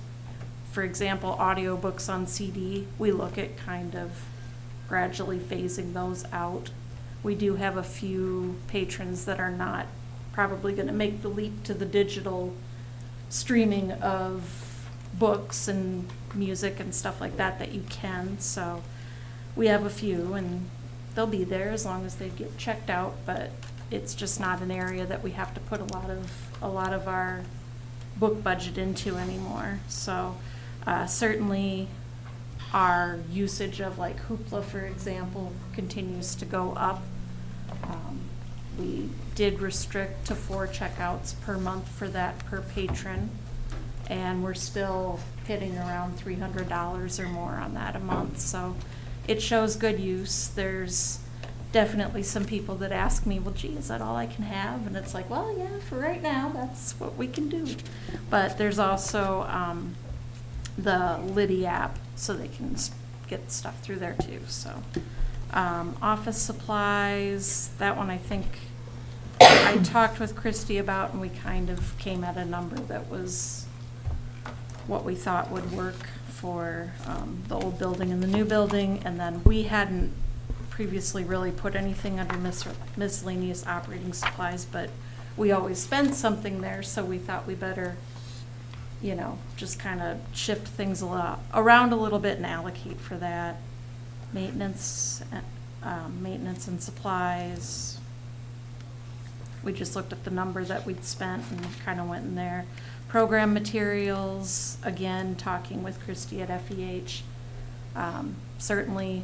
for example, audiobooks on CD, we look at kind of gradually phasing those out. We do have a few patrons that are not probably going to make the leap to the digital streaming of books and music and stuff like that that you can, so we have a few, and they'll be there as long as they get checked out, but it's just not an area that we have to put a lot of our book budget into anymore. So certainly our usage of like Hoopla, for example, continues to go up. We did restrict to 4 checkouts per month for that per patron, and we're still hitting around $300 or more on that a month. So it shows good use. There's definitely some people that ask me, well, gee, is that all I can have? And it's like, well, yeah, for right now, that's what we can do. But there's also the Liddy app, so they can get stuff through there too. So office supplies, that one I think I talked with Christy about, and we kind of came at a number that was what we thought would work for the old building and the new building. And then we hadn't previously really put anything under miscellaneous operating supplies, but we always spend something there, so we thought we better, you know, just kind of shift things around a little bit and allocate for that. Maintenance and supplies. We just looked at the number that we'd spent and kind of went in there. Program materials, again, talking with Christy at FEH. Certainly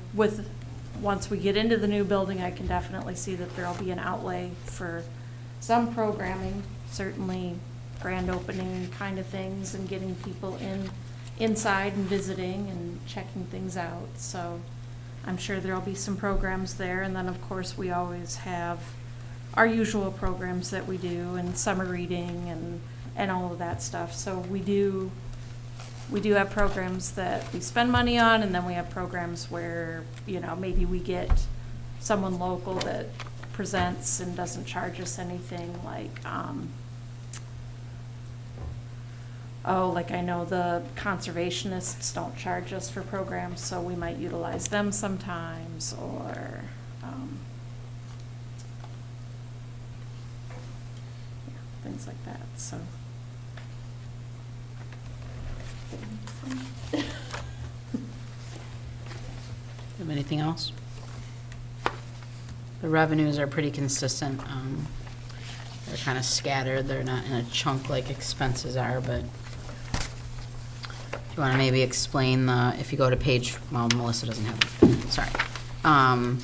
once we get into the new building, I can definitely see that there'll be an outlay for some programming, certainly grand opening kind of things and getting people inside and visiting and checking things out. So I'm sure there'll be some programs there. And then, of course, we always have our usual programs that we do and summer reading and all of that stuff. So we do have programs that we spend money on, and then we have programs where, maybe we get someone local that presents and doesn't charge us anything, like, like I know the conservationists don't charge us for programs, so we might utilize them sometimes, or, things like that, so. Have anything else? The revenues are pretty consistent. They're kind of scattered. They're not in a chunk like expenses are, but if you want to maybe explain if you go to page, well, Melissa doesn't have it, sorry.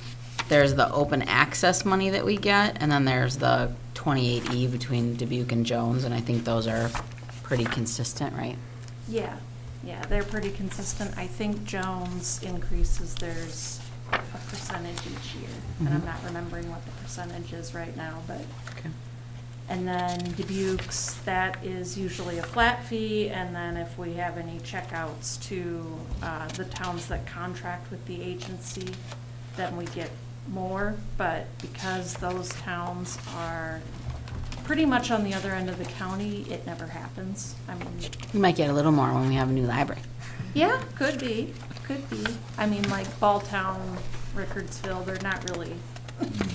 There's the open access money that we get, and then there's the 28E between Dubuque and Jones, and I think those are pretty consistent, right? Yeah, they're pretty consistent. I think Jones increases theirs a percentage each year, and I'm not remembering what the percentage is right now, but. Okay. And then Dubuque's, that is usually a flat fee, and then if we have any checkouts to the towns that contract with the agency, then we get more, but because those towns are pretty much on the other end of the county, it never happens. I mean, We might get a little more when we have a new library. yeah, could be. I mean, like Balltown, Rickardsville, they're not really,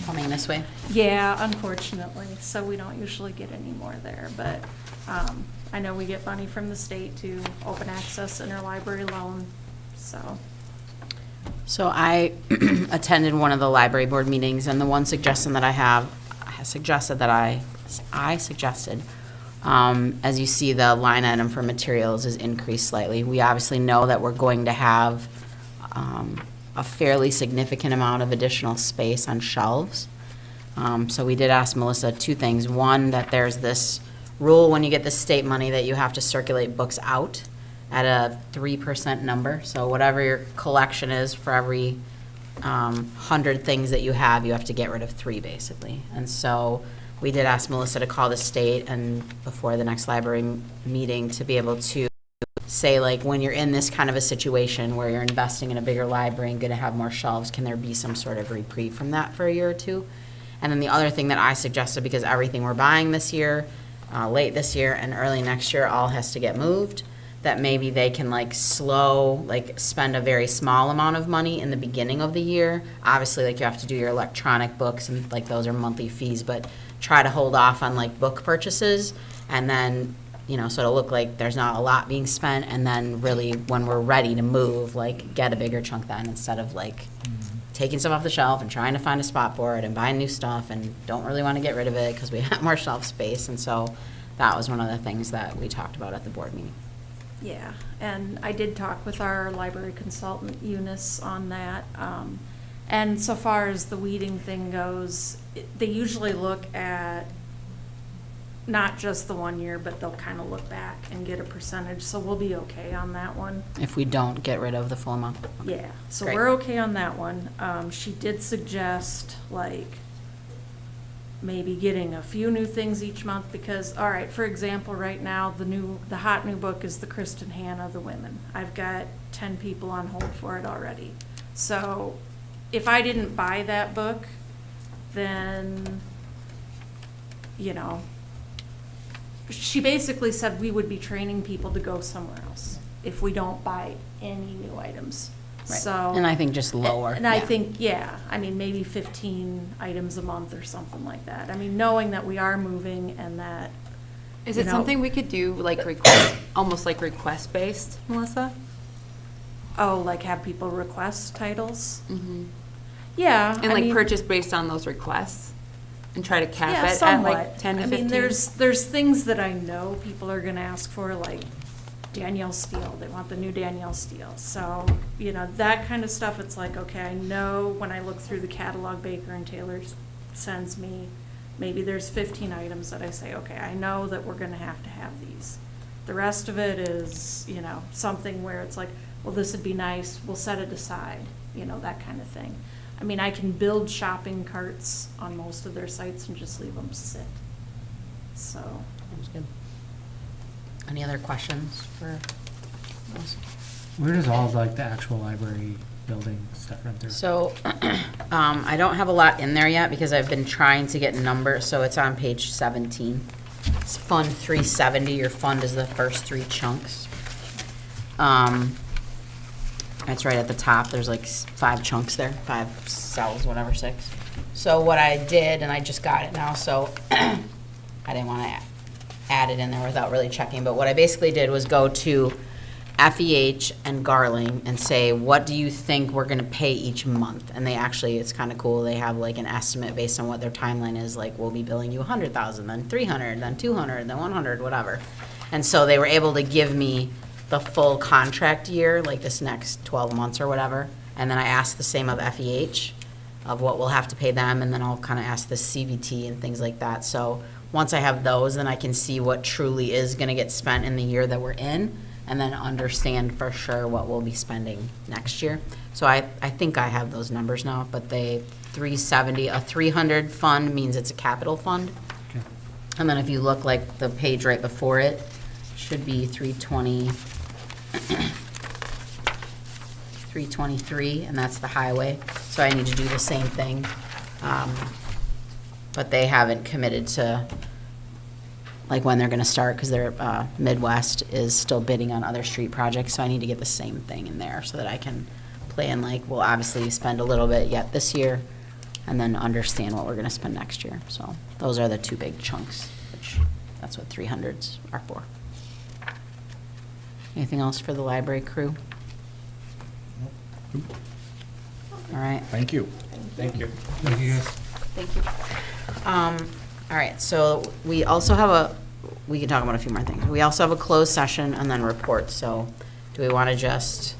Coming this way. yeah, unfortunately, so we don't usually get any more there, but I know we get money from the state to open access interlibrary loan, so. So I attended one of the library board meetings, and the one suggestion that I suggested, as you see, the line item for materials is increased slightly. We obviously know that we're going to have a fairly significant amount of additional space on shelves. So we did ask Melissa two things. One, that there's this rule when you get the state money that you have to circulate books out at a 3% number. So whatever your collection is, for every 100 things that you have to get rid of 3, basically. And so we did ask Melissa to call the state and before the next library meeting to be able to say, like, when you're in this kind of a situation where you're investing in a bigger library and going to have more shelves, can there be some sort of reprieve from that for a year or two? And then the other thing that I suggested, because everything we're buying this year, late this year and early next year, all has to get moved, that maybe they can spend a very small amount of money in the beginning of the year. Obviously, like, you have to do your electronic books and like those are monthly fees, but try to hold off on like book purchases, and then, so it'll look like there's not a lot being spent, and then really when we're ready to move, like, get a bigger chunk then, instead of like taking stuff off the shelf and trying to find a spot for it and buying new stuff and don't really want to get rid of it because we have more shelf space. And so that was one of the things that we talked about at the board meeting. Yeah, and I did talk with our library consultant, Eunice, on that. And so far as the weeding thing goes, they usually look at not just the 1 year, but they'll kind of look back and get a percentage, so we'll be okay on that one. If we don't get rid of the full amount. Yeah, so Great. we're okay on that one. She did suggest, like, maybe getting a few new things each month, because, all right, for example, right now, the hot new book is the Kristen Hanna, The Women. I've got 10 people on hold for it already. So if I didn't buy that book, then, she basically said we would be training people to go somewhere else if we don't buy any new items. Right. So, And I think just lower. and I yeah. think, maybe 15 items a month or something like that. I mean, knowing that we are moving and that. Is it something we could do, like, request, almost like request-based, Melissa? Oh, like have people request titles? Mm-hmm. Yeah. And I like mean, purchase based on those requests? And try to cap Yeah, it at somewhat. like 10 to I 15? mean, there's things that I know people are gonna ask for, like Danielle Steel. They want the new Danielle Steel. So, you know, that kind of stuff, it's like, okay, I know when I look through the catalog Baker and Taylor sends me, maybe there's 15 items that I say, okay, I know that we're gonna have these. The rest of it is, you know, something where it's like, well, this would be nice, we'll set it aside, you know, that kind of thing. I mean, I can build shopping carts on most of their sites and just leave them sit. So. Sounds good. Any other questions for us? Where does all like the actual library building stuff run through? So, I don't have a lot in there yet because I've been trying to get numbers, so it's on page 17. It's Fund 370, your fund is the first three chunks. That's right at the top, there's like 5 chunks there, 5 cells, whatever, 6. So what I did, and I just got it now, so I didn't want to add it in there without really checking, but what I basically did was go to FEH and Garling and say, what do you think we're gonna pay each month? And they actually, it's kind of cool, they have like an estimate based on what their timeline is, like, we'll be billing you 100,000, then 300, then 200, then 100, whatever. And so they were able to give me the full contract year, like this next 12 months or whatever. And then I asked the same of FEH, of what we'll have to pay them, and then I'll kind of ask the CVT and things like that. So once I have those, then I can see what truly is gonna get spent in the year that we're in, and then understand for sure what we'll be spending next year. So I think I have those numbers now, but they, 370, a 300 fund means it's a capital fund. Okay. And then if you look like the page right before it, should be 320, 323, and that's the highway. So I need to do the same thing. But they haven't committed to, like, when they're gonna start, because their Midwest is still bidding on other street projects, so I need to get the same thing in there so that I can plan, like, we'll obviously spend a little bit yet this year, and then understand what we're gonna spend next year. So those are the 2 big chunks, which, that's what 300s are for. Anything else for the library crew? All right. Thank you. Thank you. Thank you guys. Thank you. All right, so we also have we can talk about a few more things. We also have a closed session and then reports, so do we want to just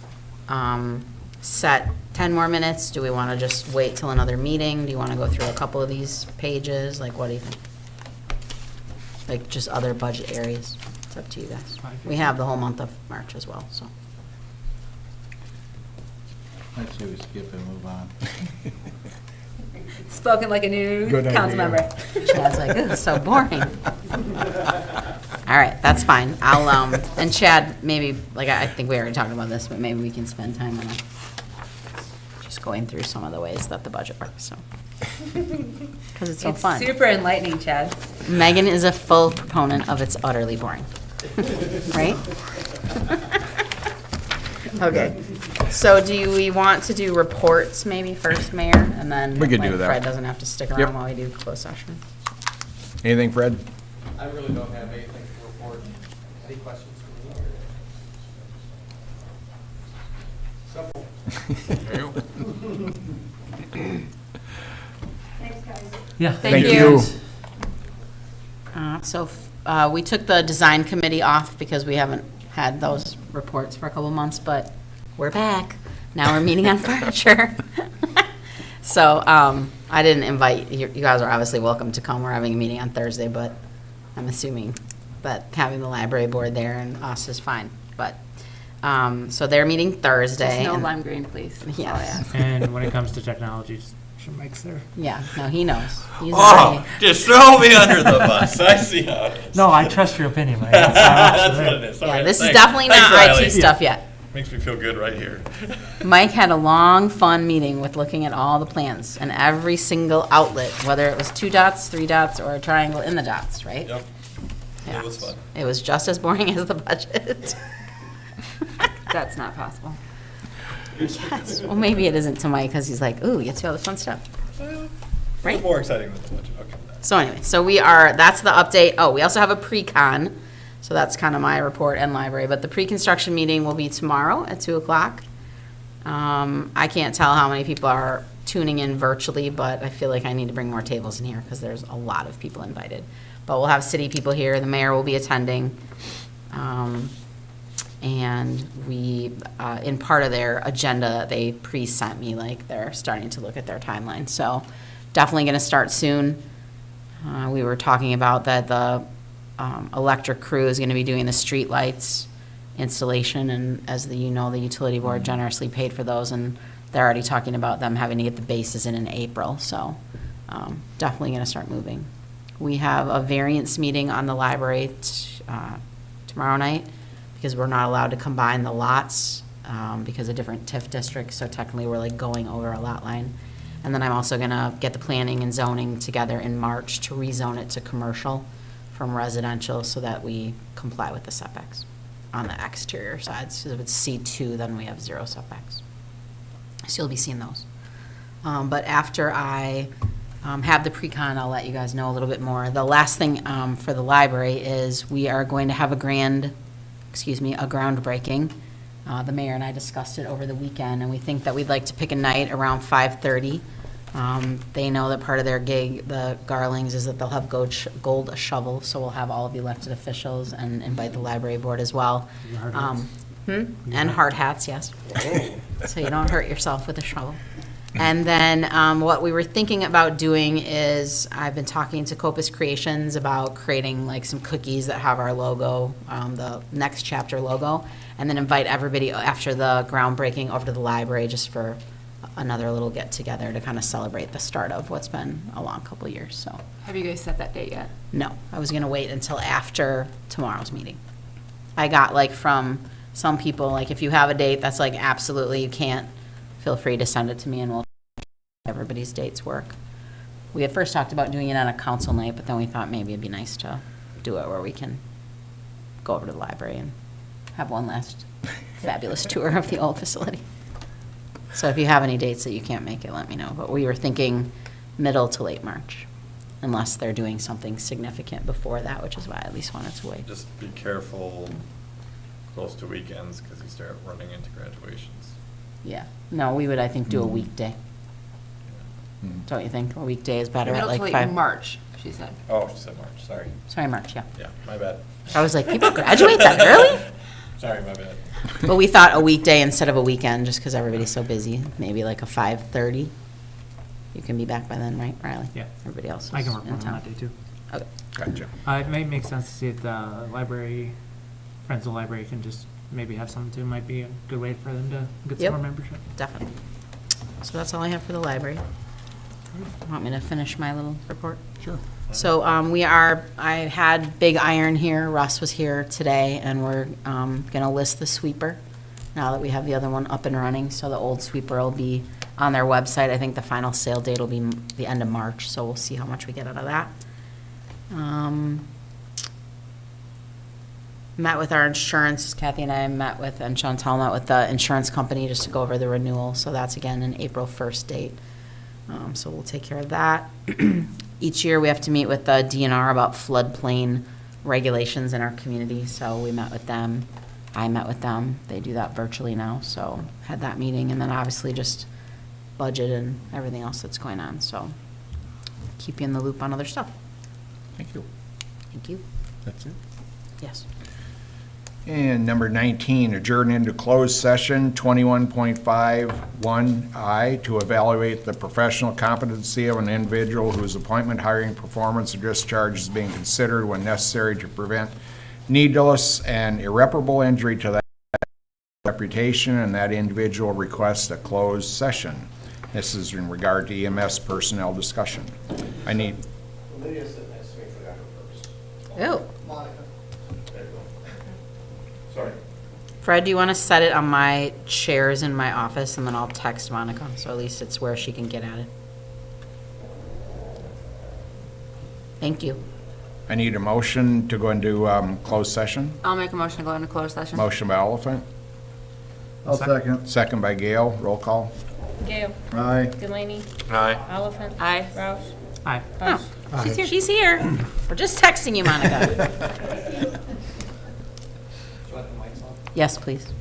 set 10 more minutes? Do we want to just wait till another meeting? Do you want to go through a couple of these pages? Like, what do you think? Like, just other budget areas? It's up to you guys. We have the whole month of March as well, so. I'd say we skip and move on. Spoken like a new Good council idea. member. Chad's like, this is so boring. All right, that's fine. I'll, and Chad, maybe, like, I think we already talked about this, but maybe we can spend time on it. Just going through some of the ways that the budget works, so. Because it's so fun. Super enlightening, Chad. Megan is a full proponent of it's utterly boring. Right? Okay. So do we want to do reports maybe first, Mayor? And then We could do like, that. Fred doesn't have to stick Yep. around while we do closed session. Anything, Fred? I really don't have anything to report. Any questions for me? Simple. Yeah. Thank you. We took the design committee off because we haven't had those reports for a couple months, but we're back. Now we're meeting on furniture. So I didn't invite, you guys are obviously welcome to come. We're having a meeting on Thursday, but I'm assuming that having the library board there and us is fine. But, so they're meeting Thursday. Just no and- lime green, please. That's all I Yes. ask. And when it comes to technologies, Mike's there. Yeah, no, he knows. He's Oh, already- just throw me under the bus. I see how it is. No, I trust your opinion, Mike. That's what it is. All Yeah, right, this is thanks. definitely Thanks, not Riley. IT stuff yet. Makes me feel good right here. Mike had a long, fun meeting with looking at all the plans and every single outlet, whether it was 2 dots, 3 dots, or a triangle in the dots, right? Yep. Yeah. It was fun. It was just as boring as the budget. That's not possible. Yes. Well, maybe it isn't to Mike because he's like, ooh, you get to all the fun stuff. It Right? was more exciting than the budget. Okay. So anyway, so that's the update. Oh, we also have a pre-con. So that's kind of my report and library, but the pre-construction meeting will be tomorrow at 2:00. I can't tell how many people are tuning in virtually, but I feel like I need to bring more tables in here because there's a lot of people invited. But we'll have city people here, the mayor will be attending. And we, in part of their agenda that they pre-sent me, like they're starting to look at their timeline. So definitely going to start soon. We were talking about that the electric crew is going to be doing the street lights installation, and as the utility board generously paid for those, and they're already talking about them having to get the bases in April. So definitely going to start moving. We have a variance meeting on the library tomorrow night, because we're not allowed to combine the lots because of different TIF districts, so technically we're like going over a lot line. And then I'm also gonna get the planning and zoning together in March to rezone it to commercial from residential so that we comply with the setbacks on the exterior sides. So if it's C2, then we have 0 setbacks. So you'll be seeing those. But after I have the pre-con, I'll let you guys know a little bit more. The last thing for the library is we are going to have a groundbreaking. The mayor and I discussed it over the weekend, and we think that we'd like to pick a night around 5:30. They know that part of their gig, the Garlings, is that they'll have gold shovel, so we'll have all of the elected officials and invite the library board as well. And hard hats, yes. So you don't hurt yourself with a shovel. And then what we were thinking about doing is I've been talking to Copus Creations about creating like some cookies that have our logo, the next chapter logo, and then invite everybody after the groundbreaking over to the library just for another little get together to kind of celebrate the start of what's been a long couple of years. So Have you guys set that date yet? no, I was going to wait until after tomorrow's meeting. I got like from some people, like if you have a date that's like absolutely you can't, feel free to send it to me and we'll everybody's dates work. We had first talked about doing it on a council night, but then we thought maybe it'd be nice to do it where we can go over to the library and have one last fabulous tour of the old facility. So if you have any dates that you can't make it, let me know. But we were thinking middle to late March, unless they're doing something significant before that, which is why I at least wanted to wait. Just be careful close to weekends, because you start running into graduations. Yeah. No, we would, I think, do a weekday. Don't you think? A weekday is better at Middle to like late 5? March, she said. Oh, she said March, sorry. Sorry, March, yeah. Yeah, my bad. I was like, people graduate that early? Sorry, my bad. But we thought a weekday instead of a weekend, just because everybody's so busy. Maybe like a 5:30. You can be back by then, right, Riley? Yeah. Everybody else is I can work in on town. that day too. Okay. Gotcha. It may make sense to see if the library, Friends of the Library can just maybe have something too, might be a good way for them to get Yep. some more membership. Definitely. So that's all I have for the library. Want me to finish my little report? Sure. So I had Big Iron here, Russ was here today, and we're gonna list the sweeper now that we have the other one up and running. So the old sweeper will be on their website. I think the final sale date will be the end of March, so we'll see how much we get out of that. Met with our insurance, Kathy and I met with, and Chantal met with the insurance company just to go over the renewal. So that's again an April 1st date. So we'll take care of that. Each year we have to meet with the DNR about floodplain regulations in our community. So we met with them. I met with them. They do that virtually now. So had that meeting, and then obviously just budget and everything else that's going on. So keep you in the loop on other stuff. Thank you. Thank you. That's it. Yes. And number 19, adjourn into closed session 21.51I to evaluate the professional competency of an individual whose appointment, hiring, performance, or discharge is being considered when necessary to prevent needless and irreparable injury to that reputation, and that individual requests a closed session. This is in regard to EMS personnel discussion. I need, Lydia sitting next to me, forgot her purse. Oh. Monica. There you go. Sorry. Fred, do you want to set it on my chairs in my office, and then I'll text Monica, so at least it's where she can get at it. Thank you. I need a motion to go into closed session. I'll make a motion to go into closed session. Motion by Oliphant, I'll second. second by Gale. Roll call. Gale. Aye. Delaney. Aye. Oliphant. Aye. Roush. Aye. Bush. She's here. She's here. We're just texting you, Monica. Do you want the mics on? Yes, please.